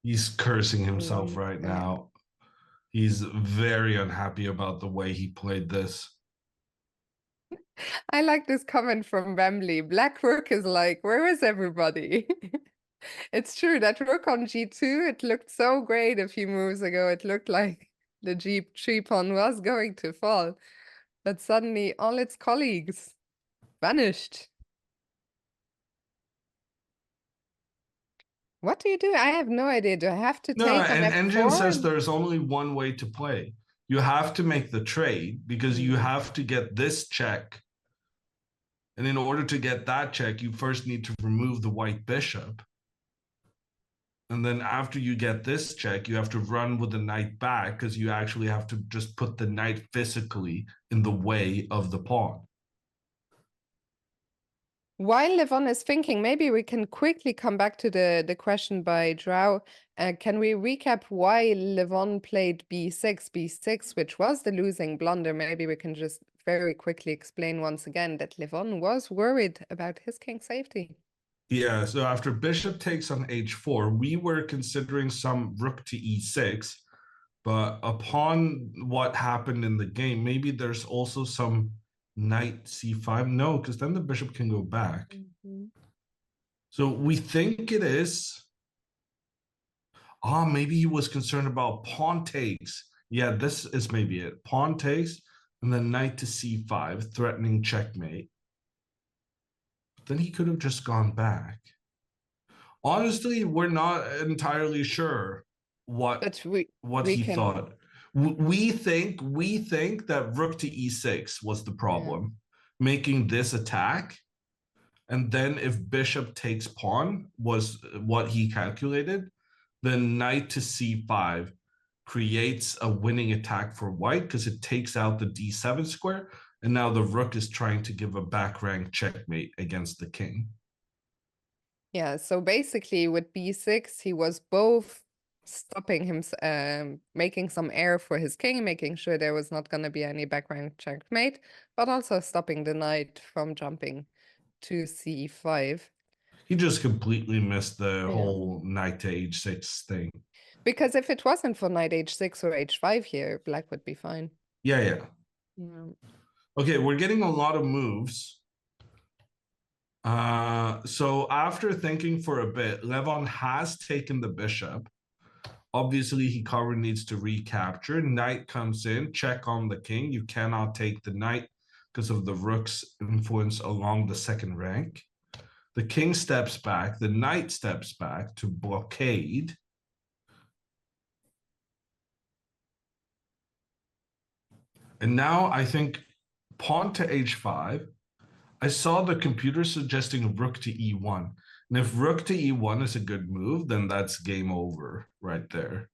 He's cursing himself right now. He's very unhappy about the way he played this. I like this comment from Wembley. Black Rook is like, where is everybody? It's true that rook on g2, it looked so great a few moves ago. It looked like the g3 pawn was going to fall. But suddenly all its colleagues vanished. What do you do? I have no idea. Do I have to No, take on and f4? Engine says there's only one way to play. You have to make the trade because you have to get this check. And in order to get that check, you first need to remove the white bishop. And then after you get this check, you have to run with the knight back because you actually have to just put the knight physically in the way of the pawn. While Levon is thinking, maybe we can quickly come back to the question by Drow. Can we recap why Levon played b6, which was the losing blunder? Maybe we can just very quickly explain once again that Levon was worried about his king's safety. Yeah, so after bishop takes on h4, we were considering some rook to e6, but upon what happened in the game, maybe there's also some knight c5. No, because then the bishop can go back. So we think it is. Maybe he was concerned about pawn takes. Yeah, this is maybe it. Pawn takes, and then knight to c5, threatening checkmate. But then he could have just gone back. Honestly, we're not entirely sure what he thought. We think that rook to e6 was the problem, making this attack. And then if bishop takes pawn was what he calculated, then knight to c5 creates a winning attack for white because it takes out the d7 square. And now the rook is trying to give a back rank checkmate against the king. Yeah, so basically with b6, he was both stopping him, making some air for his king, making sure there was not going to be any back rank checkmate, but also stopping the knight from jumping to c5. He just completely missed the whole knight to h6 thing. Because if it wasn't for knight h6 or h5 here, black would be fine. Yeah. Okay, we're getting a lot of moves. So after thinking for a bit, Levon has taken the bishop. Obviously, Hikaru needs to recapture. Knight comes in, check on the king. You cannot take the knight because of the rook's influence along the second rank. The king steps back. The knight steps back to blockade. And now I think pawn to h5. I saw the computer suggesting rook to e1. And if rook to e1 is a good move, then that's game over right there.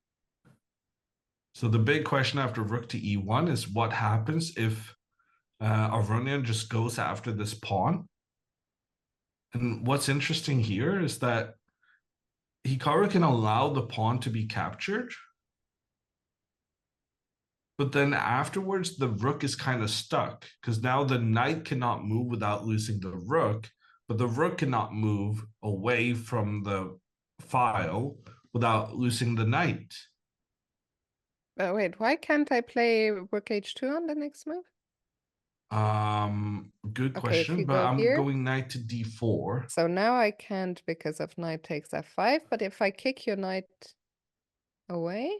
So the big question after rook to e1 is what happens if Aronian just goes after this pawn. And what's interesting here is that Hikaru can allow the pawn to be captured. But then afterwards, the rook is kind of stuck because now the knight cannot move without losing the rook, but the rook cannot move away from the file without losing the knight. But wait, why can't I play rook h2 on the next move? Good Okay, question, but I'm here, going knight to d4. So now I can't because of knight takes f5, but if I kick your knight away?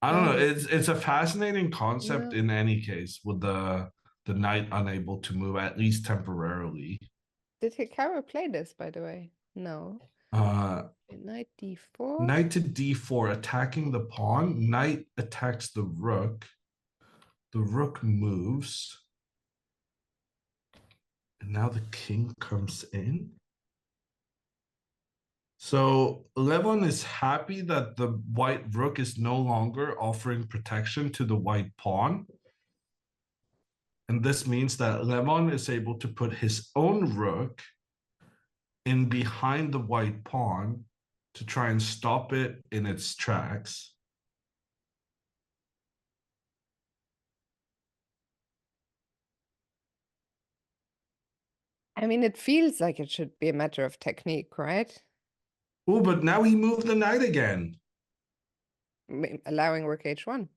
I don't know. It's a fascinating concept in any case with the knight unable to move at least temporarily. Did Hikaru play this, by the way? No. Knight d4. Knight to d4, attacking the pawn. Knight attacks the rook. The rook moves. And now the king comes in. So Levon is happy that the white rook is no longer offering protection to the white pawn. And this means that Levon is able to put his own rook in behind the white pawn to try and stop it in its tracks. I mean, it feels like it should be a matter of technique, right? Oh, but now he moved the knight again. Allowing rook h1.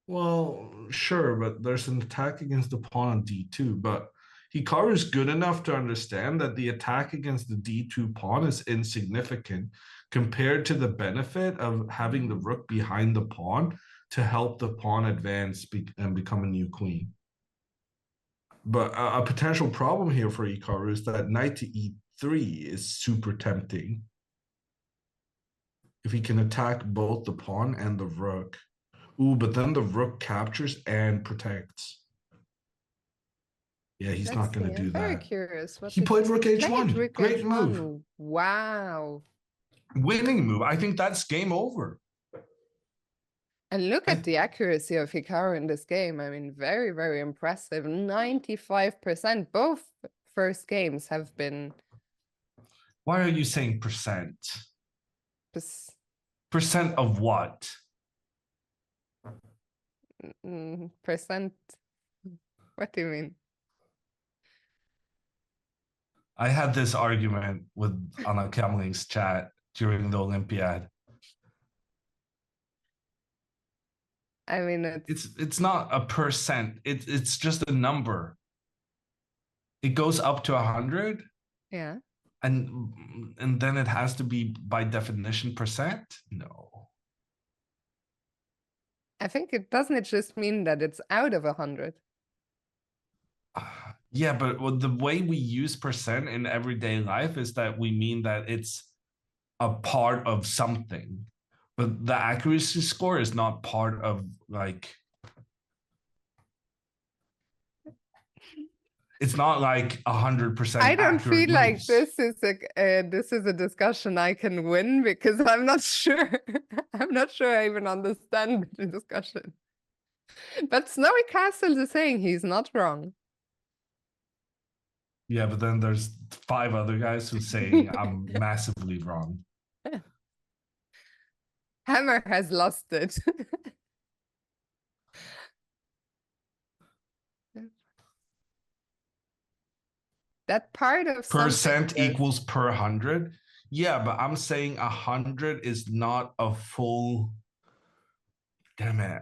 Well, sure, but there's an attack against the pawn on d2. But Hikaru is good enough to understand that the attack against the d2 pawn is insignificant compared to the benefit of having the rook behind the pawn to help the pawn advance and become a new queen. But a potential problem here for Hikaru is that knight to e3 is super tempting. If he can attack both the pawn and the rook. Ooh, but then the rook captures and protects. Yeah, he's not going to do that. Very curious. He played rook h1. Great move. Wow. Winning move. I think that's game over. And look at the accuracy of Hikaru in this game. I mean, very, very impressive. 95%. Both first games have been. Why are you saying percent? Percent of what? Percent. What do you mean? I had this argument with Anna Kemling's chat during the Olympiad. I mean, it's not a percent. It's just a number. It goes up to 100. Yeah. And then it has to be by definition percent? No. I think it doesn't just mean that it's out of 100. Yeah, but the way we use percent in everyday life is that we mean that it's a part of something, but the accuracy score is not part of like. It's not like 100% I don't accurate feel like moves. this is a discussion I can win because I'm not sure. I'm not sure I even understand the discussion. But Snowy Castle is saying he's not wrong. Yeah, but then there's 5 other guys who saying I'm massively wrong. Hammer has lost it. That part of something. Percent equals per 100. Yeah, but I'm saying 100 is not a full. Damn it!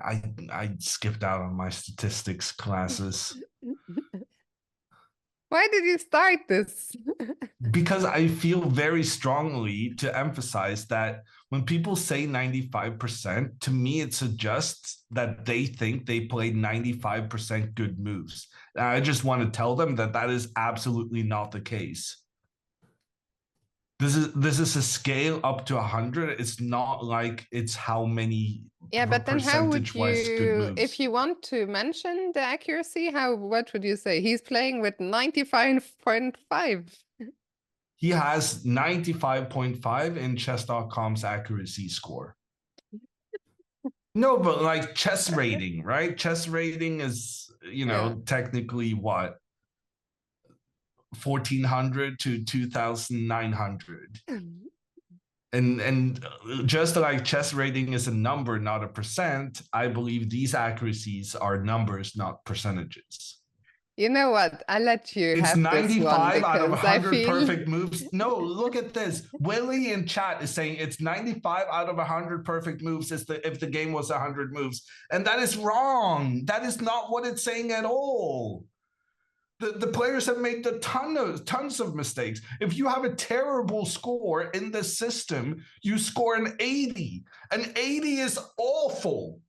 I skipped out on my statistics classes. Why did you start this? Because I feel very strongly to emphasize that when people say 95%, to me, it suggests that they think they played 95% good moves. And I just want to tell them that that is absolutely not the case. This is a scale up to 100. It's not like it's how many Yeah, but then how would percentage-wise good you, moves. if you want to mention the accuracy, what would you say? He's playing with 95.5. He has 95.5 in chess.com's accuracy score. No, but like chess rating, right? Chess rating is, technically what? 1400 to 2900. And just like chess rating is a number, not a percent, I believe these accuracies are numbers, not percentages. You know what? I'll let you It's have this one 95 out of because I 100 feel perfect moves. No, look at this. Willie in chat is saying it's 95 out of 100 perfect moves if the game was 100 moves. And that is wrong. That is not what it's saying at all. The players have made tons of mistakes. If you have a terrible score in the system, you score an 80. An 80 is awful.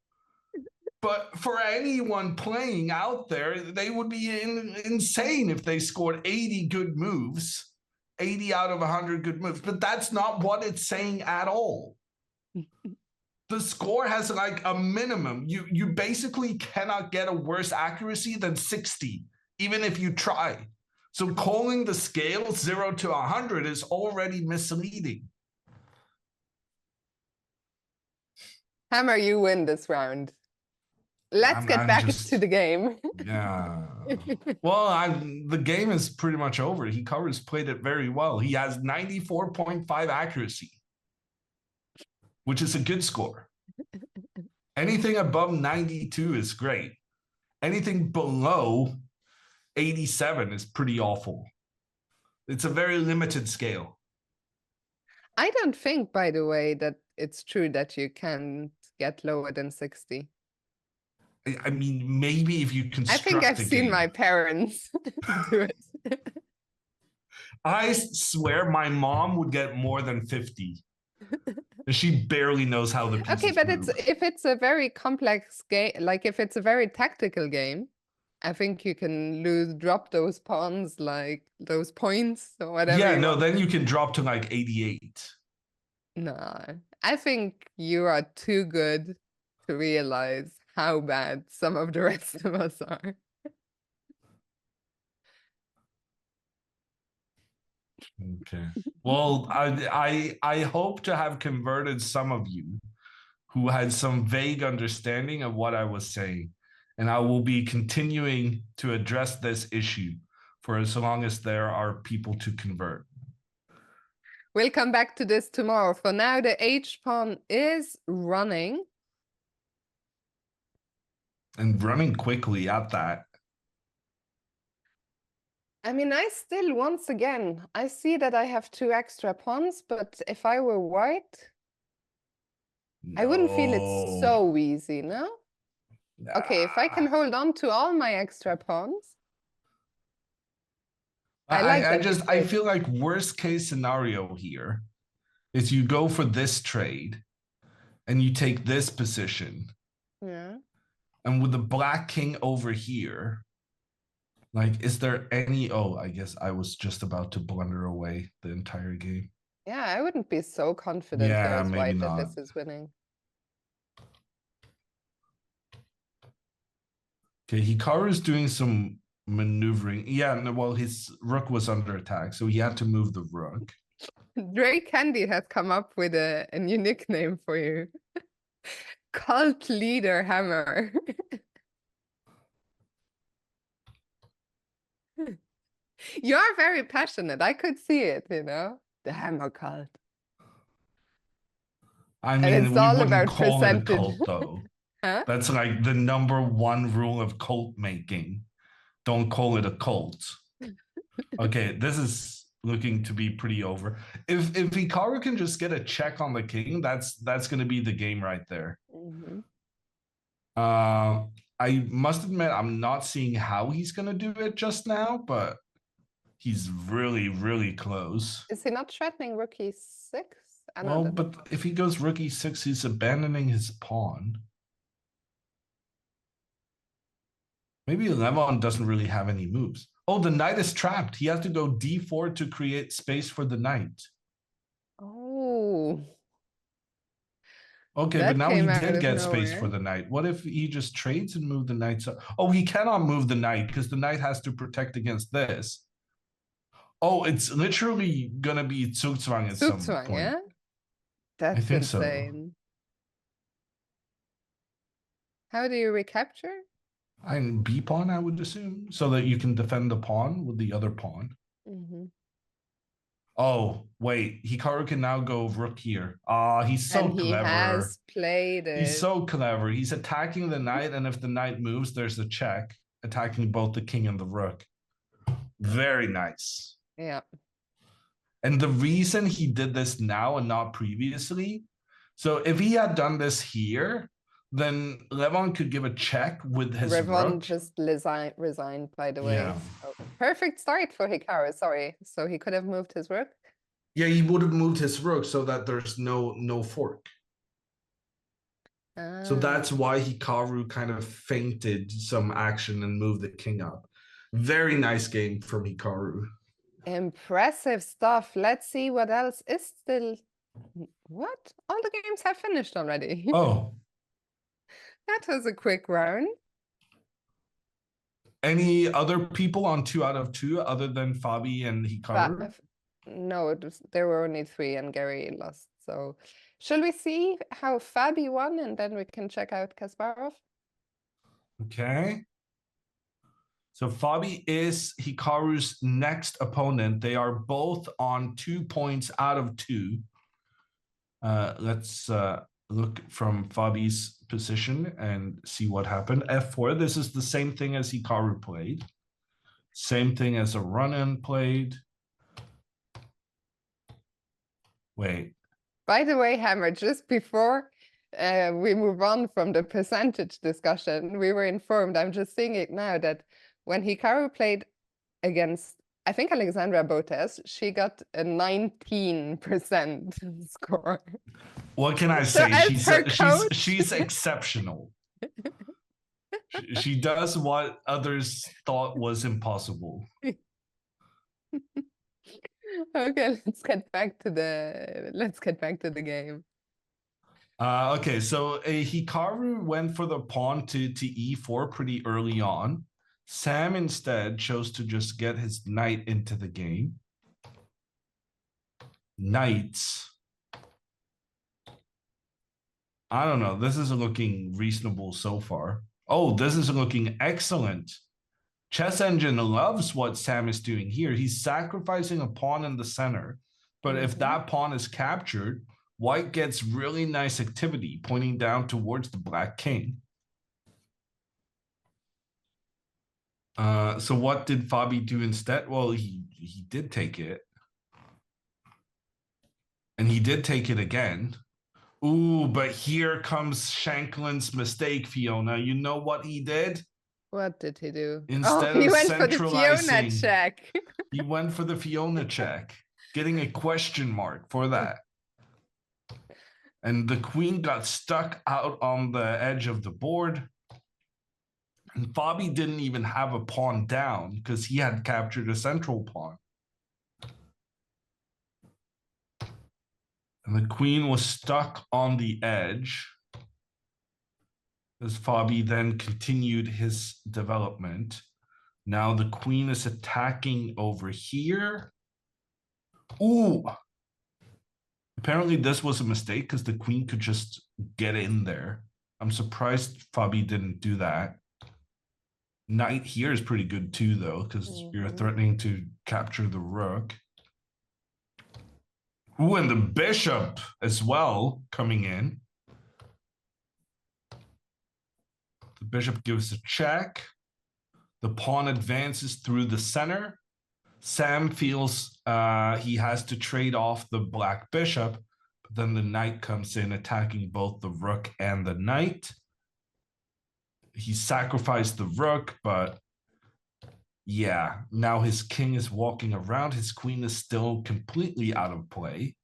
But for anyone playing out there, they would be insane if they scored 80 good moves, 80 out of 100 good moves. But that's not what it's saying at all. The score has like a minimum. You basically cannot get a worse accuracy than 60, even if you try. So calling the scale 0 to 100 is already misleading. Hammer, you win this round. Let's get back to the game. Yeah. Well, the game is pretty much over. Hikaru's played it very well. He has 94.5 accuracy, which is a good score. Anything above 92 is great. Anything below 87 is pretty awful. It's a very limited scale. I don't think, by the way, that it's true that you can't get lower than 60. I mean, maybe if you construct I think I've seen my parents do it. I swear my mom would get more than 50. She barely knows how the pieces Okay, but move. if it's a very complex game, like if it's a very tactical game, I think you can drop those pawns, like those points or whatever. Yeah, no, then you can drop to like 88. No, I think you are too good to realize how bad some of the rest of us are. Okay. Well, I hope to have converted some of you who had some vague understanding of what I was saying. And I will be continuing to address this issue for as long as there are people to convert. We'll come back to this tomorrow. For now, the H pawn is running. And running quickly at that. I mean, once again, I see that I have 2 extra pawns, but if I were white, I wouldn't feel it's so easy, no? Okay, if I can hold on to all my extra pawns. I feel like worst case scenario here is you go for this trade and you take this position. Yeah. And with the black king over here, Like, is there any? Oh, I guess I was just about to blunder away the entire game. Yeah, I wouldn't be so confident here Yeah, as maybe white that not. this is winning. Okay, Hikaru's doing some maneuvering. Yeah, no, well, his rook was under attack, so he had to move the rook. Drake Candy has come up with a new nickname for you. Cult Leader Hammer. You are very passionate. I could see it, you know? The Hammer Cult. I And mean, it's we all wouldn't about call it a percentage. cult, though. Huh? That's like the #1 rule of cult making. Don't call it a cult. Okay, this is looking to be pretty over. If Hikaru can just get a check on the king, that's going to be the game right there. Mhm. I must admit, I'm not seeing how he's going to do it just now, but he's really, really close. Is he not threatening rook e6? I know Well, that. but if he goes rook e6, he's abandoning his pawn. Maybe Levon doesn't really have any moves. Oh, the knight is trapped. He has to go d4 to create space for the knight. Oh, Okay, but that now he came out did of get space for nowhere. the knight. What if he just trades and move the knight? Oh, he cannot move the knight because the knight has to protect against this. Oh, it's literally gonna be Zugzwang at some Zugzwang, point. yeah? I That's think so. insane. How do you recapture? And B pawn, I would assume, so that you can defend the pawn with the other pawn. Mm-hmm. Oh, wait, Hikaru can now go rook here. Ah, he's so And he clever. has played He's it. so clever. He's attacking the knight, and if the knight moves, there's a check, attacking both the king and the rook. Very nice. Yeah. And the reason he did this now and not previously, so if he had done this here, then Levon could give a check with his Revon rook. just resigned, by the Yeah. way. Oh, perfect start for Hikaru, sorry. So he could have moved his rook. Yeah, he would have moved his rook so that there's no fork. So that's Ah, why Hikaru kind of feinted some action and moved the king up. Very nice game from Hikaru. impressive stuff. Let's see what else is still. What? All the games have finished already. Oh, That was a quick round. any other people on 2 out of 2 other than Fabi and Hikaru? No, there were only 3 and Gary lost. So shall we see how Fabi won and then we can check out Kasparov? Okay. So Fabi is Hikaru's next opponent. They are both on 2 points out of 2. Let's look from Fabi's position and see what happened. F4, this is the same thing as Hikaru played. Same thing as Aronian played. Wait. By the way, Hammer, just before we move on from the percentage discussion, we were informed, I'm just seeing it now, that when Hikaru played against, I think, Alexandra Botes, she got a 19% score. What can I So say? as her coach, She's exceptional. She does what others thought was impossible. okay, let's get back to the game. Okay, so Hikaru went for the pawn to e4 pretty early on. Sam instead chose to just get his knight into the game. Knights. I don't know. This is looking reasonable so far. Oh, this is looking excellent. Chess Engine loves what Sam is doing here. He's sacrificing a pawn in the center. But if that pawn is captured, white gets really nice activity pointing down towards the black king. So what did Fabi do instead? Well, he did take it. And he did take it again. Ooh, but here comes Shanklin's mistake, Fiona. You know what he did? What did he do? Instead He of went for the Fiona centralizing, check. he went for the Fiona check, getting a question mark for that. And the queen got stuck out on the edge of the board. And Fabi didn't even have a pawn down because he had captured a central pawn. And the queen was stuck on the edge as Fabi then continued his development. Now the queen is attacking over here. Ooh. Apparently this was a mistake because the queen could just get in there. I'm surprised Fabi didn't do that. Knight here is pretty good too, though, because you're threatening to capture the rook. Ooh, and the bishop as well coming in. The bishop gives a check. The pawn advances through the center. Sam feels he has to trade off the black bishop, but then the knight comes in attacking both the rook and the knight. He sacrificed the rook, but yeah, now his king is walking around. His queen is still completely out of play.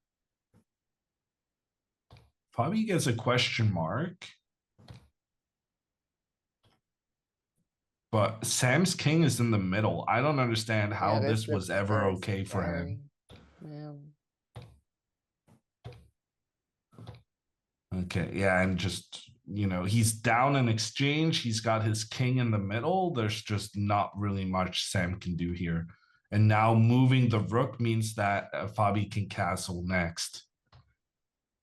Fabi gets a question mark. But Sam's king is in the middle. I don't understand how this was ever okay for him. Yeah. Okay, yeah, and just, you know, he's down in exchange. He's got his king in the middle. There's just not really much Sam can do here. And now moving the rook means that Fabi can castle next.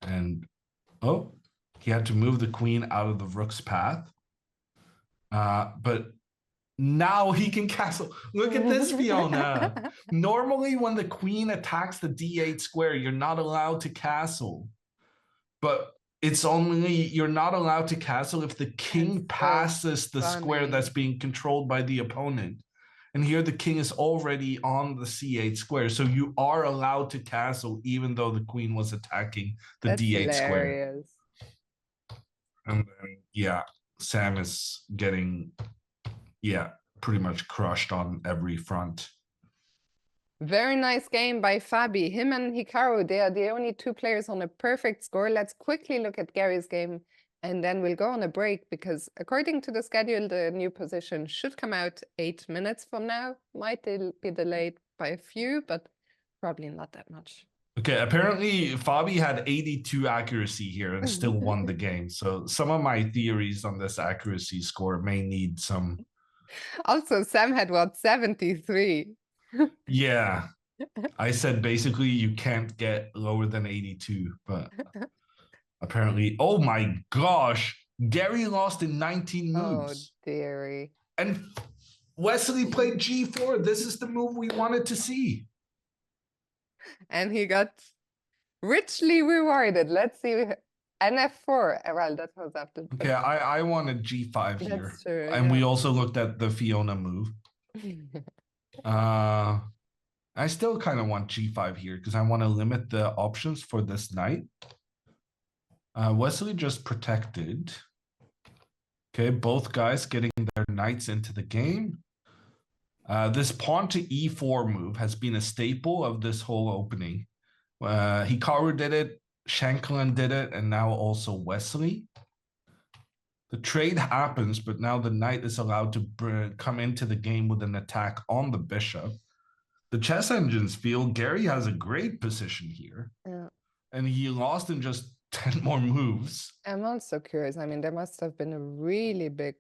And, oh, he had to move the queen out of the rook's path. But now he can castle. Look at this, Fiona. Normally, when the queen attacks the d8 square, you're not allowed to castle. But it's only, you're not allowed to castle if the king passes the square that's being controlled by the opponent. And here the king is already on the c8 square. So you are allowed to castle even though the queen was attacking the d8 square. And then, yeah, Sam is getting, pretty much crushed on every front. Very nice game by Fabi. Him and Hikaru, they are the only two players on a perfect score. Let's quickly look at Gary's game and then we'll go on a break because according to the schedule, the new position should come out 8 minutes from now. Might be delayed by a few, but probably not that much. Okay, apparently Fabi had 82 accuracy here and still won the game. So some of my theories on this accuracy score may need some... Also, Sam had what, 73? Yeah, I said basically you can't get lower than 82, but apparently, oh my gosh, Gary lost in 19 moves. Oh, dearie. And Wesley played G4. This is the move we wanted to see. And he got richly rewarded. Let's see. NF4. Well, that was after. Okay, I wanted G5 here. That's true, and we also looked at the Fiona move. I still kind of want G5 here because I want to limit the options for this knight. Wesley just protected. Okay, both guys getting their knights into the game. This pawn to E4 move has been a staple of this whole opening. Hikaru did it, Shanklin did it, and now also Wesley. The trade happens, but now the knight is allowed to come into the game with an attack on the bishop. The chess engines feel Gary has a great position here. Yeah. And he lost in just 10 more moves. I'm also curious. I mean, there must have been a really big...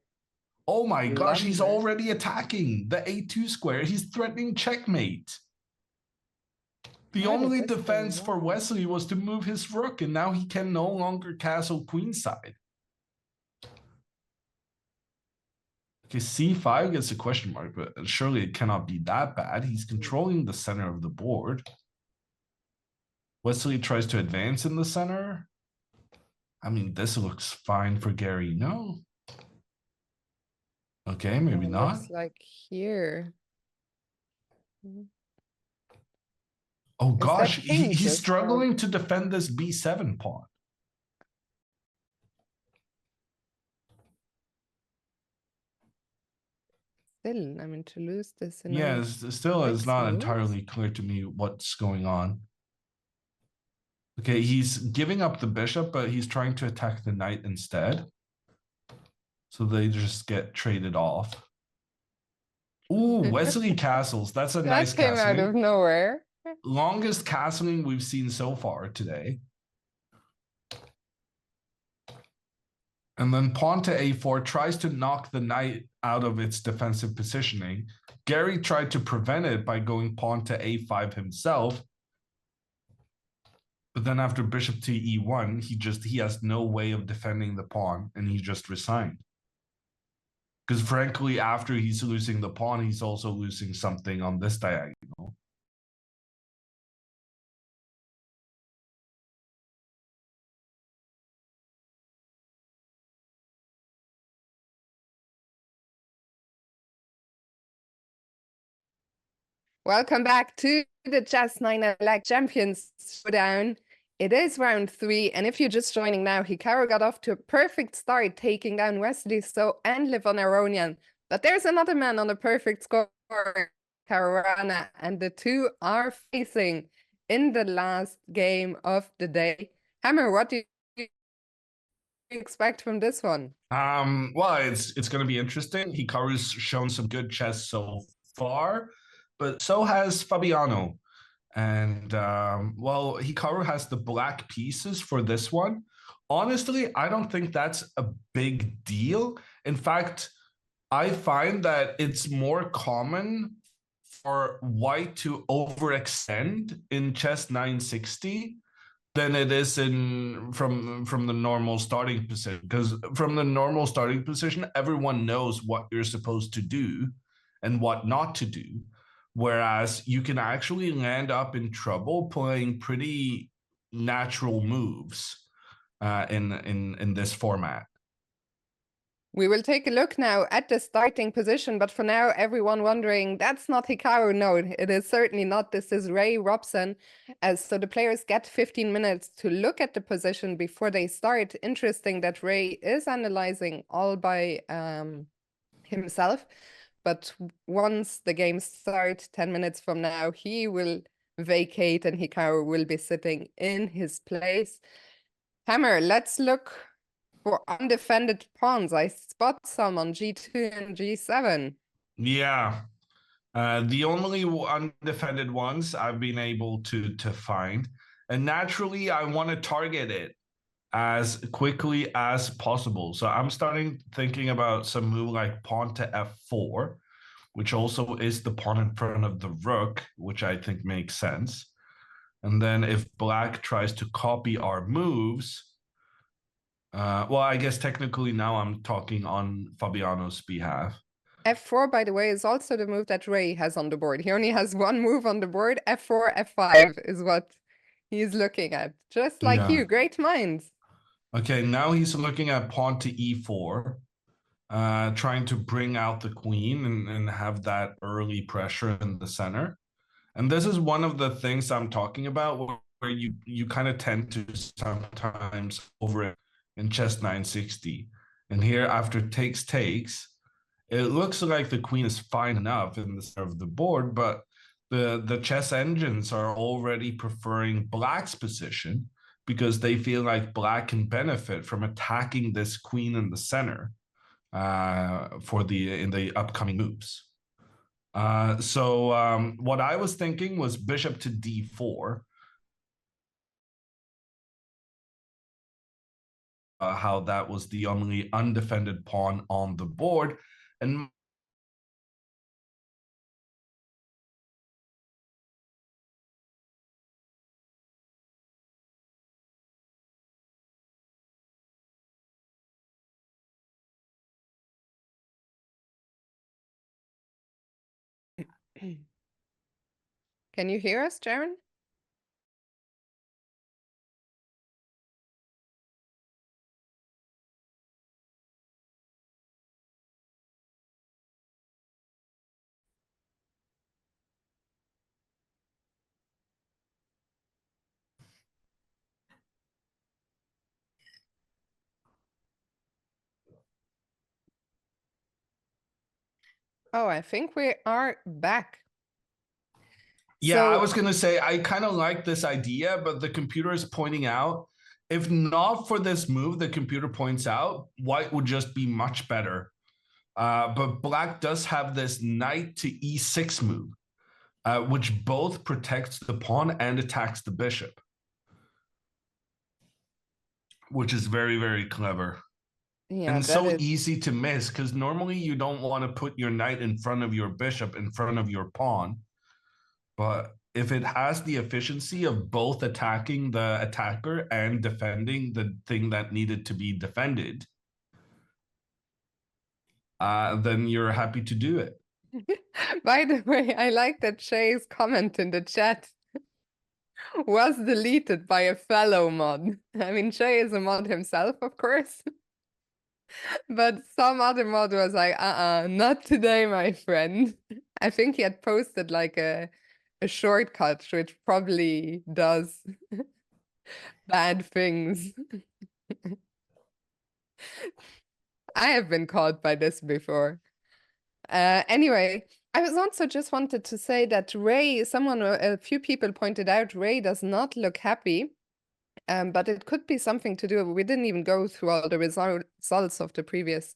Oh my gosh, he's already attacking the A2 square. He's threatening checkmate. The only defense for Wesley was to move his rook, and now he can no longer castle queenside. Okay, C5 gets a question mark, but surely it cannot be that bad. He's controlling the center of the board. Wesley tries to advance in the center. I mean, this looks fine for Gary. No. Okay, maybe not. Looks like here. Oh gosh, he's struggling to defend this B7 pawn. Still, I mean, to lose this in still is not entirely clear to me what's going on. Okay, he's giving up the bishop, but he's trying to attack the knight instead. So they just get traded off. Ooh, Wesley castles. That's a nice That came out of castling. nowhere. Longest castling we've seen so far today. And then pawn to a4 tries to knock the knight out of its defensive positioning. Gary tried to prevent it by going pawn to a5 himself. But then after bishop to e1, he has no way of defending the pawn, and he just resigned. Because frankly, after he's losing the pawn, he's also losing something on this diagonal. Welcome back to the Chess 9 Elect Champions Showdown. It is round 3, and if you're just joining now, Hikaru got off to a perfect start, taking down Wesley and live on Aronian. But there's another man on a perfect score, Caruana, and the two are facing in the last game of the day. Hammer, what do you expect from this one? Well, it's going to be interesting. Hikaru's shown some good chess so far, but so has Fabiano. And well, Hikaru has the black pieces for this one. Honestly, I don't think that's a big deal. In fact, I find that it's more common for white to overextend in chess 960 than it is from the normal starting position, because from the normal starting position everyone knows what you're supposed to do and what not to do, whereas you can actually land up in trouble playing pretty natural moves in this format. We will take a look now at the starting position, but for now, everyone wondering, that's not Hikaru. No, it is certainly not. This is Ray Robson. So the players get 15 minutes to look at the position before they start. Interesting that Ray is analyzing all by himself. But once the game starts, 10 minutes from now, he will vacate and Hikaru will be sitting in his place. Hammer, let's look for undefended pawns. I spot some on g2 and g7. Yeah. The only undefended ones I've been able to find. And naturally, I want to target it as quickly as possible. So I'm starting thinking about some move like pawn to f4, which also is the pawn in front of the rook, which I think makes sense. And then if black tries to copy our moves, well, I guess technically now I'm talking on Fabiano's behalf. f4, by the way, is also the move that Ray has on the board. He only has one move on the board. f4, f5 is what he's looking at. Just like you, great minds. Okay, now he's looking at pawn to e4, trying to bring out the queen and have that early pressure in the center. And this is one of the things I'm talking about, where you kind of tend to sometimes over it in chess 960. And here, after takes, it looks like the queen is fine enough in the center of the board, but the chess engines are already preferring black's position because they feel like black can benefit from attacking this queen in the center in the upcoming moves. So what I was thinking was bishop to d4. How that was the only undefended pawn on the board. And Can you hear us, Jaron? Oh, I think we are back. Yeah, I was going to say, I kind of like this idea, but the computer is pointing out If not for this move, the computer points out, white would just be much better. But black does have this knight to e6 move, which both protects the pawn and attacks the bishop, which is very, very clever. Yeah, And that so is. easy to miss, because normally you don't want to put your knight in front of your bishop, in front of your pawn. But if it has the efficiency of both attacking the attacker and defending the thing that needed to be defended, then you're happy to do it. By the way, I like that Shay's comment in the chat was deleted by a fellow mod. I mean, Shay is a mod himself, of course. But some other mod was like, not today, my friend. I think he had posted like a shortcut, which probably does bad things. I have been caught by this before. Anyway, I was also just wanted to say that Ray, a few people pointed out, Ray does not look happy. But it could be something to do. We didn't even go through all the results of the previous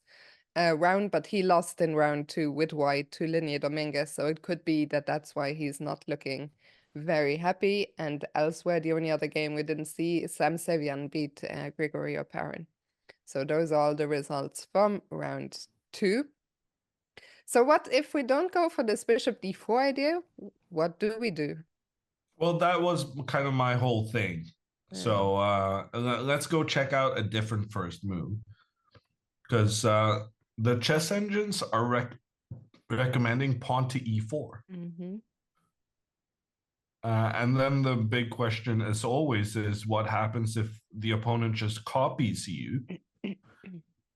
round, but he lost in round 2 with white to Linnea Dominguez. So it could be that that's why he's not looking very happy. And elsewhere, the only other game we didn't see, Sam Sevian beat Grigory Oparin. So those are all the results from round 2. So what if we don't go for this bishop d4 idea? What do we do? Well, that was kind of my whole thing. So let's go check out a different first move, because the chess engines are recommending pawn to e4. And then the big question, as always, is what happens if the opponent just copies you?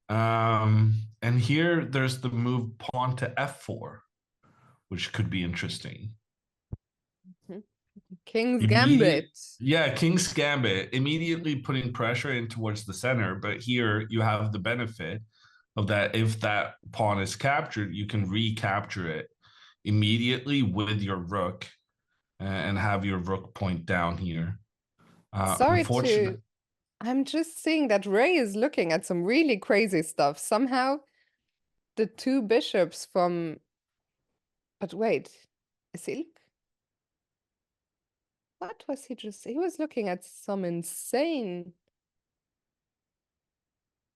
And here there's the move pawn to f4, which could be interesting. King's Gambit. Yeah, King's Gambit, immediately putting pressure in towards the center. But here you have the benefit of that. If that pawn is captured, you can recapture it immediately with your rook and have your rook point down here. Sorry to... I'm just seeing that Ray is looking at some really crazy stuff. Somehow the two bishops from... But wait, is he... What was he just... He was looking at some insane...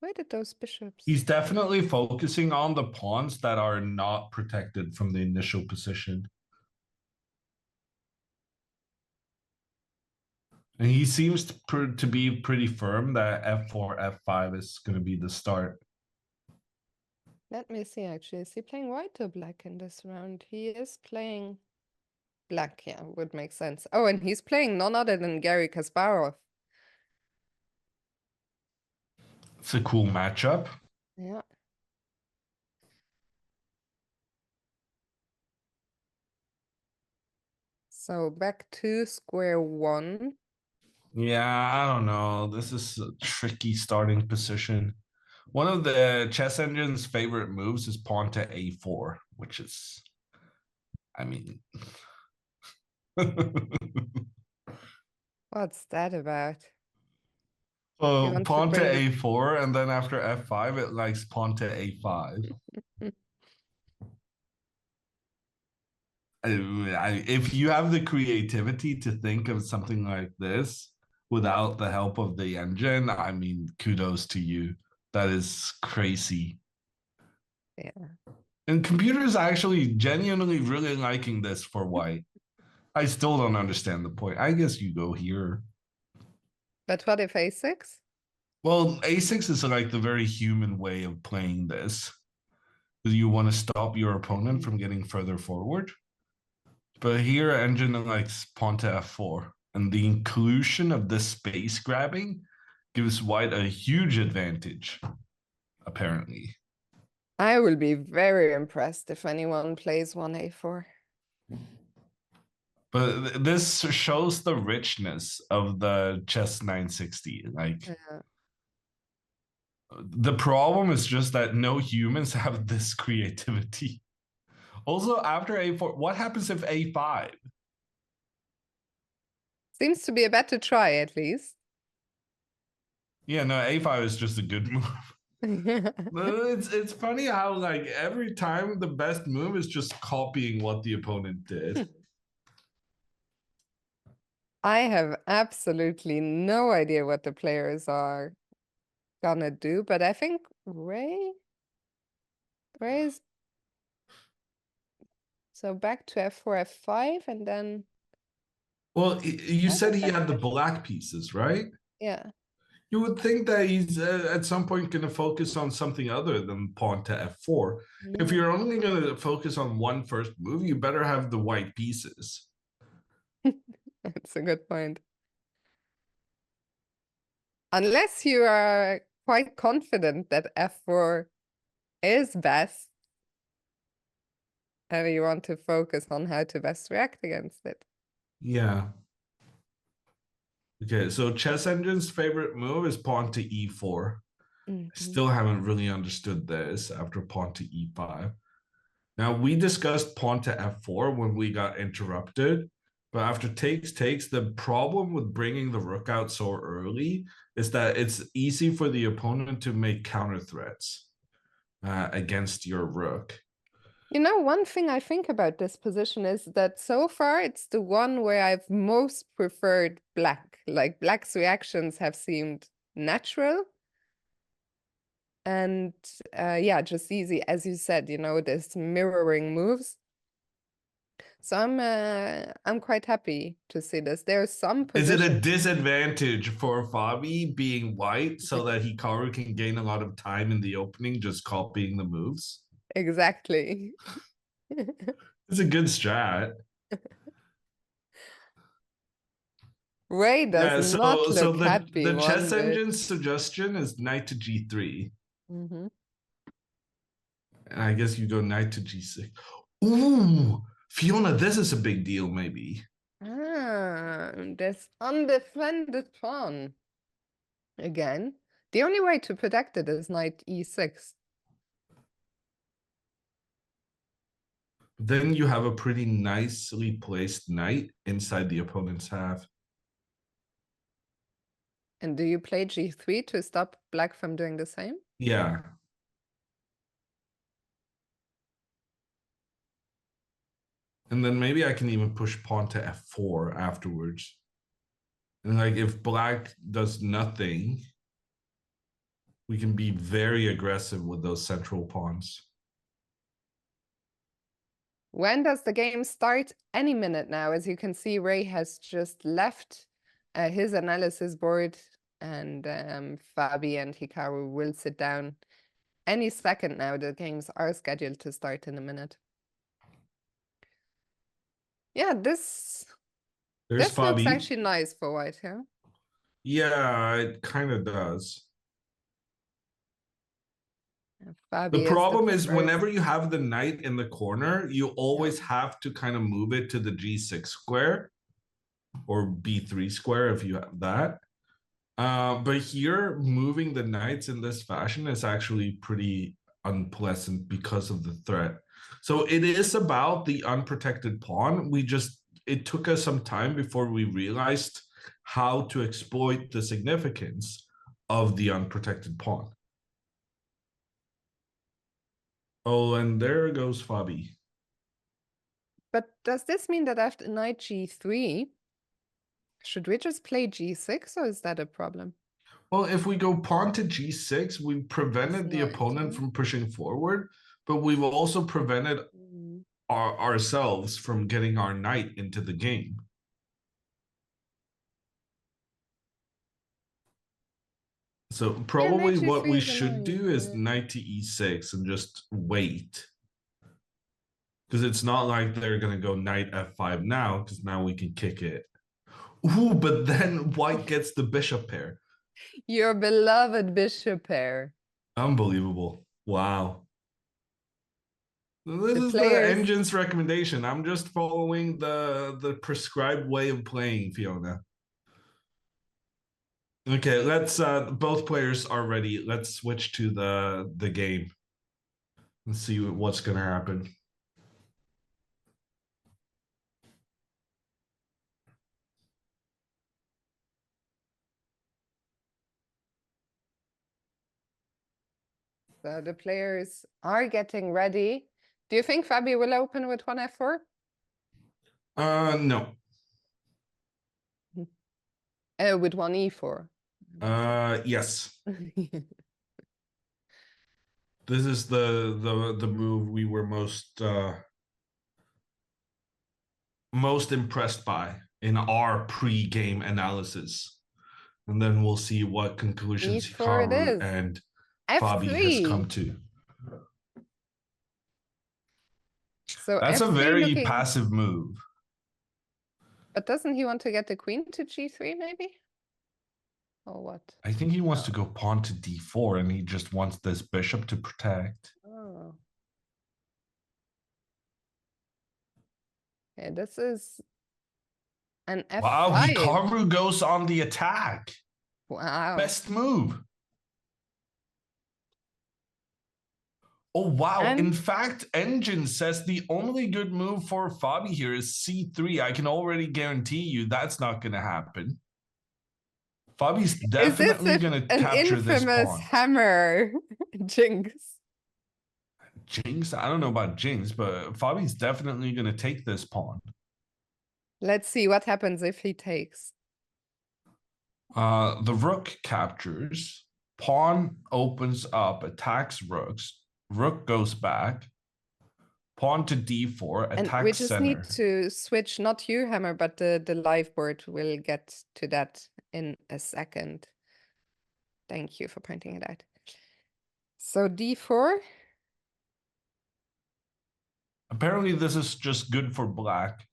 Where did those bishops... He's definitely focusing on the pawns that are not protected from the initial position. And he seems to be pretty firm that f4, f5 is going to be the start. Let me see, actually. Is he playing white or black in this round? He is playing black, yeah, would make sense. Oh, and he's playing none other than Garry Kasparov. It's a cool matchup. Yeah. So back to square one. Yeah, I don't know. This is a tricky starting position. One of the chess engine's favorite moves is pawn to a4, which is, I mean... What's that about? So pawn to a4, and then after f5, it likes pawn to a5. If you have the creativity to think of something like this without the help of the engine, I mean, kudos to you. That is crazy. Yeah. And computers actually genuinely really liking this for white. I still don't understand the point. I guess you go here. But what if a6? Well, a6 is like the very human way of playing this. You want to stop your opponent from getting further forward. But here, engine likes pawn to f4. And the inclusion of this space grabbing gives white a huge advantage, apparently. I will be very impressed if anyone plays 1a4. But this shows the richness of the chess 960. Like, the problem is just that no humans have this creativity. Also, after a4, what happens if a5? Seems to be a better try, at least. Yeah, no, a5 is just a good move. It's funny how like every time the best move is just copying what the opponent did. I have absolutely no idea what the players are gonna do, but I think Ray's so back to f4, f5, and then Well, you I said think he that's had the it. black pieces, right? Yeah. You would think that he's at some point going to focus on something other than pawn to f4. If No. you're only going to focus on one first move, you better have the white pieces. That's a good point. Unless you are quite confident that f4 is best, and you want to focus on how to best react against it. Yeah. Okay, so Chess Engine's favorite move is pawn to e4. Mhm. Still haven't really understood this after pawn to e5. Now, we discussed pawn to f4 when we got interrupted, but after takes, the problem with bringing the rook out so early is that it's easy for the opponent to make counter threats against your rook. You know, one thing I think about this position is that so far it's the one where I've most preferred black. Like black's reactions have seemed natural and yeah, just easy, as you said, you know, this mirroring moves. So I'm quite happy to see this. There are some Is it a positions disadvantage for Fabi being white so that Hikaru can gain a lot of time in the opening just copying the moves? exactly. It's a good strat. Ray does Yeah, not so look the happy the chess one bit. engine's suggestion is knight to g3. Mhm. And I guess you go knight to g6. Ooh, Fiona, this is a big deal, maybe. Ah, this undefended pawn. Again, the only way to protect it is knight e6. Then you have a pretty nicely placed knight inside the opponent's half. And do you play g3 to stop black from doing the same? Yeah. And then maybe I can even push pawn to f4 afterwards. And like if black does nothing, we can be very aggressive with those central pawns. When does the game start? Any minute now. As you can see, Ray has just left his analysis board, and Fabi and Hikaru will sit down any second now. The games are scheduled to start in a minute. Yeah, There's this looks Fabi. actually nice for white, yeah? Yeah, it kind of does. The Fabi is the problem is first. whenever you have the knight in the corner, you Yeah. always have to kind of move it to the g6 square or b3 square if you have that. But here, moving the knights in this fashion is actually pretty unpleasant because of the threat. So it is about the unprotected pawn. It took us some time before we realized how to exploit the significance of the unprotected pawn. Oh, and there goes Fabi. But does this mean that after knight g3, should we just play g6 or is that a problem? Well, if we go pawn to g6, we This prevented the knight, opponent huh? from pushing forward, but we've also prevented Mm. ourselves from getting our knight into the game. So Yeah, knight probably what g3 we is should annoying. do is Yeah. knight to e6 and just wait. Because it's not like they're going to go knight f5 now, because now we can kick it. Ooh, but then white gets the bishop pair. Your beloved bishop pair. Unbelievable. Wow. This The is the players, engine's recommendation. I'm just following the prescribed way of playing, Fiona. Okay, let's both players are ready. Let's switch to the game. Let's see what's gonna happen. So the players are getting ready. Do you think Fabi will open with one F4? No. With one E4. Yes. This is the move we were most impressed by in our pre-game analysis. And then we'll see what conclusions E4 it Hikaru is. and Fabi has F3. come to. So That's a F3 very looking... passive move. But doesn't he want to get the queen to G3 maybe? Or what? I think he wants to go pawn to D4 and he just wants this bishop to protect. Oh. Okay, this is an F5. Wow, Hikaru goes on the attack. Wow. Best move. Oh, wow. And in fact, Engine says the only good move for Fabi here is C3. I can already guarantee you that's not going to happen. Fabi's definitely going to capture this pawn. An infamous hammer jinx. Jinx? I don't know about Jinx, but Fabi's definitely going to take this pawn. Let's see what happens if he takes. The rook captures. Pawn opens up, attacks rooks. Rook goes back. Pawn to D4, attacks and we just center. need to switch, not you, Hammer, but the live board. We'll get to that in a second. Thank you for pointing it out. So D4. Apparently this is just good for black.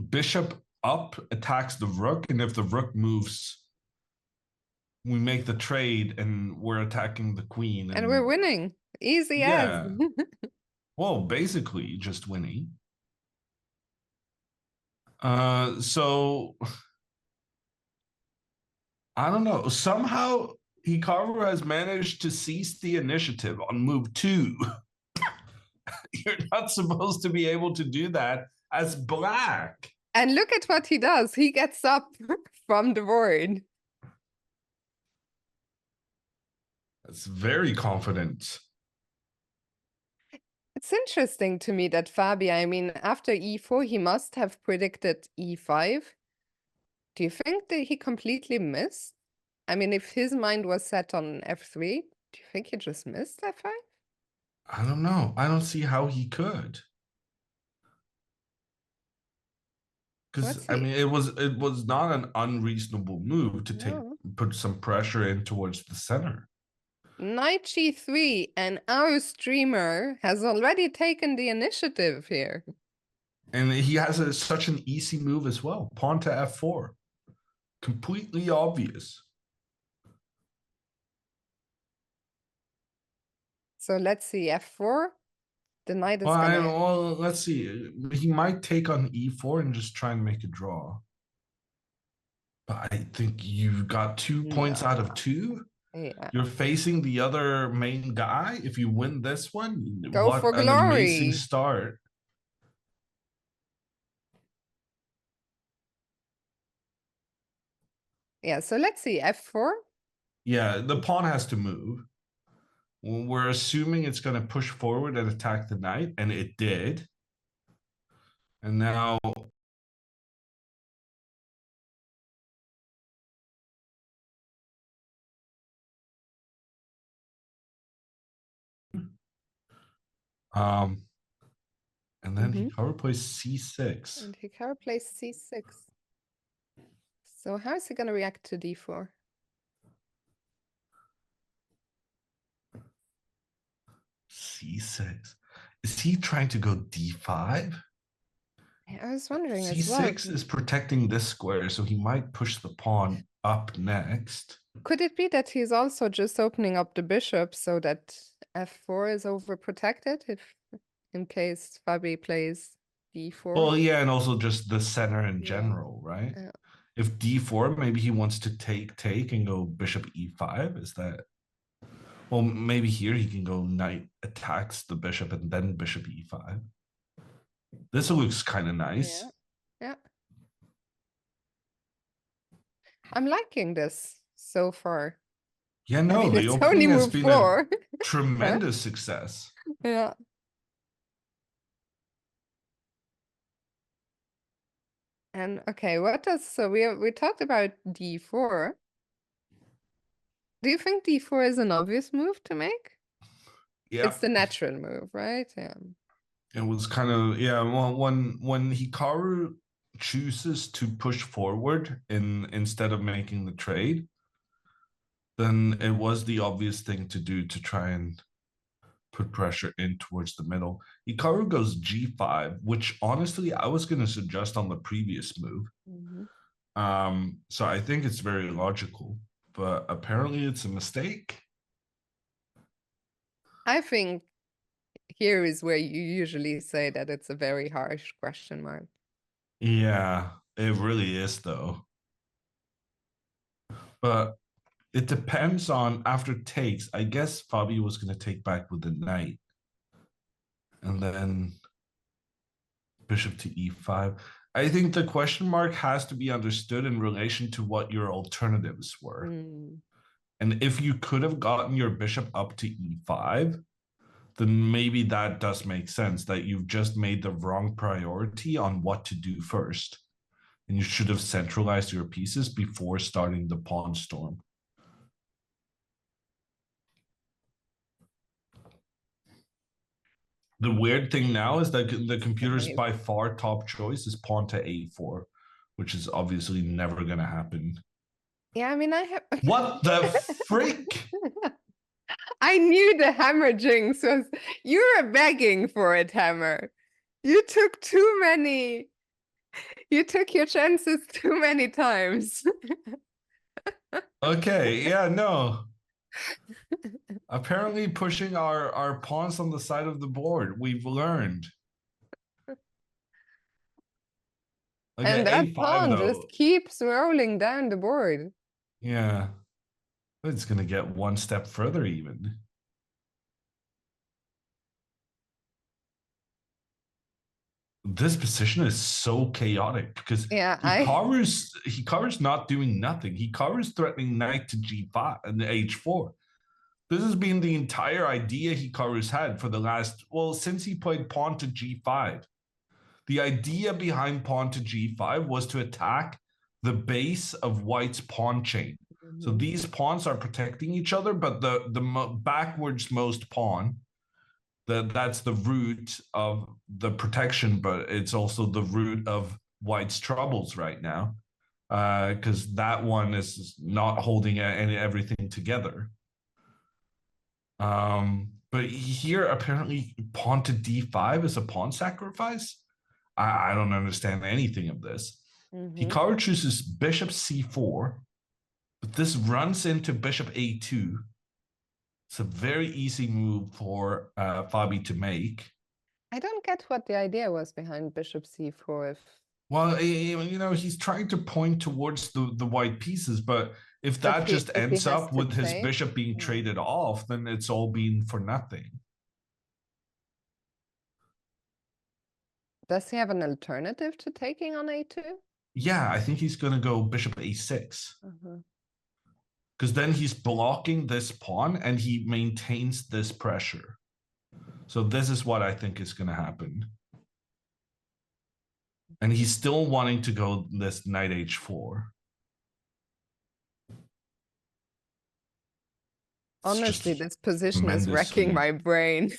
Bishop up attacks the rook, and if the rook moves, we make the trade and we're attacking the queen. And we're winning. Easy as. Well, basically just winning. So I don't know. Somehow Hikaru has managed to seize the initiative on move 2. You're not supposed to be able to do that as black. And look at what he does. He gets up from the board. That's very confident. It's interesting to me that Fabi, I mean, after E4, he must have predicted E5. Do you think that he completely missed? I mean, if his mind was set on F3, do you think he just missed F5? I don't know. I don't see how he could. Because I mean, it was not an unreasonable move to put some pressure in towards the center. Knight G3, and our streamer has already taken the initiative here. And he has such an easy move as well. Pawn to F4. Completely obvious. So let's see, F4. The knight is well, let's see. He might take on E4 and just try and make a draw. But I think you got 2 points out of 2. Yeah. You're facing the other main guy. If you win this one, go for glory. An amazing start. Yeah, so let's see, F4. Yeah, the pawn has to move. We're assuming it's going to push forward and attack the knight, and it did. And now and then Hikaru plays C6. And Hikaru plays C6. So how is he going to react to D4? C6. Is he trying to go D5? Yeah, I was wondering C6 as well. is protecting this square, so he might push the pawn up next. Could it be that he's also just opening up the bishop so that F4 is overprotected in case Fabi plays D4? Well, yeah, and also just the center in general, right? Yeah. If D4, maybe he wants to take and go bishop E5. Is that... Well, maybe here he can go knight attacks the bishop and then bishop E5. This looks kind of nice. Yeah. I'm liking this so far. Yeah, I no, mean, the it's only opening has move been a 4. tremendous success. Yeah. And okay, what does so we talked about d4. Do you think d4 is an obvious move to make? Yeah. It's the natural move, right? Yeah. It was kind of, yeah, well, when Hikaru chooses to push forward instead of making the trade, then it was the obvious thing to do to try and put pressure in towards the middle. Hikaru goes g5, which honestly I was going to suggest on the previous move. So I think it's very logical, but apparently it's a mistake. I think here is where you usually say that it's a very harsh question mark. Yeah, it really is though. But it depends on after takes. I guess Fabi was going to take back with the knight. And then bishop to e5. I think the question mark has to be understood in relation to what your alternatives were. And if you could have gotten your bishop up to e5, then maybe that does make sense, that you've just made the wrong priority on what to do first. And you should have centralized your pieces before starting the pawn storm. The weird thing now is that the computer's by far top choice is pawn to a4, which is obviously never going to happen. Yeah, I mean, I have. What the frick? I knew the hammer jinx was. You were begging for it, hammer. You took too many. You took your chances too many times. Okay, yeah, no. Apparently pushing our pawns on the side of the board. We've learned. Okay, And that a5 pawn though. just keeps rolling down the board. Yeah. It's going to get one step further even. This position is so chaotic because Yeah, Hikaru's not doing nothing. Hikaru's threatening knight to g5 and h4. This has been the entire idea Hikaru's had for the last, well, since he played pawn to g5. The idea behind pawn to g5 was to attack the base of white's pawn chain. So these pawns are protecting each other, but the backwards most pawn, that's the root of the protection, but it's also the root of white's troubles right now, because that one is not holding everything together. But here apparently pawn to d5 is a pawn sacrifice. I don't understand anything of this. Hikaru chooses bishop c4, but this runs into bishop a2. It's a very easy move for Fabi to make. I don't get what the idea was behind bishop c4. Well, he's trying to point towards the white pieces, but if that just if he ends has up to with his take, bishop being traded off, then it's all been for nothing. Does he have an alternative to taking on a2? Yeah, I think he's going to go bishop a6. Because then he's blocking this pawn and he maintains this pressure. So this is what I think is going to happen. And he's still wanting to go this knight h4. Honestly, this position is wrecking my brain.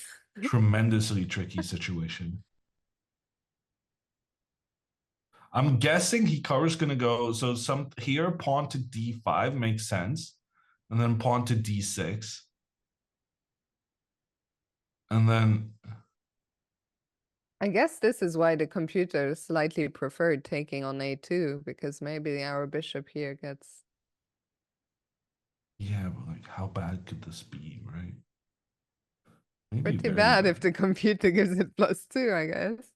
Tremendously tricky situation. I'm guessing Hikaru's going to go, so some here pawn to d5 makes sense, and then pawn to d6. And then I guess this is why the computer slightly preferred taking on a2, because maybe our bishop here gets... Yeah, but like, how bad could this be, right? Maybe pretty bad if the computer gives it +2, I guess.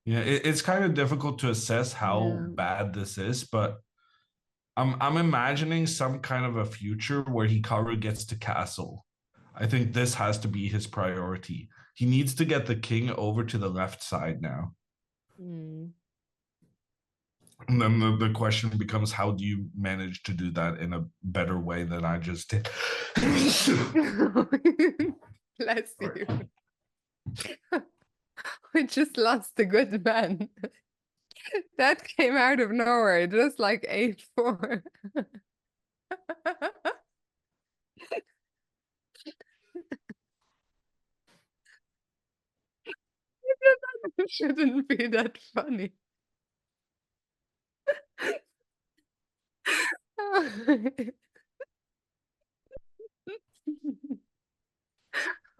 Yeah, it's kind of difficult to assess how bad this is, but I'm imagining some kind of a future where Hikaru gets to castle. I think this has to be his priority. He needs to get the king over to the left side now. And then the question becomes, how do you manage to do that in a better way than I just did? Bless you. We just lost a good man. That came out of nowhere, just like 8-4. It shouldn't be that funny.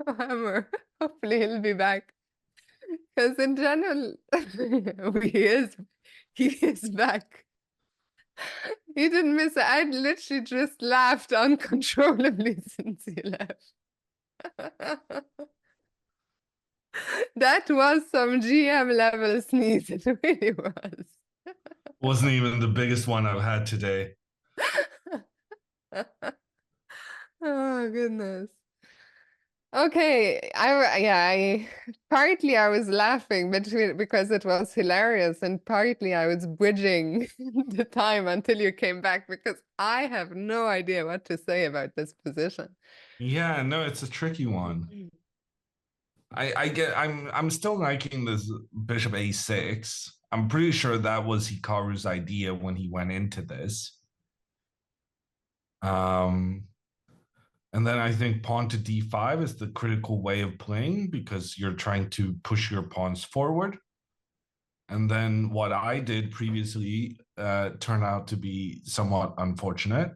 Hammer. Hopefully he'll be back. Because in general, he is back. He didn't miss it. I literally just laughed uncontrollably since he left. That was some GM level sneeze. It really was. Wasn't even the biggest one I've had today. Oh goodness. Okay, I partly I was laughing because it was hilarious, and partly I was bridging the time until you came back because I have no idea what to say about this position. Yeah, no, it's a tricky one. I'm still liking this bishop a6. I'm pretty sure that was Hikaru's idea when he went into this. And then I think pawn to d5 is the critical way of playing because you're trying to push your pawns forward. And then what I did previously turned out to be somewhat unfortunate.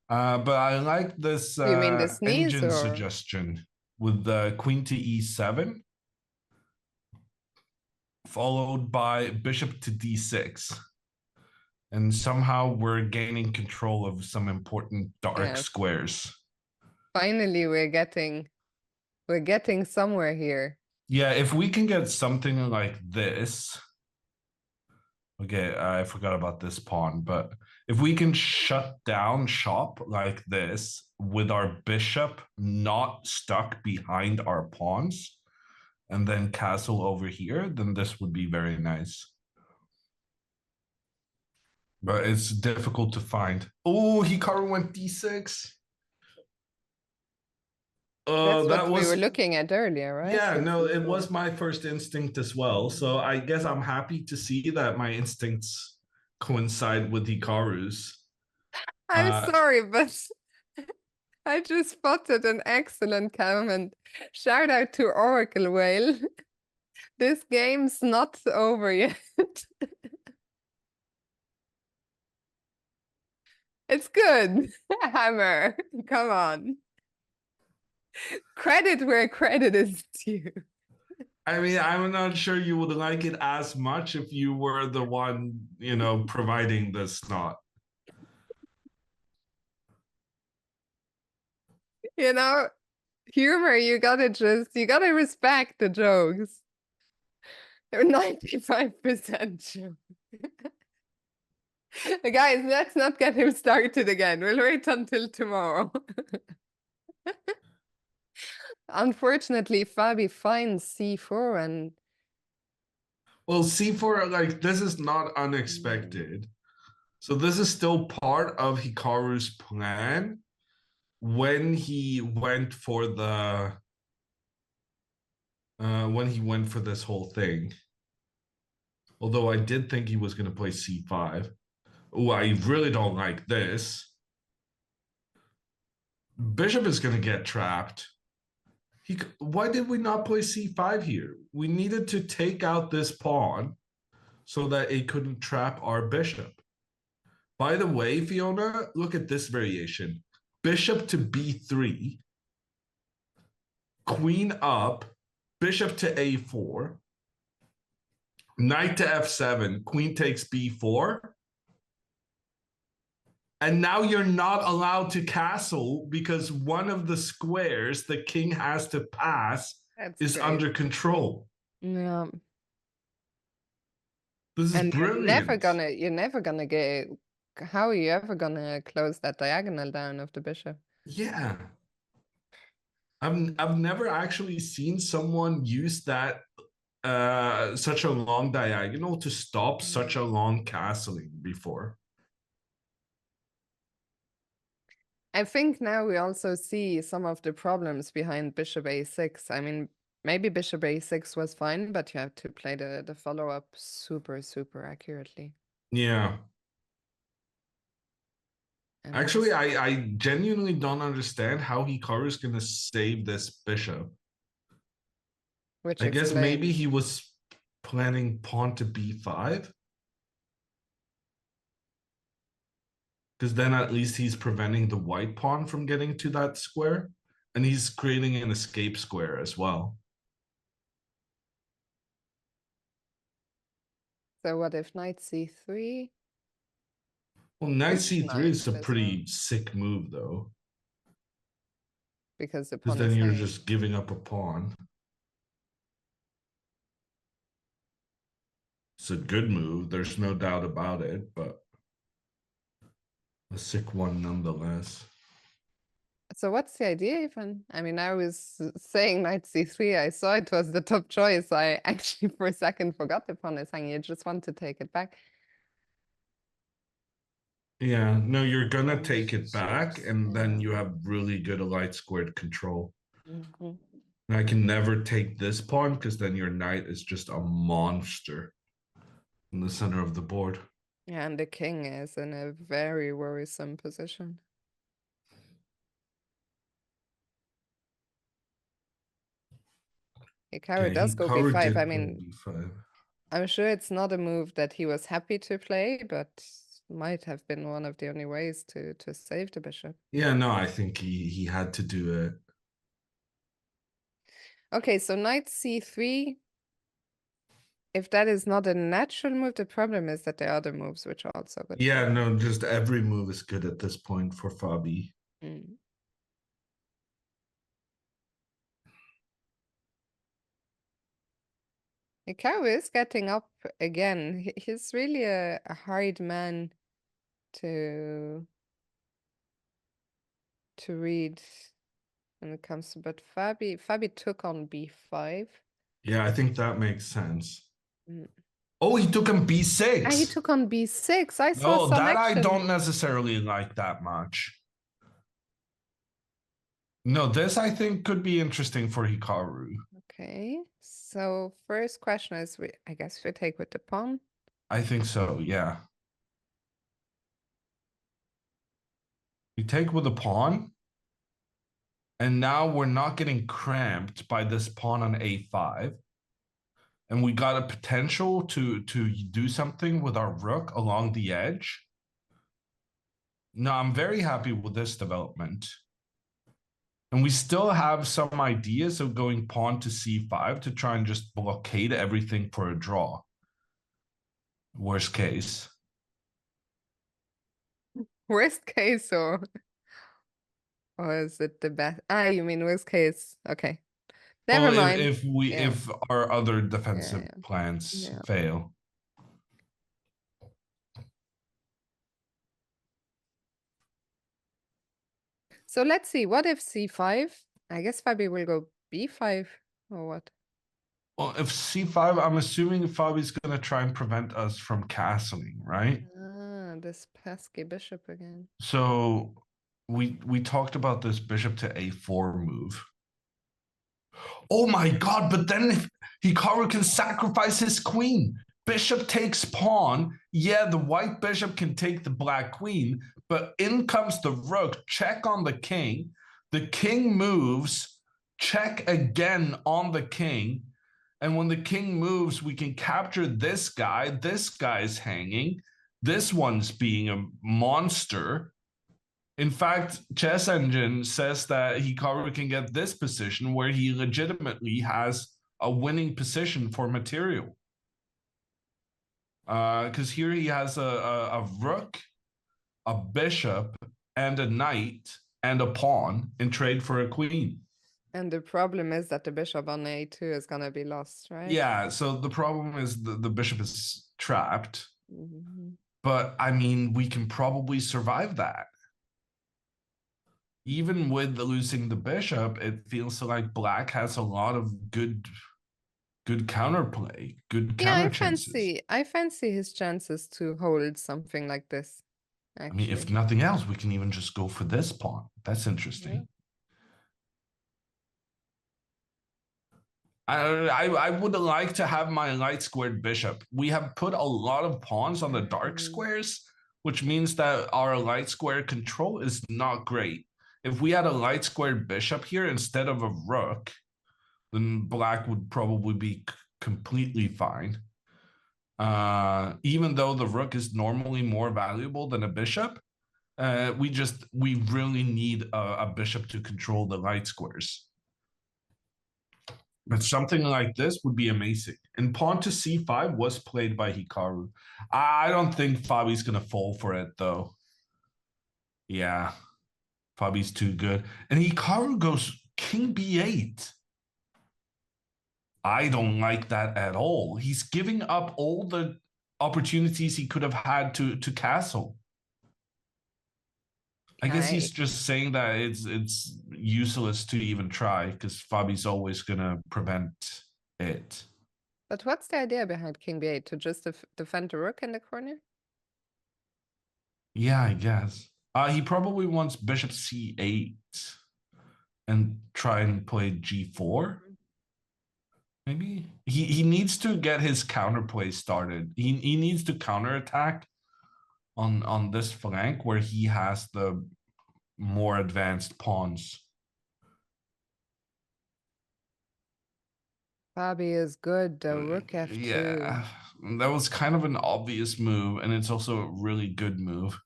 But I like this You mean the sneeze engine or? suggestion with the queen to e7, followed by bishop to d6. And somehow we're gaining control of some important dark squares. Finally, we're getting somewhere here. Yeah, if we can get something like this. Okay, I forgot about this pawn, but if we can shut down shop like this with our bishop not stuck behind our pawns and then castle over here, then this would be very nice. But it's difficult to find. Oh, Hikaru went d6. That's That what we were looking at earlier, right? Yeah, no, it was my first instinct as well. So I guess I'm happy to see that my instincts coincide with Hikaru's. I'm sorry, but I just spotted an excellent comment. Shout out to Oracle Whale. This game's not over yet. It's good. Hammer. Come on. Credit where credit is due. I mean, I'm not sure you would like it as much if you were the one, providing the snot. Humor, you gotta respect the jokes. They're 95% joke. Guys, let's not get him started again. We'll wait until tomorrow. Unfortunately, Fabi finds c4 and... Well, c4, like, this is not unexpected. So this is still part of Hikaru's plan when he went for this whole thing. Although I did think he was going to play c5. Oh, I really don't like this. Bishop is going to get trapped. Why did we not play c5 here? We needed to take out this pawn so that it couldn't trap our bishop. By the way, Fiona, look at this variation. Bishop to b3, queen up, bishop to a4, knight to f7, queen takes b4. And now you're not allowed to castle because one of the squares the king has to pass is under control. Yeah. This is brilliant. You're never gonna get... How are you ever gonna close that diagonal down of the bishop? Yeah. I've never actually seen someone use that such a long diagonal to stop such a long castling before. I think now we also see some of the problems behind bishop a6. I mean, maybe bishop a6 was fine, but you have to play the follow-up super, super accurately. Yeah. And Actually, I genuinely don't understand how Hikaru is going to save this bishop. which I guess maybe explains. he was planning pawn to b5. Because then at least he's preventing the white pawn from getting to that square. And he's creating an escape square as well. So what if knight c3? Well, knight H9 c3 is a as well, pretty sick move, though. because the Because pawn then is you're hanging. just giving up a pawn. It's a good move. There's no doubt about it, but a sick one nonetheless. So what's the idea even? I mean, I was saying knight c3. I saw it was the top choice. I actually for a second forgot the pawn is hanging. I just want to take it back. Yeah, no, you're gonna take it back, and then Yeah. you have really good light squared control. Mhm. And I can never take this pawn because then your knight is just a monster in the center of the board. Yeah, and the king is in a very worrisome position. Hikaru Okay, does go Hikaru b5. I did go mean, b5. I'm sure it's not a move that he was happy to play, but might have been one of the only ways to save the bishop. Yeah, no, I think he had to do it. Okay, so knight c3. If that is not a natural move, the problem is that there are other moves which are also good. Yeah, no, just every move is good at this point for Fabi. Mm. Hikaru is getting up again. He's really a hard man to read when it comes to, but Fabi took on b5. Yeah, I think that makes sense. Mm. Oh, he took him b6. Ah, he took on b6. I saw No, some that I action. don't necessarily like that much. No, this I think could be interesting for Hikaru. Okay, so first question is, I guess we take with the pawn. I think so, yeah. We take with a pawn. And now we're not getting cramped by this pawn on a5. And we got a potential to do something with our rook along the edge. No, I'm very happy with this development. And we still have some ideas of going pawn to c5 to try and just blockade everything for a draw. Worst case. Worst case, or is it the best? Ah, you mean worst case? Okay, never Well, mind. Yeah, if our other yeah, defensive yeah. plans Yeah. fail. So let's see. What if c5? I guess Fabi will go b5 or what? Well, if c5, I'm assuming Fabi's going to try and prevent us from castling, right? Ah, this pesky bishop again. So we talked about this bishop to a4 move. Oh my god, but then if Hikaru can sacrifice his queen. Bishop takes pawn. Yeah, the white bishop can take the black queen, but in comes the rook. Check on the king. The king moves. Check again on the king. And when the king moves, we can capture this guy. This guy's hanging. This one's being a monster. In fact, Chess Engine says that Hikaru can get this position where he legitimately has a winning position for material. Because here he has a rook, a bishop, and a knight, and a pawn in trade for a queen. And the problem is that the bishop on a2 is gonna be lost, right? Yeah, so the problem is the bishop is trapped. Mhm. But I mean, we can probably survive that. Even with losing the bishop, it feels like black has a lot of good Good counterplay. Good Yeah, counter chances. I fancy his chances to hold something like this, I mean, if actually. nothing else, we can even just go for this pawn. That's Yeah. interesting. I would like to have my light squared bishop. We have put a lot of pawns on the dark squares, which means that our light square control is not great. If we had a light squared bishop here instead of a rook, then black would probably be completely fine. Even though the rook is normally more valuable than a bishop, we really need a bishop to control the light squares. But something like this would be amazing. And pawn to c5 was played by Hikaru. I don't think Fabi's gonna fall for it though. Yeah, Fabi's too good. And Hikaru goes king b8. I don't like that at all. He's giving up all the opportunities he could have had to castle. I guess he's just saying that it's useless to even try because Fabi's always gonna prevent it. But what's the idea behind king b8? To just defend the rook in the corner? Yeah, I guess. He probably wants bishop c8 and try and play g4. Maybe he needs to get his counterplay started. He needs to counterattack on this flank where he has the more advanced pawns. Fabi is good, the rook f2. Yeah, that was kind of an obvious move, and it's also a really good move.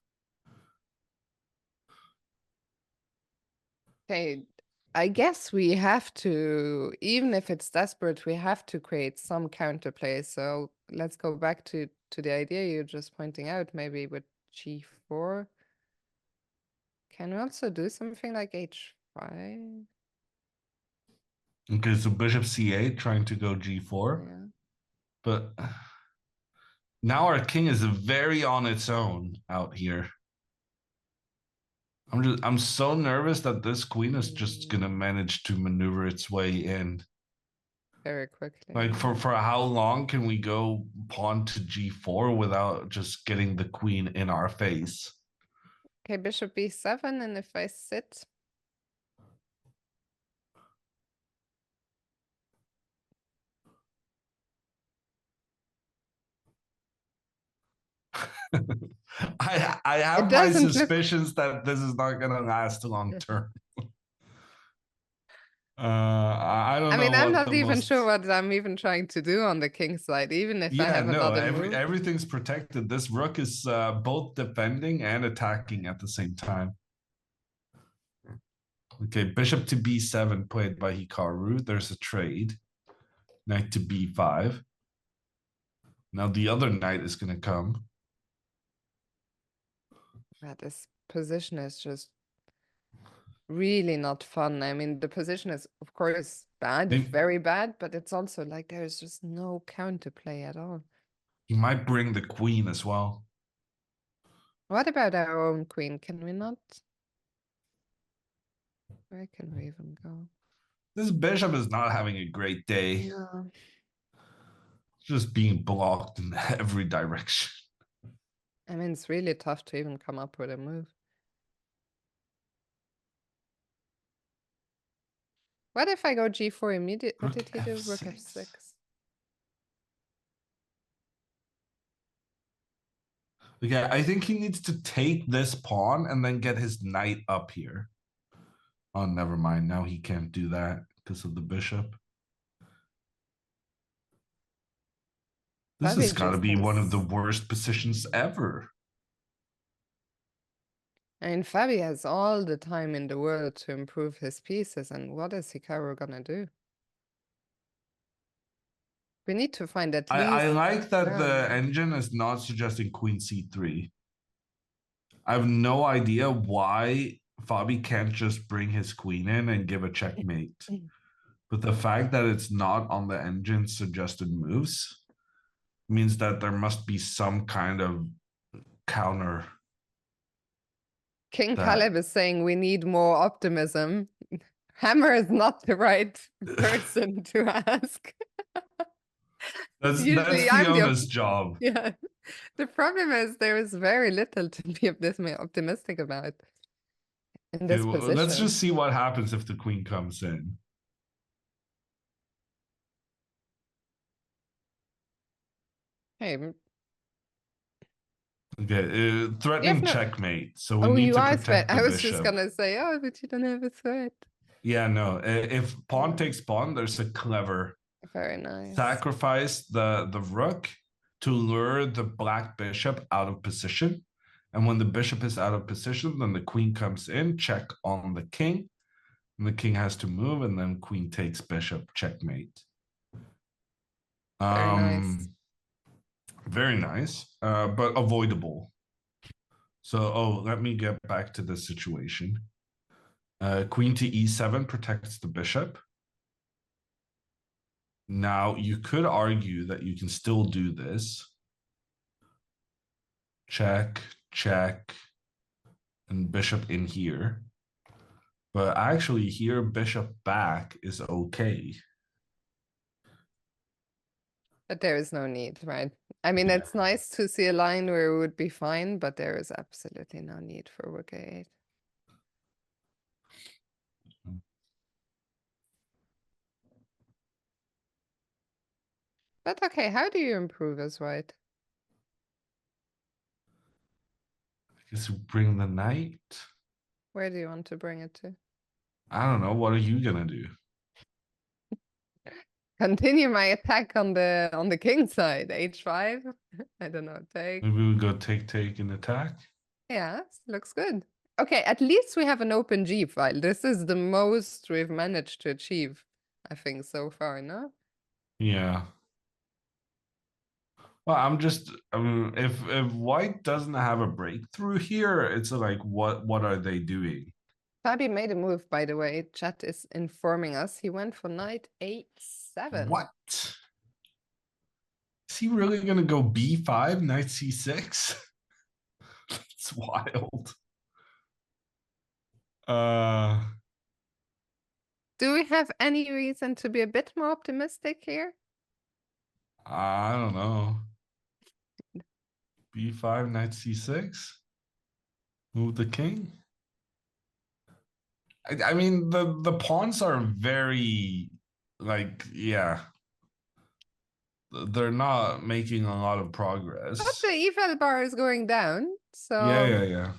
Okay, I guess we have to, even if it's desperate, we have to create some counterplay. So let's go back to the idea you're just pointing out, maybe with g4. Can we also do something like h5? Okay, so bishop c8 trying to go g4. Yeah. But now our king is very on its own out here. I'm so nervous that this queen is just gonna manage to maneuver its way in. Very quickly. Like for how long can we go pawn to g4 without just getting the queen in our face? Okay, bishop b7, and if I sit. I have my suspicions that this is not gonna last long term. I don't know. I mean, I'm not even sure what I'm even trying to do on the king side, even if I have another move. Everything's protected. This rook is both defending and attacking at the same time. Okay, bishop to b7 played by Hikaru. There's a trade. Knight to b5. Now the other knight is going to come. This position is just really not fun. I mean, the position is, of course, bad, very bad, but it's also like there's just no counterplay at all. He might bring the queen as well. What about our own queen? Can we not? Where can we even go? This bishop is not having a great day. No. Just being blocked in every direction. I mean, it's really tough to even come up with a move. What if I go g4 immediately? What did he do? Rook f6. Okay, I think he needs to take this pawn and then get his knight up here. Oh, never mind. Now he can't do that because of the bishop. This has got to be one of the worst positions ever. I mean, Fabi has all the time in the world to improve his pieces, and what is Hikaru gonna do? We need to find at least... I like that the engine is not suggesting queen c3. I have no idea why Fabi can't just bring his queen in and give a checkmate. But the fact that it's not on the engine suggested moves means that there must be some kind of counter. King Caleb is saying we need more optimism. Hammer is not the right person to ask. That's Usually I'm the Fiona's job. yeah. The problem is there is very little to be optimistic about in Okay, this well, let's position. just see what happens if the queen comes in. Hey, Okay, threatening no. checkmate. So we Oh, need you to are threat. protect the I was just bishop. gonna say, oh, but you don't have a threat. Yeah, no. If pawn takes pawn, there's a clever Very nice. sacrifice the rook to lure the black bishop out of position. And when the bishop is out of position, then the queen comes in, check on the king. And the king has to move, and then queen takes bishop, checkmate. Very nice. Very nice, but avoidable. So, let me get back to this situation. Queen to e7 protects the bishop. Now, you could argue that you can still do this. Check, check, and bishop in here. But actually, here, bishop back is okay. But there is no need, right? I mean, it's nice to see a line where it would be fine, but there is absolutely no need for rook a8. But okay, how do you improve as white? I guess we bring the knight. Where do you want to bring it to? I don't know. What are you gonna do? Continue my attack on the king side, h5. I don't know, take. Maybe we go take and attack. Yeah, looks good. Okay, at least we have an open G file. This is the most we've managed to achieve, I think, so far, no? Yeah. Well, if white doesn't have a breakthrough here, it's like what are they doing? Fabi made a move, by the way. Chat is informing us. He went for knight a7. What? Is he really gonna go b5, knight c6? It's wild. Do we have any reason to be a bit more optimistic here? I don't know. b5, knight c6. Move the king. I mean, the pawns are very, like, yeah. They're not making a lot of progress. But the eval bar is going down, so... Yeah.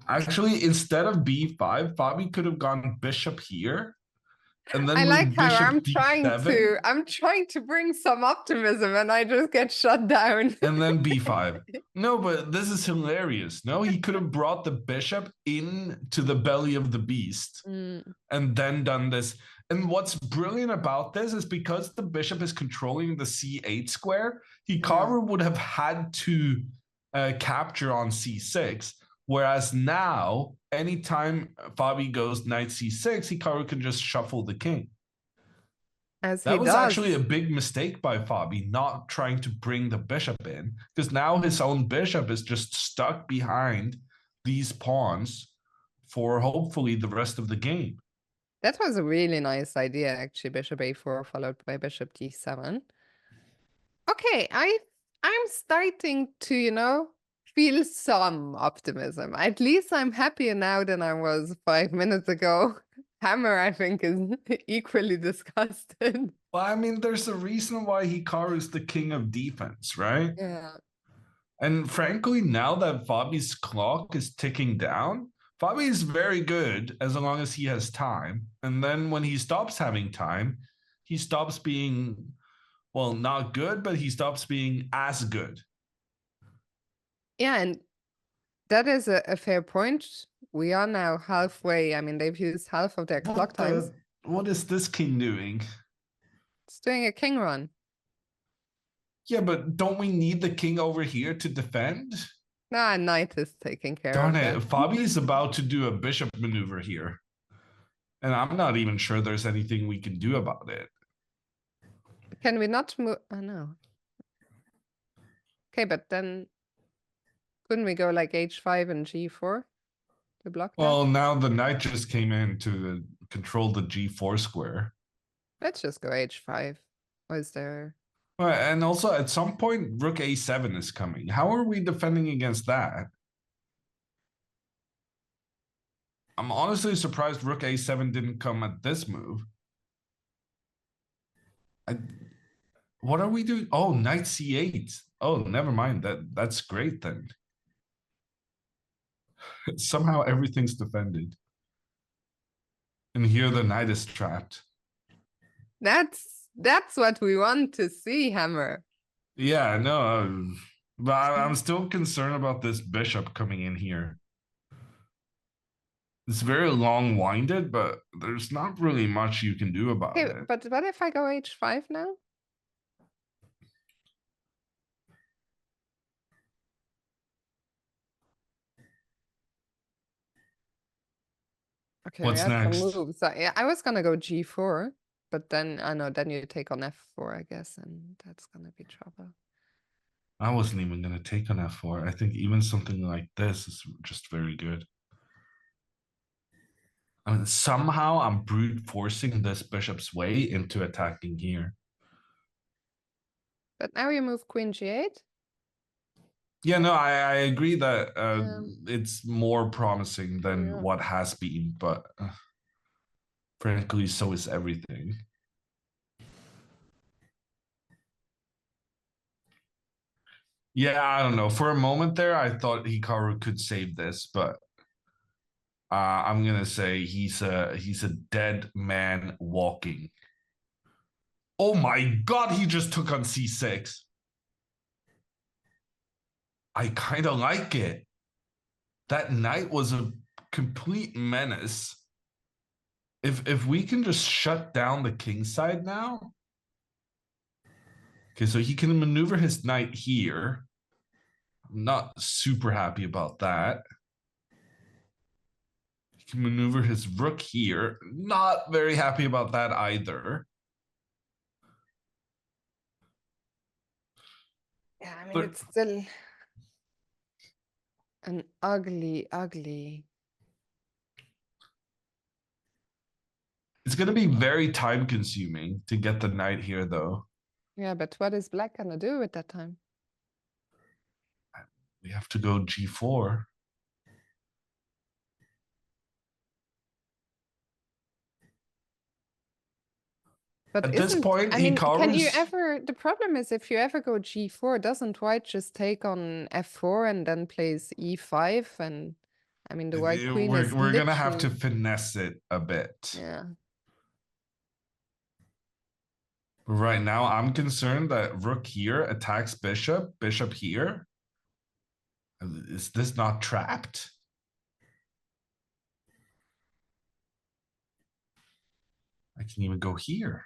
Actually, instead of b5, Fabi could have gone bishop here. And then I like how bishop d7. I'm trying to bring some optimism and I just get shut down. And then b5. No, but this is hilarious. No, he could have brought the bishop into the belly of the beast and then done this. And what's brilliant about this is because the bishop is controlling the c8 square, Hikaru would have had to capture on c6. Whereas now, anytime Fabi goes knight c6, Hikaru can just shuffle the king. That was actually a big mistake by Fabi, not trying to bring the bishop in, because now his own bishop is just stuck behind these pawns for hopefully the rest of the game. That was a really nice idea, actually. Bishop a4 followed by bishop d7. Okay, I'm starting to, feel some optimism. At least I'm happier now than I was 5 minutes ago. Hammer, I think, is equally disgusted. Well, I mean, there's a reason why Hikaru is the king of defense, right? Yeah. And frankly, now that Fabi's clock is ticking down, Fabi is very good as long as he has time. And then when he stops having time, he stops being, well, not good, but he stops being as good. Yeah, and that is a fair point. We are now halfway. I mean, they've used half of their clock times. What is this king doing? It's doing a king run. Yeah, but don't we need the king over here to defend? Nah, knight is taking care Darn of it, that. Fabi's about to do a bishop maneuver here. And I'm not even sure there's anything we can do about it. Can we not move? Oh, no. Okay, but then couldn't we go like h5 and g4 to block that? Well, now the knight just came in to control the g4 square. Let's just go h5. Or is there... Well, and also at some point, rook a7 is coming. How are we defending against that? I'm honestly surprised rook a7 didn't come at this move. What are we doing? Oh, knight c8. Oh, never mind. That's great then. Somehow everything's defended. And here the knight is trapped. That's what we want to see, Hammer. Yeah, no, but I'm still concerned about this bishop coming in here. It's very long-winded, but there's not really much you can do about Okay, it. but what if I go h5 now? Okay, What's we had some next? moves. Yeah, I was gonna go g4, but then I know then you take on f4, I guess, and that's gonna be trouble. I wasn't even going to take on f4. I think even something like this is just very good. I mean, somehow I'm brute forcing this bishop's way into attacking here. But now you move queen g8. Yeah, no, I agree that Yeah. it's more promising than Yeah. what has been, but frankly, so is everything. Yeah, I don't know. For a moment there, I thought Hikaru could save this, but I'm gonna say he's a dead man walking. Oh my god, he just took on c6. I kind of like it. That knight was a complete menace. If we can just shut down the king side now. Okay, so he can maneuver his knight here. I'm not super happy about that. He can maneuver his rook here. Not very happy about that either. Yeah, I mean, But it's still an ugly. it's going to be very time consuming to get the knight here, though. Yeah, but what is black gonna do at that time? We have to go g4. But At this point, I mean, can you Hikaru's ever, the problem is if you ever go g4, doesn't white just take on f4 and then plays e5? And I mean, the white queen is we're gonna have to literally, finesse it a bit. yeah. Right now, I'm concerned that rook here attacks bishop, bishop here. Is this not trapped? I can even go here.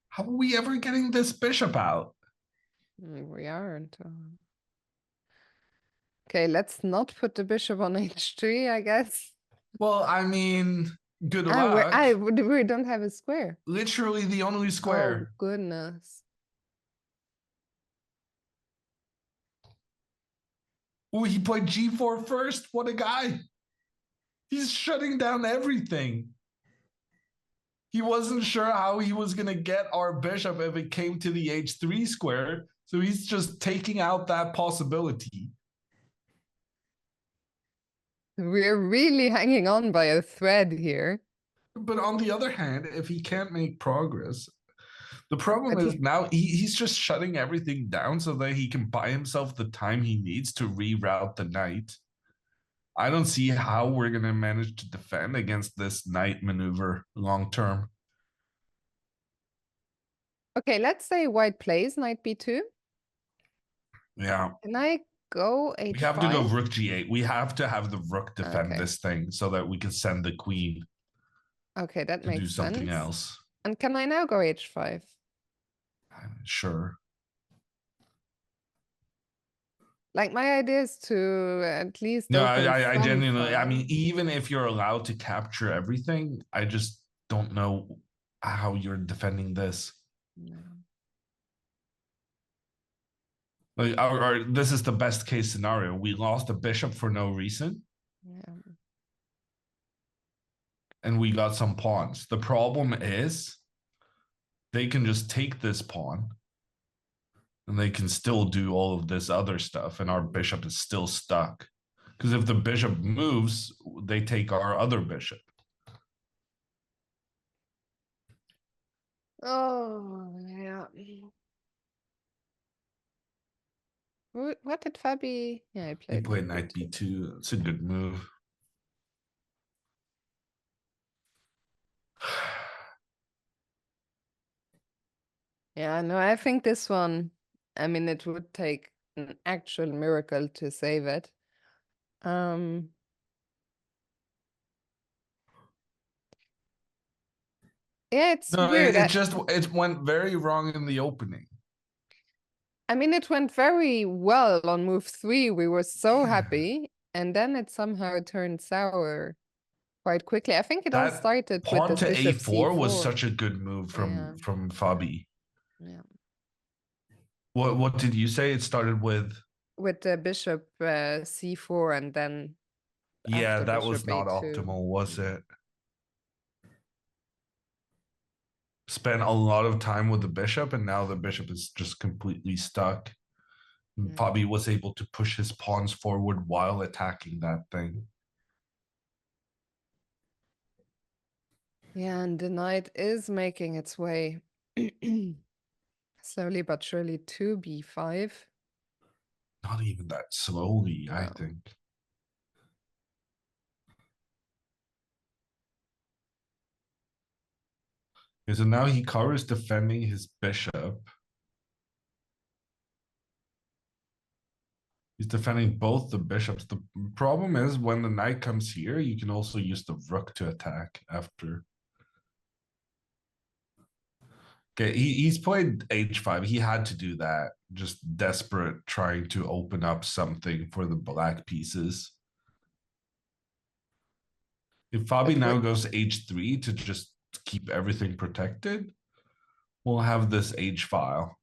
How are we ever getting this bishop out? We aren't. Okay, let's not put the bishop on h3, I guess. Well, I mean, good Ah, luck. we don't have a square. Literally the only Oh, square. goodness. Oh, he played g4 first. What a guy. He's shutting down everything. He wasn't sure how he was going to get our bishop if it came to the h3 square. So he's just taking out that possibility. We're really hanging on by a thread here. But on the other hand, if he can't make progress, the problem But is now he's just shutting everything down so that he can buy himself the time he needs to reroute the knight. I don't see how we're going to manage to defend against this knight maneuver long term. okay, let's say white plays knight b2. Yeah. Can I go h5? We have to go rook g8. We have to have the rook defend Okay. this thing so that we can send the queen Okay, that to makes do something sense. else. And can I now go h5? Sure. Like my idea is to at least No, open I some genuinely, I mean, file. even if you're allowed to capture everything, I just don't know how you're defending this. No. Like, this is the best case scenario. We lost a bishop for no reason, Yeah. and we got some pawns. The problem is they can just take this pawn and they can still do all of this other stuff, and our bishop is still stuck. Because if the bishop moves, they take our other bishop. Oh, yeah. What did Fabi? Yeah, he He played played knight b2. It's a good move. Yeah, no, I think this one, I mean, it would take an actual miracle to save it. Yeah, it's No, weird. it went very wrong in the opening. I mean, it went very well on move 3. We were so happy, and then it somehow turned sour quite quickly. I think it all That started with pawn this to bishop a4 was c4. such a good move Yeah, from Fabi. yeah. What did you say? It started with? With the bishop c4 and then Yeah, after that was bishop not a2. optimal, was it? Spent a lot of time with the bishop, and now the bishop is just completely stuck. Fabi was able to push his pawns forward while attacking that thing. Yeah, and the knight is making its way slowly but surely to b5. Not even that slowly, I No. think. Okay, so now Hikaru is defending his bishop. He's defending both the bishops. The problem is when the knight comes here, you can also use the rook to attack after. Okay, he's played h5. He had to do that. Just desperate, trying to open up something for the black pieces. If Fabi now goes h3 to just keep everything protected, we'll have this h file.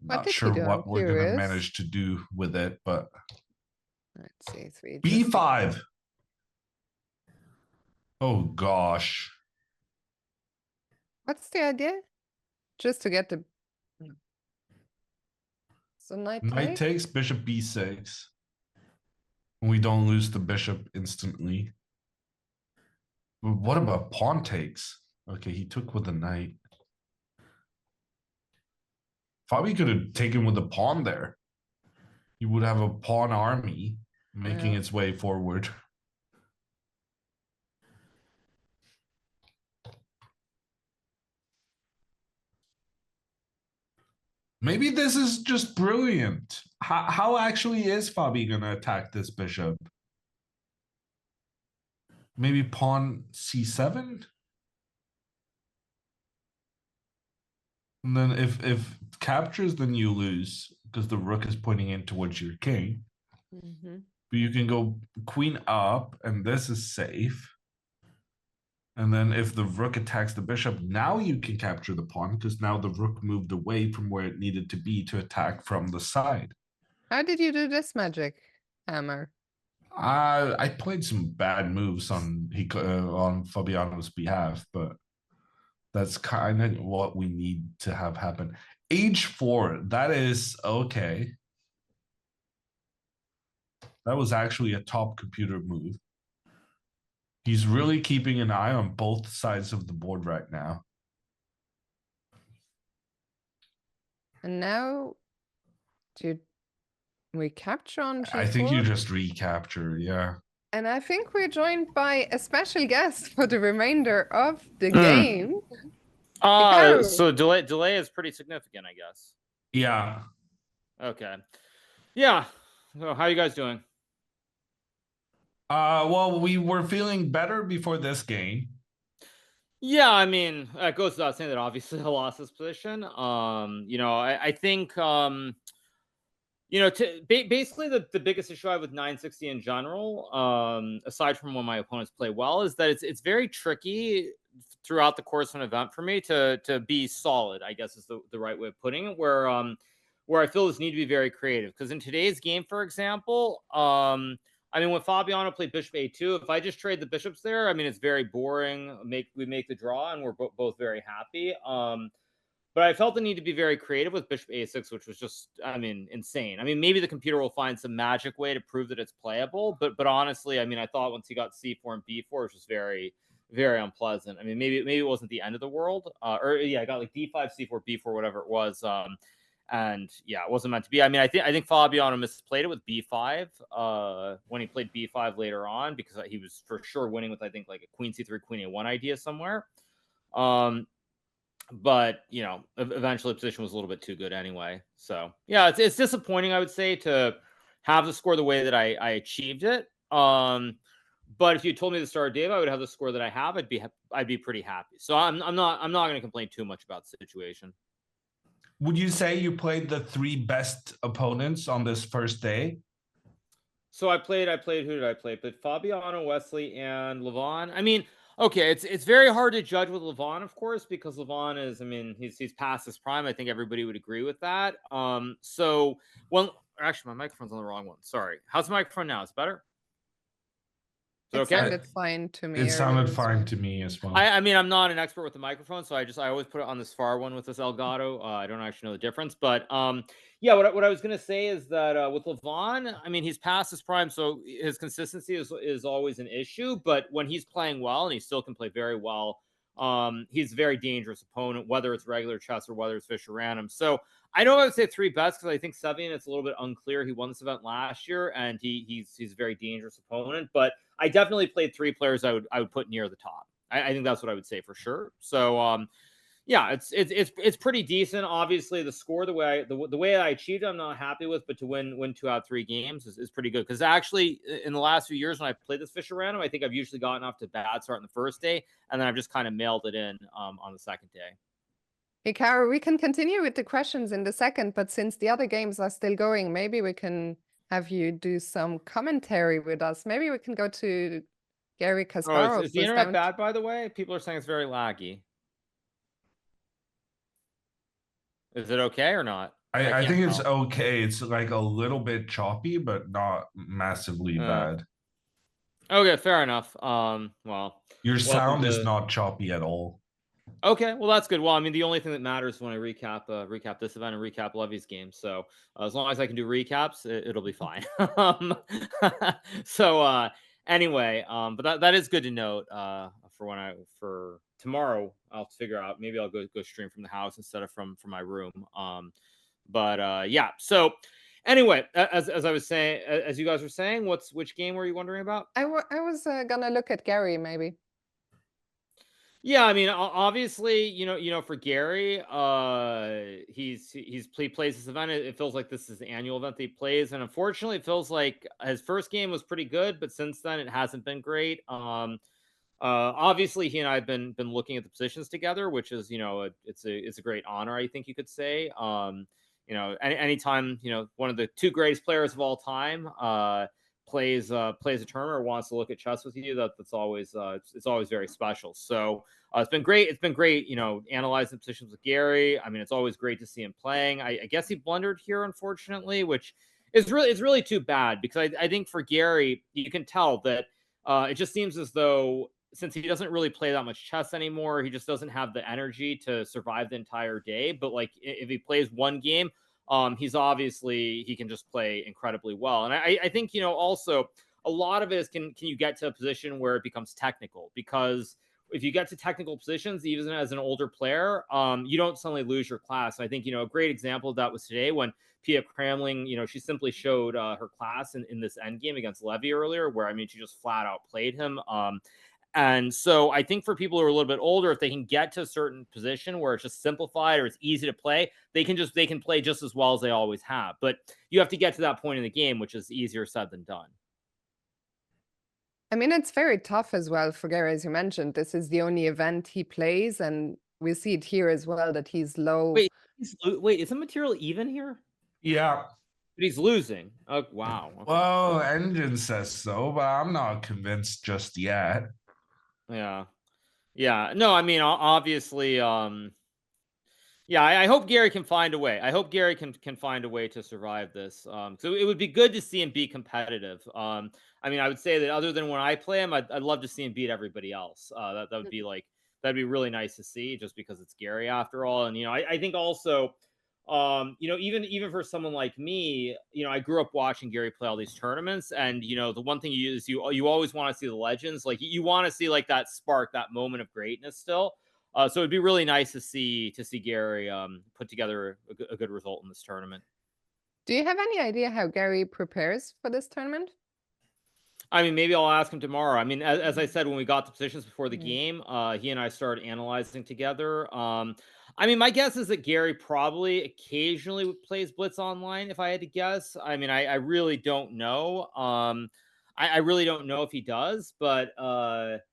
What Not did he sure do? I'm what we're going to curious. manage to do with it, but Let's see, 3. b5. Oh gosh. What's the idea? Just to get the... So Knight takes, bishop b6. We don't lose the bishop instantly. But what about pawn takes? Okay, he took with the knight. Fabi could have taken with the pawn there. He would have a pawn army making its way forward. Maybe this is just brilliant. How actually is Fabi going to attack this bishop? Maybe pawn c7? And then if captures, then you lose because the rook is pointing in towards your king. But you can go queen up, and this is safe. And then if the rook attacks the bishop, now you can capture the pawn because now the rook moved away from where it needed to be to attack from the side. How did you do this magic, Hammer? I played some bad moves on Fabiano's behalf, but that's kind of what we need to have happen. H4, that is okay. That was actually a top computer move. He's really keeping an eye on both sides of the board right now. And now, do we capture on g4? I think you just recapture, yeah. And I think we're joined by a special guest for the remainder of the game. So delay is pretty significant, I guess. Yeah. Okay. Yeah. So how are you guys doing? Well, we were feeling better before this game. Yeah, I mean, it goes without saying that obviously I lost this position. I think basically the biggest issue I have with 960 in general, aside from when my opponents play well, is that it's very tricky throughout the course of an event for me to be solid, I guess is the right way of putting it, where I feel this need to be very creative. Because in today's game, for example, I mean, when Fabiano played bishop a2, if I just trade the bishops there, I mean, it's very boring. We make the draw, and we're both very happy. But I felt the need to be very creative with bishop a6, which was just, I mean, insane. I mean, maybe the computer will find some magic way to prove that it's playable. But honestly, I mean, I thought once he got c4 and b4, it was just very, very unpleasant. I mean, maybe it wasn't the end of the world. Or yeah, I got like d5, c4, b4, whatever it was. And yeah, it wasn't meant to be. I mean, I think Fabiano misplayed it with b5 when he played b5 later on, because he was for sure winning with, I think, like a queen c3, queen a1 idea somewhere. But you know, eventually the position was a little bit too good anyway. So yeah, it's disappointing, I would say, to have the score the way that I achieved it. But if you told me the start of Dave, I would have the score that I have. I'd be pretty happy. So I'm not going to complain too much about the situation. Would you say you played the 3 best opponents on this first day? So I played. Who did I play? But Fabiano, Wesley, and Levon. I mean, okay, it's very hard to judge with Levon, of course, because Levon is, I mean, he's past his prime. I think everybody would agree with that. So well, actually, my microphone's on the wrong one. Sorry. How's the microphone now? Is it better? It okay? sounded fine to me. It sounded fine to me as well. I mean, I'm not an expert with the microphone, so I always put it on this far one with this Elgato. I don't actually know the difference, but yeah, what I was gonna say is that with Levon, I mean, he's past his prime, so his consistency is always an issue. But when he's playing well, and he still can play very well, he's a very dangerous opponent, whether it's regular chess or whether it's Fischer Random. So I know I would say 3 best, because I think Sevian, it's a little bit unclear. He won this event last year, and he's a very dangerous opponent. But I definitely played 3 players I would put near the top. I think that's what I would say for sure. So yeah, it's pretty decent. Obviously, the score, the way I achieved it, I'm not happy with, but to win 2 out of 3 games is pretty good. Because actually, in the last few years when I played this Fischer Random, I think I've usually gotten off to a bad start on the first day, and then I've just kind of mailed it in on the second day. Hikaru, we can continue with the questions in the second, but since the other games are still going, maybe we can have you do some commentary with us. Maybe we can go to Gary Kasparov. Is the internet bad, by the way? People are saying it's very laggy. Is it okay or not? I think it's okay. It's like a little bit choppy, but not massively bad. Okay, fair enough. Well, your sound is not choppy at all. Okay, well that's good. Well, I mean, the only thing that matters when I recap this event and recap Levy's game. So as long as I can do recaps, it'll be fine. So anyway, but that is good to note. For tomorrow, I'll figure out. Maybe I'll go stream from the house instead of from my room. But yeah. So anyway, as I was saying, as you guys were saying, which game were you wondering about? I was gonna look at Gary maybe. Yeah, I mean, obviously, you know, for Gary, he plays this event. It feels like this is the annual event that he plays, and unfortunately, it feels like his first game was pretty good, but since then, it hasn't been great. Obviously, he and I have been looking at the positions together, which is, you know, it's a great honor, I think you could say. You know, anytime, you know, one of the 2 greatest players of all time plays a tournament or wants to look at chess with you, that's always it's always very special. So it's been great, you know, analyzing the positions with Gary. I mean, it's always great to see him playing. I guess he blundered here, unfortunately, which is really too bad, because I think for Gary, you can tell that it just seems as though, since he doesn't really play that much chess anymore, he just doesn't have the energy to survive the entire day. But like, if he plays one game, he can just play incredibly well. And I think, you know, also a lot of it is, can you get to a position where it becomes technical? Because if you get to technical positions, even as an older player, you don't suddenly lose your class. And I think, you know, a great example of that was today when Pia Kramling, you know, she simply showed her class in this end game against Levy earlier, where, I mean, she just flat out played him. And so I think for people who are a little bit older, if they can get to a certain position where it's just simplified or it's easy to play, they can play just as well as they always have. But you have to get to that point in the game, which is easier said than done. I mean, it's very tough as well for Gary, as you mentioned. This is the only event he plays, and we see it here as well that he's low. Wait, is the material even here? Yeah. But he's losing. Oh, wow. Okay. Well, Engine says so, but I'm not convinced just yet. Yeah. No, I mean, obviously, Yeah, I hope Gary can find a way. I hope Gary can find a way to survive this. So it would be good to see him be competitive. I mean, I would say that other than when I play him, I'd love to see him beat everybody else. That would be like that'd be really nice to see, just because it's Gary after all. And I think also, even for someone like me, I grew up watching Gary play all these tournaments, and the one thing you always want to see the legends, like you want to see like that spark, that moment of greatness still. So it'd be really nice to see Gary put together a good result in this tournament. Do you have any idea how Gary prepares for this tournament? I mean, maybe I'll ask him tomorrow. I mean, as I said, when we got the positions before the Mhm. game, he and I started analyzing together. I mean, my guess is that Gary probably occasionally plays Blitz online, if I had to guess. I mean, I really don't know. I really don't know if he does, but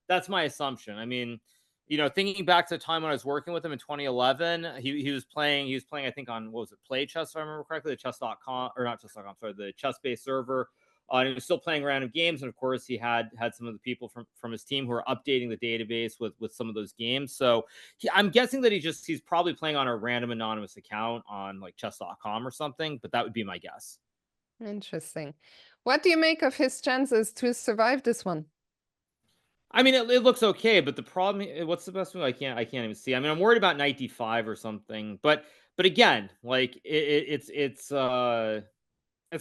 that's my assumption. I mean, thinking back to the time when I was working with him in 2011, he was playing, I think on, what was it, Play Chess, if I remember correctly, the chess.com, or not chess.com, sorry, the chess-based server. And he was still playing random games, and of course, he had some of the people from his team who are updating the database with some of those games. So I'm guessing that he's probably playing on a random anonymous account on like chess.com or something. But that would be my guess. Interesting. What do you make of his chances to survive this one? I mean, it looks okay, but the problem, what's the best move? I can't even see. I mean, I'm worried about knight d5 or something. But again, like it's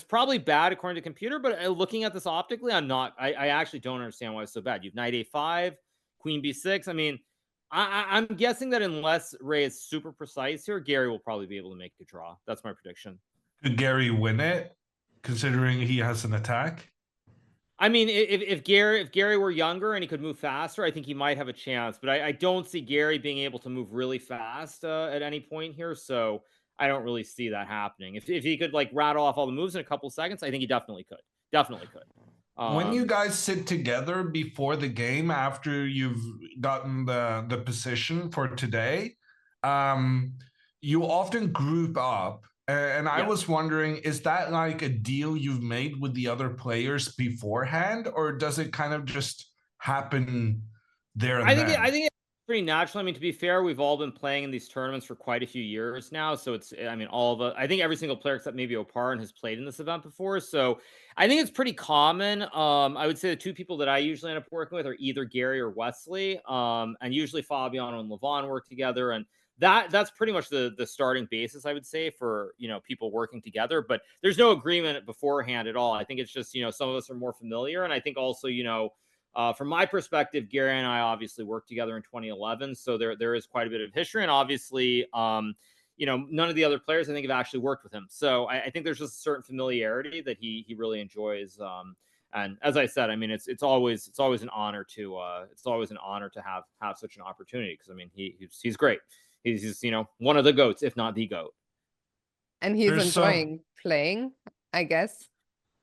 probably bad according to computer, but looking at this optically, I actually don't understand why it's so bad. You've knight a5, queen b6. I mean, I'm guessing that unless Ray is super precise here, Gary will probably be able to make a draw. That's my prediction. Could Gary win it, considering he has an attack? I mean, if Gary were younger and he could move faster, I think he might have a chance. But I don't see Gary being able to move really fast at any point here. So I don't really see that happening. If he could like rattle off all the moves in a couple seconds, I think he definitely could. Definitely could. When you guys sit together before the game, after you've gotten the position for today, you often group up. And I was wondering, is that like a deal you've made with the other players beforehand, or does it kind of just happen there and then? I think it's pretty natural. I mean, to be fair, we've all been playing in these tournaments for quite a few years now. So I mean, I think every single player except maybe Oparin has played in this event before. So I think it's pretty common. I would say the two people that I usually end up working with are either Gary or Wesley. And usually Fabiano and Levon work together. And that's pretty much the starting basis, I would say, for people working together. But there's no agreement beforehand at all. I think it's just some of us are more familiar, and I think also from my perspective, Gary and I obviously worked together in 2011, so there is quite a bit of history, and obviously, none of the other players I think have actually worked with him. So I think there's just a certain familiarity that he really enjoys. And as I said, I mean, it's always an honor to have such an opportunity, because I mean he's great. He's one of the goats, if not the goat. And he's enjoying playing, I guess.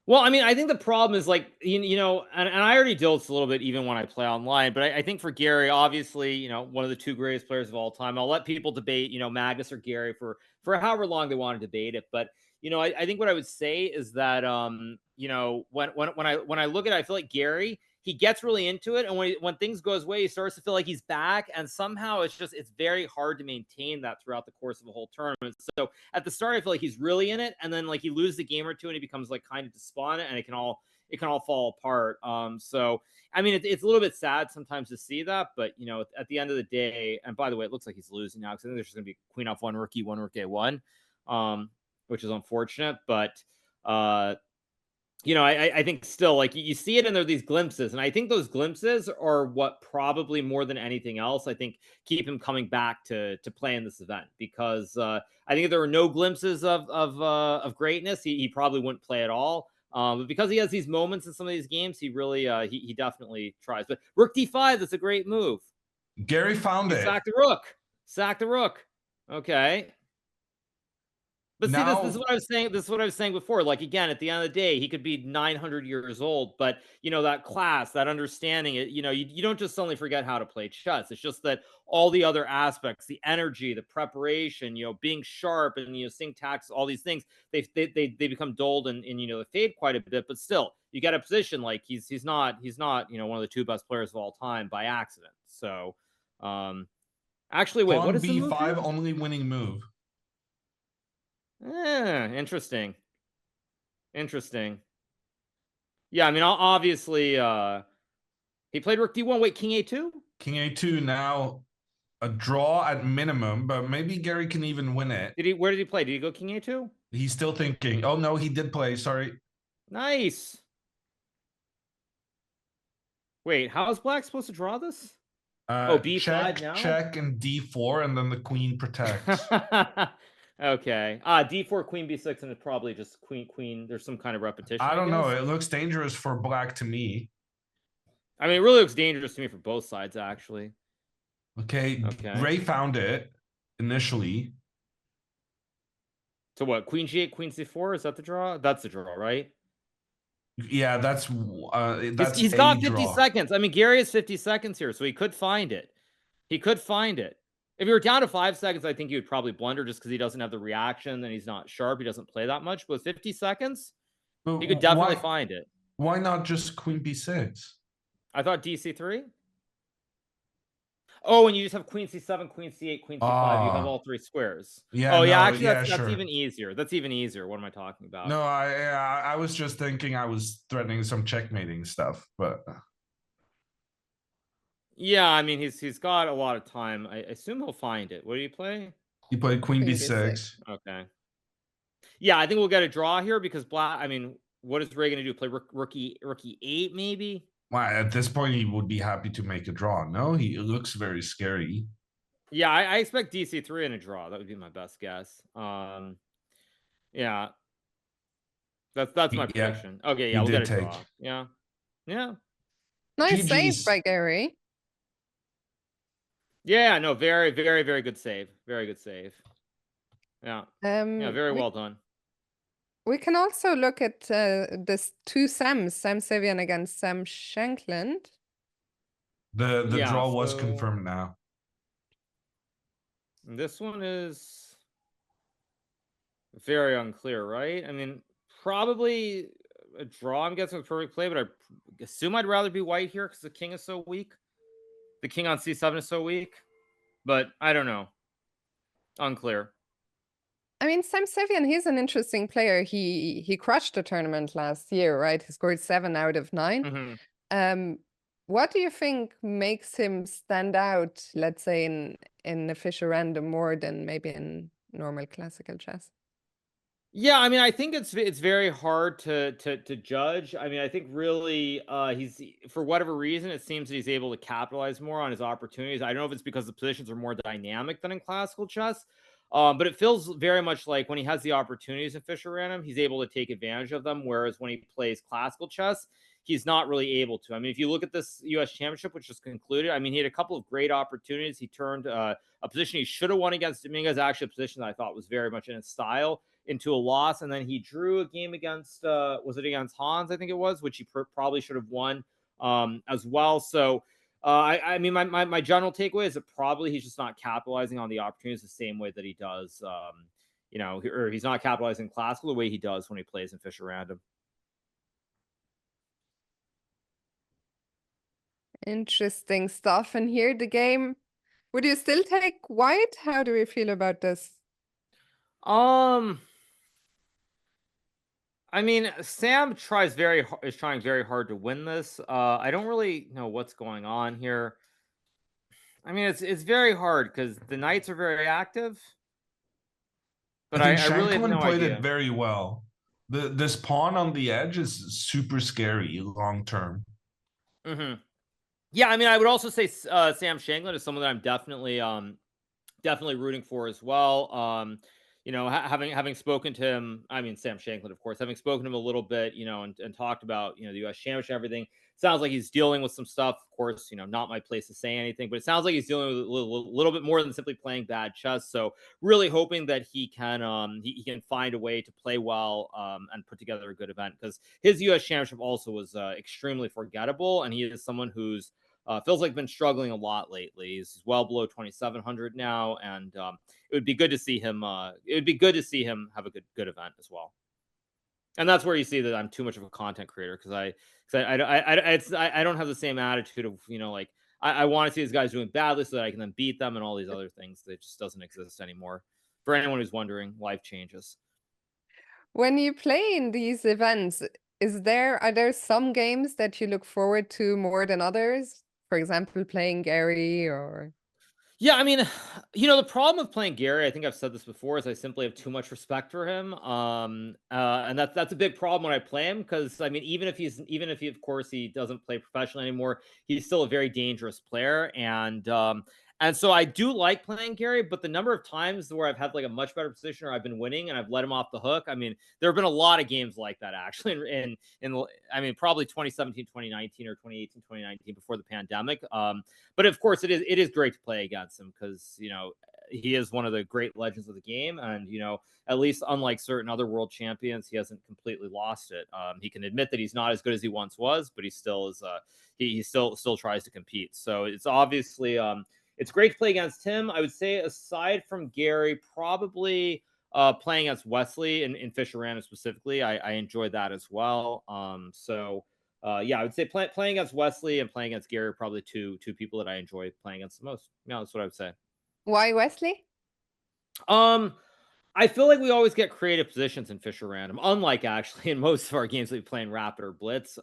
Well, I mean, I think the problem is like, and I already deal with this a little bit even when I play online, but I think for Gary, obviously, one of the two greatest players of all time. I'll let people debate, Magnus or Gary for however long they want to debate it. But, I think what I would say is that, when I look at it, I feel like Gary, he gets really into it. And when things go his way, he starts to feel like he's back. And somehow it's very hard to maintain that throughout the course of a whole tournament. So at the start, I feel like he's really in it. And then like he loses a game or two and he becomes like kind of despondent, and it can all fall apart. So, I mean, it's a little bit sad sometimes to see that, but at the end of the day, and by the way, it looks like he's losing now, because I think there's just going to be queen off one rook A1, which is unfortunate, but, I think still, like, you see it and there are these glimpses, and I think those glimpses are what probably more than anything else, I think, keep him coming back to play in this event, because I think if there were no glimpses of greatness, he probably wouldn't play at all. But because he has these moments in some of these games, he really he definitely tries. But rook d5, that's a great move. Gary found it. Sack the rook. Sack the rook. Okay. But see, this is what I was saying. This is what I was saying before. Like, again, at the end of the day, he could be 900 years old, but that class, that understanding, you don't just suddenly forget how to play chess. It's just that all the other aspects, the energy, the preparation, being sharp, and seeing tactics, all these things, they become dulled and they fade quite a bit. But still, you get a position like he's not one of the two best players of all time by accident. So, Actually, wait, what Pawn is the move b5, here? only winning move. Interesting. Interesting. Yeah, I mean, obviously, he played rook d1. Wait, king a2? King a2 now a draw at minimum, but maybe Gary can even win it. Where did he play? Did he go king a2? He's still thinking. Oh no, he did play. Sorry. Nice. Wait, how is Black supposed to draw this? Oh, b5 check, now? check, and d4, and then the queen protects. Okay. D4, queen b6, and it's probably just queen. There's some kind of repetition. I don't guess. know. It looks dangerous for Black to me. I mean, it really looks dangerous to me for both sides, actually. Okay. Ray found it initially. So what? Queen g8, queen c4. Is that the draw? That's the draw, right? Yeah, that's he's got 50 draw. seconds. I mean, Gary has 50 seconds here, so he could find it. He could find it. If you were down to 5 seconds, I think he would probably blunder just because he doesn't have the reaction and he's not sharp. He doesn't play that much. But with 50 seconds, he could definitely find it. Why not just queen b6? I thought dc3. Oh, and you just have queen c7, queen c8, queen c5. You have all 3 squares. Yeah. Oh, no, yeah. Actually, that's sure. even easier. That's even easier. What am I talking about? No, I was just thinking I was threatening some checkmating stuff, but yeah, I mean he's got a lot of time. I assume he'll find it. What do you play? He played queen b6. Okay. Yeah, I think we'll get a draw here because Black. I mean, what is Ray going to do? Play rookie 8 maybe? Well, at this point, he would be happy to make a draw. No, he looks very scary. Yeah, I expect DC3 in a draw. That would be my best guess. Yeah, that's my prediction. Okay, yeah, we'll get a draw. Yeah, yeah. Nice save by Gary. Yeah, no, very, very, very good save. Very good save. Yeah. Yeah, very well done. We can also look at this 2 Sams, Sam Savian against Sam Shankland. The draw was confirmed now. This one is very unclear, right? I mean, probably a draw, I'm guessing, with perfect play, but I assume I'd rather be white here because the king is so weak. The king on c7 is so weak. But I don't know. Unclear. I mean, Sam Savian, he's an interesting player. He crushed the tournament last year, right? He scored 7 out of 9. What do you think makes him stand out, let's say, in official random more than maybe in normal classical chess? Yeah, I mean, I think it's very hard to judge. I mean, I think really he's, for whatever reason, it seems that he's able to capitalize more on his opportunities. I don't know if it's because the positions are more dynamic than in classical chess, but it feels very much like when he has the opportunities in official random, he's able to take advantage of them. Whereas when he plays classical chess, he's not really able to. I mean, if you look at this U.S. Championship, which just concluded, I mean, he had a couple of great opportunities. He turned a position he should have won against Dominguez, actually a position that I thought was very much in his style, into a loss. And then he drew a game against, was it against Hans, I think it was, which he probably should have won as well. So, I mean, my general takeaway is that probably he's just not capitalizing on the opportunities the same way that he does, you know, or he's not capitalizing classical the way he does when he plays in official random. Interesting stuff. And here the game, would you still take white? How do we feel about this? I mean, Sam is trying very hard to win this. I don't really know what's going on here. I mean, it's very hard because the knights are very active. But I think I really have no played idea. it very well. This pawn on the edge is super scary long term. Yeah, I mean, I would also say Sam Shankland is someone that I'm definitely rooting for as well. You know, having spoken to him, I mean, Sam Shankland, of course, having spoken to him a little bit, you know, and talked about, you know, the U.S. Championship and everything, sounds like he's dealing with some stuff. Of course, you know, not my place to say anything, but it sounds like he's dealing with a little bit more than simply playing bad chess. So really hoping that he can he can find a way to play well and put together a good event, because his U.S. Championship also was extremely forgettable, and he is someone who's feels like been struggling a lot lately. He's well below 2,700 now, and it would be good to see him. It would be good to see him have a good event as well. And that's where you see that I'm too much of a content creator, because I don't have the same attitude of, you know, like I want to see these guys doing badly so that I can then beat them and all these other things that just doesn't exist anymore. For anyone who's wondering, life changes. When you play in these events, are there some games that you look forward to more than others? For example, playing Gary or Yeah, I mean, the problem with playing Gary, I think I've said this before, is I simply have too much respect for him. And that's a big problem when I play him because I mean, even if he, of course, he doesn't play professionally anymore, he's still a very dangerous player. And so I do like playing Gary, but the number of times where I've had like a much better position or I've been winning and I've let him off the hook, I mean, there have been a lot of games like that actually in I mean, probably 2017, 2019 or 2018, 2019 before the pandemic. But of course, it is great to play against him because he is one of the great legends of the game, and at least unlike certain other world champions, he hasn't completely lost it. He can admit that he's not as good as he once was, but he still is. He still tries to compete. So it's obviously it's great to play against him. I would say aside from Gary, probably playing against Wesley in Fisher Random specifically, I enjoyed that as well. Yeah, I would say playing against Wesley and playing against Gary are probably two people that I enjoy playing against the most. Yeah, that's what I would say. why Wesley? I feel like we always get creative positions in Fisher Random, unlike actually in most of our games that we play in Rapid or Blitz.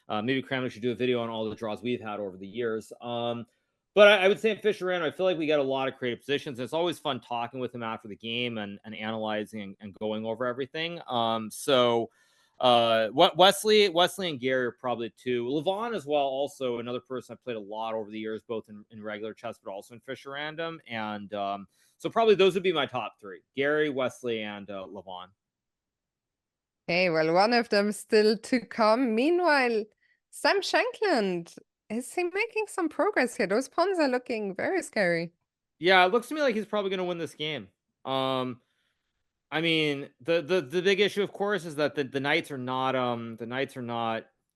Maybe Kramer should do a video on all the draws we've had over the years. But I would say in Fisher Random, I feel like we get a lot of creative positions. It's always fun talking with him after the game and analyzing and going over everything. What Wesley and Gary are probably two. Levon as well, also another person I played a lot over the years, both in regular chess but also in Fisher Random. And so probably those would be my top three: Gary, Wesley, and Levon. Okay, well, one of them still to come. Meanwhile, Sam Shankland, is he making some progress here? Those pawns are looking very scary. Yeah, it looks to me like he's probably going to win this game. I mean, the big issue, of course, is that the knights are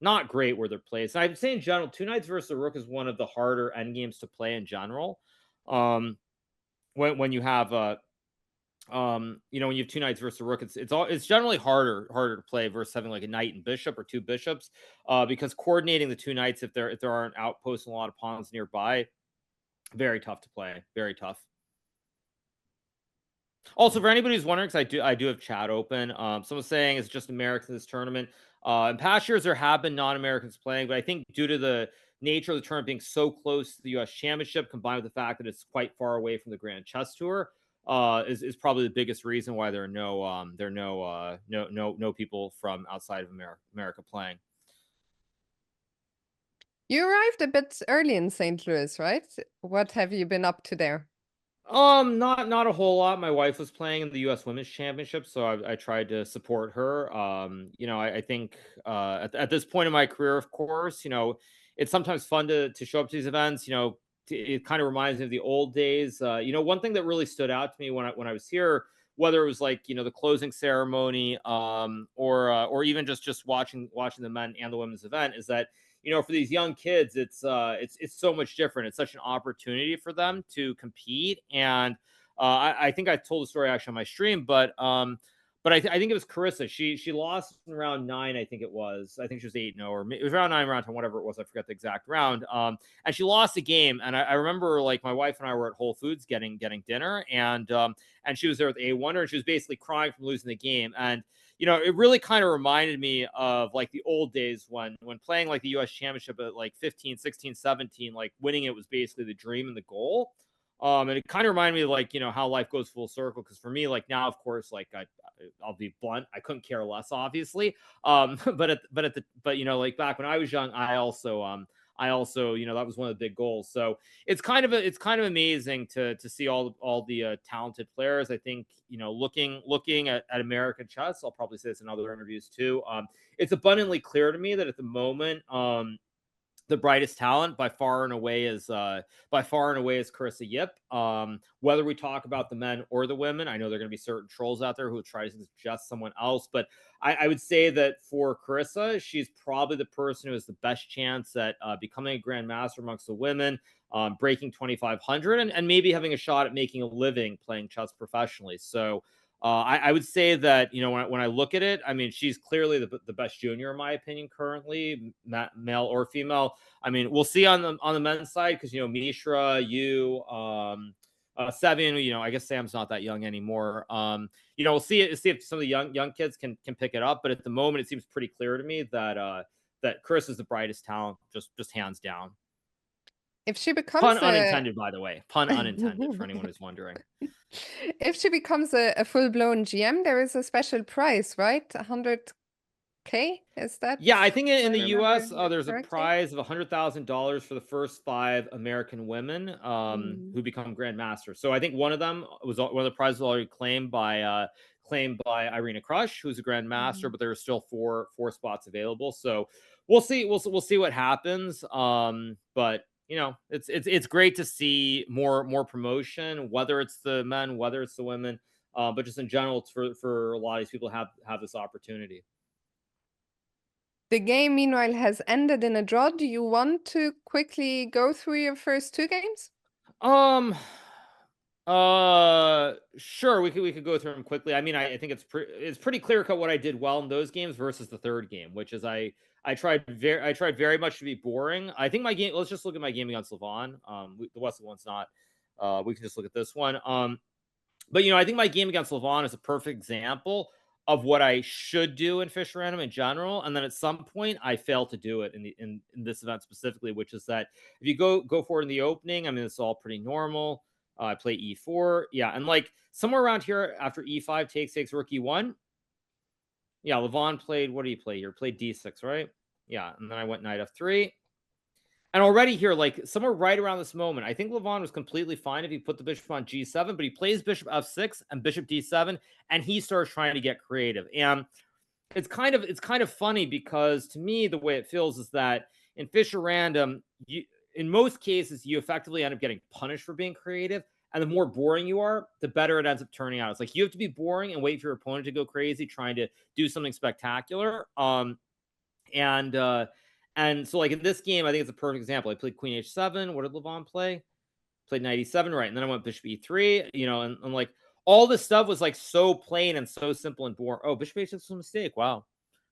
not great where they're placed. And I'd say in general, two knights versus a rook is one of the harder end games to play in general. When you have when you have two knights versus a rook, it's generally harder to play versus having like a knight and bishop or two bishops, because coordinating the two knights if there aren't outposts and a lot of pawns nearby, very tough to play, very tough. Also, for anybody who's wondering, because I do have chat open. Someone's saying it's just Americans in this tournament. In past years, there have been non-Americans playing, but I think due to the nature of the tournament being so close to the U.S. Championship, combined with the fact that it's quite far away from the Grand Chess Tour, is probably the biggest reason why there are no people from outside of America playing. You arrived a bit early in St. Louis, right? What have you been up to there? Not a whole lot. My wife was playing in the U.S. Women's Championship, so I tried to support her. I think at this point in my career, of course, it's sometimes fun to show up to these events. It kind of reminds me of the old days. One thing that really stood out to me when I was here, whether it was like the closing ceremony, or even just watching the men and the women's event, is that for these young kids, it's so much different. It's such an opportunity for them to compete. And I think I told the story actually on my stream, but I think it was Carissa. She lost in round 9. I think it was. I think she was 8-0, or it was round 9, round 10, whatever it was. I forgot the exact round. And she lost the game. And I remember like my wife and I were at Whole Foods getting dinner, and she was there with A Wonder, and she was basically crying from losing the game. And it really kind of reminded me of like the old days when playing like the U.S. Championship at like 15, 16, 17, like winning it was basically the dream and the goal. And it kind of reminded me of like, how life goes full circle. Cause for me, like now, of course, like I'll be blunt, I couldn't care less, obviously. But like back when I was young, I also, that was one of the big goals. So it's kind of amazing to see all the talented players. I think, looking at American chess, I'll probably say this in other interviews too. It's abundantly clear to me that at the moment, the brightest talent by far and away is Carissa Yip. Whether we talk about the men or the women, I know there are going to be certain trolls out there who will try to suggest someone else, but I would say that for Carissa, she's probably the person who has the best chance at becoming a grandmaster amongst the women, breaking 2,500, and maybe having a shot at making a living playing chess professionally. So I would say that, you know, when I look at it, I mean, she's clearly the best junior in my opinion currently, male or female. I mean, we'll see on the men's side because, you know, Mishra, Seven, you know, I guess Sam's not that young anymore. You know, we'll see if some of the young kids can pick it up, but at the moment, it seems pretty clear to me that that Chris is the brightest talent, just hands down. If she becomes Pun unintended, by the way. Pun unintended for anyone who's wondering. If she becomes a full-blown GM, there is a special prize, right? 100K? Is that? Yeah, I think in the remember US, it there's a correctly? prize of $100,000 for the first 5 American women who become grandmasters. So I think one of them was one of the prizes already claimed by Irina Krush, who's a grandmaster, but there are still four spots available. So we'll see what happens. But you know, it's great to see more promotion, whether it's the men, whether it's the women, but just in general, it's for a lot of these people to have this opportunity. The game, meanwhile, has ended in a draw. Do you want to quickly go through your first 2 games? Sure, we could go through them quickly. I mean, I think it's pretty clear cut what I did well in those games versus the third game, which is I tried very much to be boring. I think my game. Let's just look at my game against Levon. The Wesley one's not. We can just look at this one. But you know, I think my game against Levon is a perfect example of what I should do in Fisher Random in general. And then at some point, I failed to do it in this event specifically, which is that if you go forward in the opening, I mean, it's all pretty normal. I play E4. Yeah. And like somewhere around here after E5 takes rook E1. Yeah. Levon played, what do you play here? Played D6, right? Yeah. And then I went knight F3. And already here, like somewhere right around this moment, I think Levon was completely fine if he put the bishop on G7, but he plays bishop F6 and bishop D7, and he starts trying to get creative. And it's kind of funny because to me, the way it feels is that in Fisher Random, in most cases, you effectively end up getting punished for being creative. And the more boring you are, the better it ends up turning out. It's like you have to be boring and wait for your opponent to go crazy trying to do something spectacular. And so like in this game, I think it's a perfect example. I played Queen H7. What did Levon play? Played Knight E7, right? And then I went Bishop E3, you know, and like all this stuff was like so plain and so simple and boring. Oh, Bishop H6 was a mistake. Wow.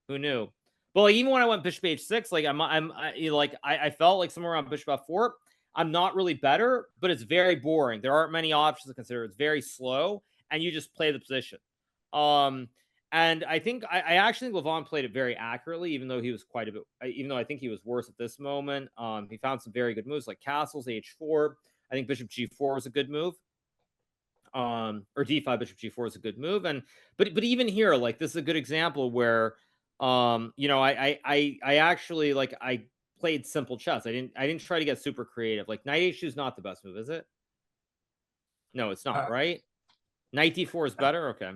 Who knew? But like even when I went Bishop H6, like I felt like somewhere around Bishop F4, I'm not really better, but it's very boring. There aren't many options to consider. It's very slow, and you just play the position. And I think I actually think Levon played it very accurately, even though he was quite a bit, even though I think he was worse at this moment. He found some very good moves like castles, H4. I think Bishop G4 was a good move. Or D5, Bishop G4 is a good move. And but even here, like this is a good example where you know, I actually like I played simple chess. I didn't try to get super creative. Like Knight H2 is not the best move, is it? No, it's not, right? Knight D4 is better. Okay.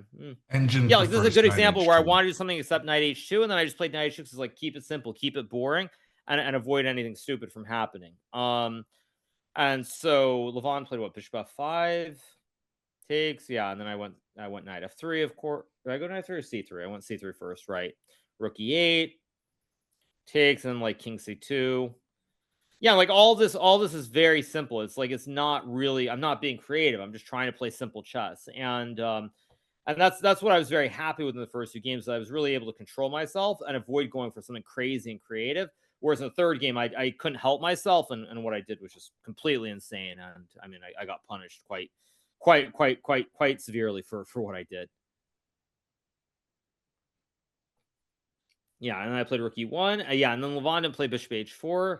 Engine. Yeah, like this is a good example where I wanted to do something except Knight H2, and then I just played Knight H6 to like keep it simple, keep it boring, and avoid anything stupid from happening. And so Levon played what? Bishop F5 takes, yeah, and then I went Knight F3, of course. Did I go Knight 3 or C3? I went C3 first, right? Rook E8 takes, and like King C2. Yeah, like all this is very simple. It's like it's not really. I'm not being creative. I'm just trying to play simple chess, and that's what I was very happy with in the first 2 games. I was really able to control myself and avoid going for something crazy and creative. Whereas in the third game, I couldn't help myself, and what I did was just completely insane. And I mean, I got punished quite severely for what I did. Yeah, and I played Rook E1. Yeah, and then Levon didn't play Bishop H4.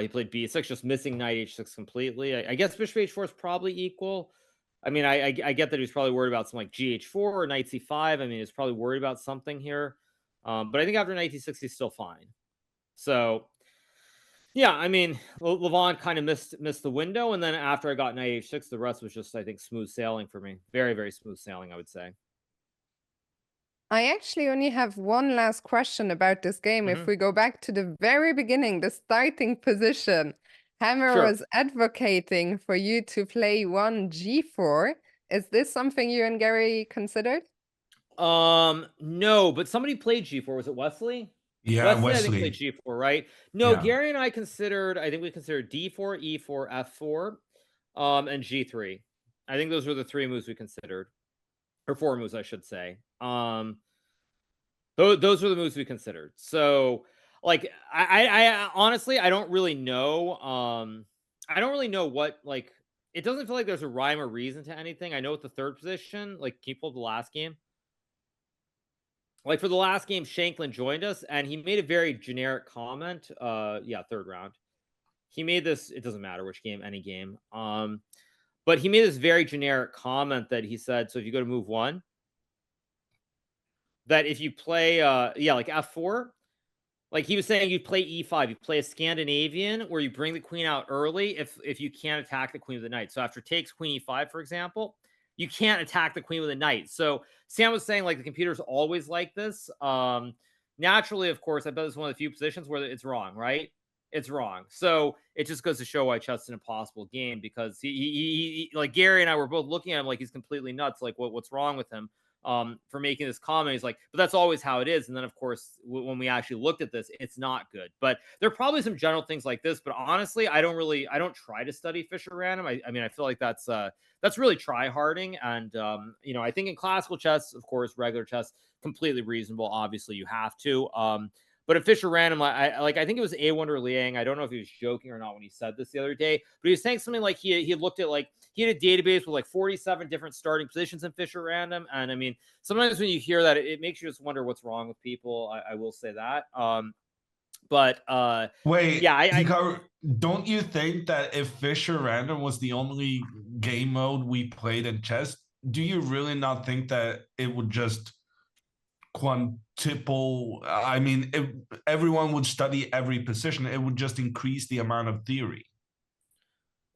He played B6, just missing Knight H6 completely. I guess Bishop H4 is probably equal. I mean, I get that he was probably worried about something like GH4 or Knight C5. I mean, he's probably worried about something here. But I think after Knight D6, he's still fine. So, yeah, I mean, Levon kind of missed the window. And then after I got Knight H6, the rest was just, I think, smooth sailing for me. Very, very smooth sailing, I would say. I actually only have one last question about this game. If we go back to the very beginning, the starting position, Hammer was advocating for you to play 1 G4. Is this something you and Gary considered? No, but somebody played G4. Was it Wesley? Yeah, Wesley. I think played G4, right? No, Yeah. Gary and I considered. I think we considered D4, E4, F4, and G3. I think those were the 3 moves we considered. or 4 moves, I should say. Those were the moves we considered. So, like, I honestly, I don't really know. I don't really know what, like, it doesn't feel like there's a rhyme or reason to anything. I know with the third position, like, can you pull up the last game? Like, for the last game, Shanklin joined us, and he made a very generic comment. Yeah, third round. He made this. It doesn't matter which game, any game. But he made this very generic comment that he said. So if you go to move 1, that if you play, yeah, like F4. Like, he was saying, you play E5, you play a Scandinavian where you bring the queen out early if you can't attack the queen with a knight. So after takes queen E5, for example, you can't attack the queen with a knight. So Sam was saying, like, the computer's always like this. Naturally, of course, I bet it's one of the few positions where it's wrong, right? It's wrong. So it just goes to show why chess is an impossible game, because he like, Gary and I were both looking at him like he's completely nuts. Like, what's wrong with him? For making this comment. He's like, but that's always how it is. And then, of course, when we actually looked at this, it's not good. But there are probably some general things like this. But honestly, I don't try to study Fischer random. I mean, I feel like that's really try harding. And I think in classical chess, of course, regular chess, completely reasonable. Obviously, you have to. But in Fischer random, I think it was A Wonder Liang. I don't know if he was joking or not when he said this the other day, but he was saying something like he looked at, like, he had a database with like 47 different starting positions in Fischer random. And I mean, sometimes when you hear that, it makes you just wonder what's wrong with people. I will say that. Wait, yeah, Hikaru, don't you think that if Fischer random was the only game mode we played in chess, do you really not think that it would just quintuple? I mean, if everyone would study every position, it would just increase the amount of theory.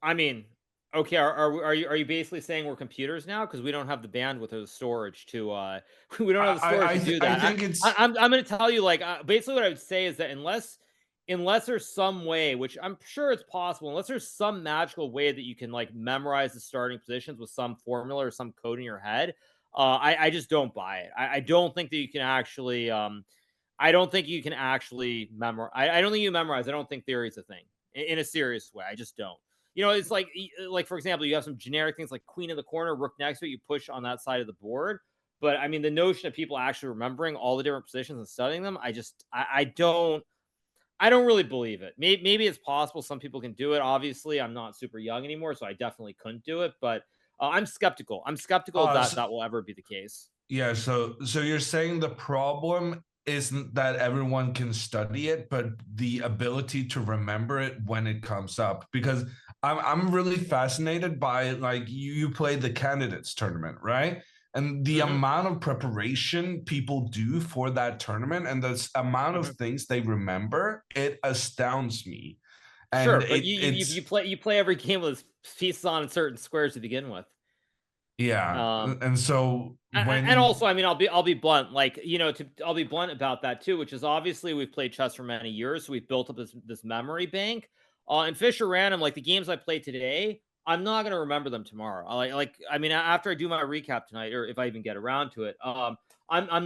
I mean, okay, are you basically saying we're computers now because we don't have the bandwidth or the storage to we don't have the storage to do that? I think it's. I'm going to tell you, like, basically what I would say is that unless there's some way, which I'm sure it's possible, unless there's some magical way that you can, like, memorize the starting positions with some formula or some code in your head, I just don't buy it. I don't think that you can actually I don't think you can actually memorize. I don't think you memorize. I don't think theory is a thing in a serious way. I just don't. It's like for example, you have some generic things like queen in the corner, rook next to it, you push on that side of the board. But I mean, the notion of people actually remembering all the different positions and studying them, I don't really believe it. Maybe it's possible some people can do it. Obviously, I'm not super young anymore, so I definitely couldn't do it. But I'm skeptical. I'm skeptical that will ever be the case. Yeah, so you're saying the problem isn't that everyone can study it, but the ability to remember it when it comes up. Because I'm really fascinated by, like, you play the candidates tournament, right? And the amount of preparation people do for that tournament and the amount of things they remember, it astounds me. And sure, but you play every game with pieces on certain squares to begin with. Yeah, and so and also, I mean, I'll be blunt, like, I'll be blunt about that too, which is obviously we've played chess for many years, so we've built up this memory bank. In Fischer random, like, the games I played today, I'm not going to remember them tomorrow. I mean, after I do my recap tonight, or if I even get around to it, I'm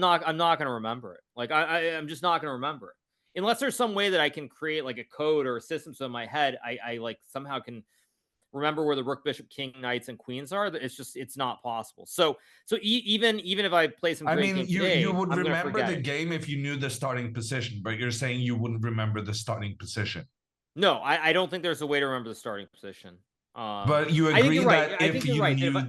not going to remember it. Like, I'm just not going to remember it unless there's some way that I can create, like, a code or a system so in my head I like somehow can remember where the rook, bishop, king, knights, and queens are. It's not possible. So even if I play some great game today, you would I'm remember the game if you knew the starting position, but you're saying you wouldn't remember the starting position. No, I don't think there's a way to remember the starting position. But you agree that if you knew.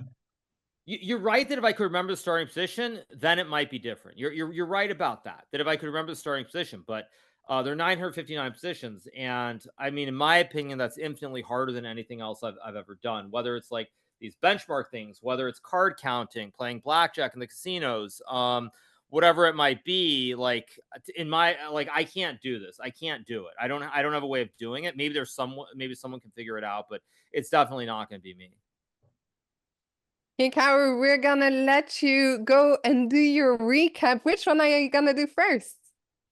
You're right that if I could remember the starting position, then it might be different. You're right about that. That if I could remember the starting position, but there are 959 positions, and I mean, in my opinion, that's infinitely harder than anything else I've ever done. Whether it's like these benchmark things, whether it's card counting, playing blackjack in the casinos, whatever it might be. Like, in my, like, I can't do this. I can't do it. I don't have a way of doing it. Maybe someone can figure it out, but it's definitely not going to be me. Hikaru, we're gonna let you go and do your recap. Which one are you gonna do first?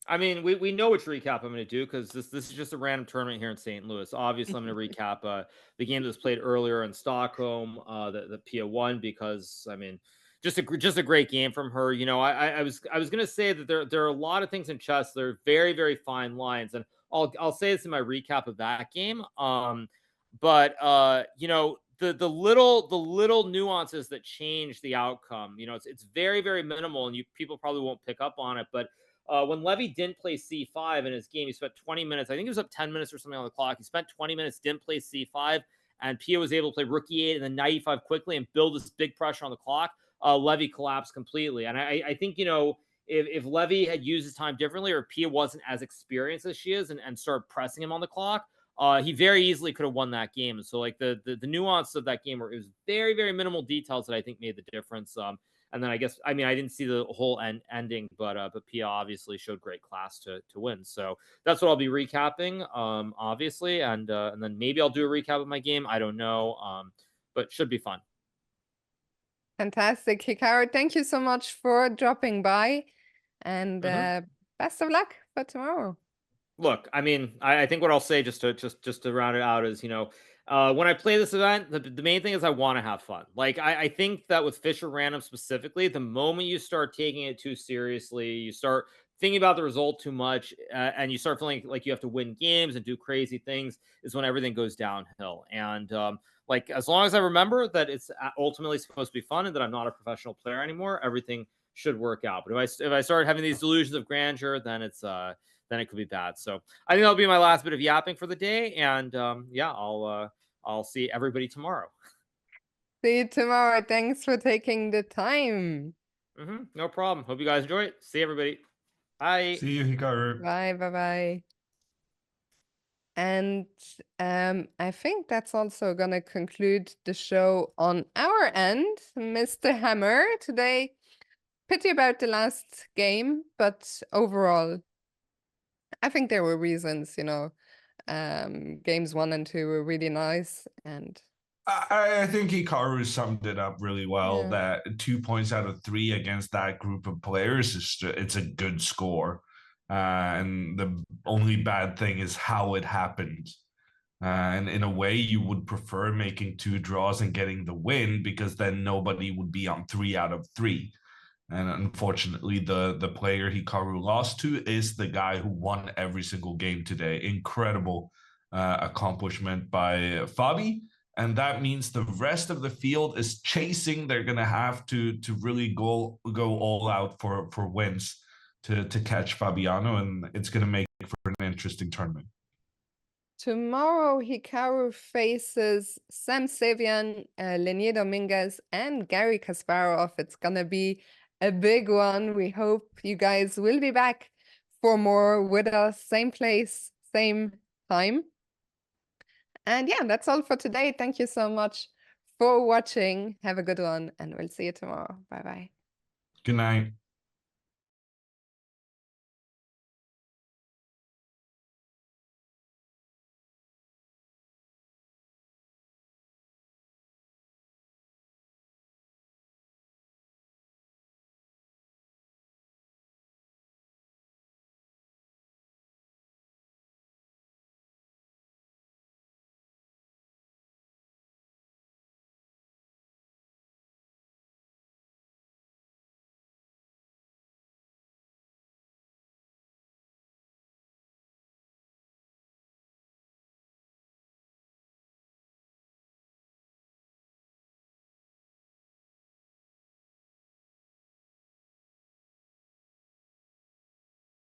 I mean, we know which recap I'm going to do because this is just a random tournament here in St. Louis. Obviously, I'm going to recap the game that was played earlier in Stockholm, the Pia won, because I mean, just a great game from her. I was going to say that there are a lot of things in chess. There are very, very fine lines, and I'll say this in my recap of that game. But the little nuances that change the outcome. You know, it's very, very minimal, and people probably won't pick up on it. But when Levy didn't play C5 in his game, he spent 20 minutes. I think he was up 10 minutes or something on the clock. He spent 20 minutes, didn't play C5, and Pia was able to play Rook E8 and then Knight E5 quickly and build this big pressure on the clock. Levy collapsed completely. And I think, you know, if Levy had used his time differently, or Pia wasn't as experienced as she is, and started pressing him on the clock, he very easily could have won that game. So like the nuance of that game, where it was very, very minimal details that I think made the difference. And then I didn't see the whole ending, but Pia obviously showed great class to win. So that's what I'll be recapping, obviously, and then maybe I'll do a recap of my game. I don't know, but should be fun. Fantastic, Hikaru. Thank you so much for dropping by, and best of luck for tomorrow. Look, I mean, I think what I'll say just to round it out is, you know, when I play this event, the main thing is I want to have fun. Like, I think that with Fisher Random specifically, the moment you start taking it too seriously, you start thinking about the result too much, and you start feeling like you have to win games and do crazy things, is when everything goes downhill. And like, as long as I remember that it's ultimately supposed to be fun and that I'm not a professional player anymore, everything should work out. But if I start having these delusions of grandeur, then then it could be bad. So I think that'll be my last bit of yapping for the day. And yeah, I'll see everybody tomorrow. See you tomorrow. Thanks for taking the time. No problem. Hope you guys enjoy it. See everybody. Bye. See you, Hikaru. Bye. And I think that's also gonna conclude the show on our end. Mr. Hammer, today, pity about the last game, but overall, I think there were reasons, you know. Games 1 and 2 were really nice, and I think Hikaru summed it up really well. Yeah. That 2 points out of 3 against that group of players it's a good score. And the only bad thing is how it happened. And in a way, you would prefer making 2 draws and getting the win, because then nobody would be on 3 out of 3. And unfortunately, the player Hikaru lost to is the guy who won every single game today. Incredible accomplishment by Fabi. And that means the rest of the field is chasing. They're going to have to really go all out for wins to catch Fabiano. And it's going to make for an interesting tournament. tomorrow Hikaru faces Sam Savian, Lenier Dominguez, and Gary Kasparov. It's gonna be a big one. We hope you guys will be back for more with us, same place, same time. And yeah, that's all for today. Thank you so much for watching. Have a good one, and we'll see you tomorrow. Bye-bye. Good night.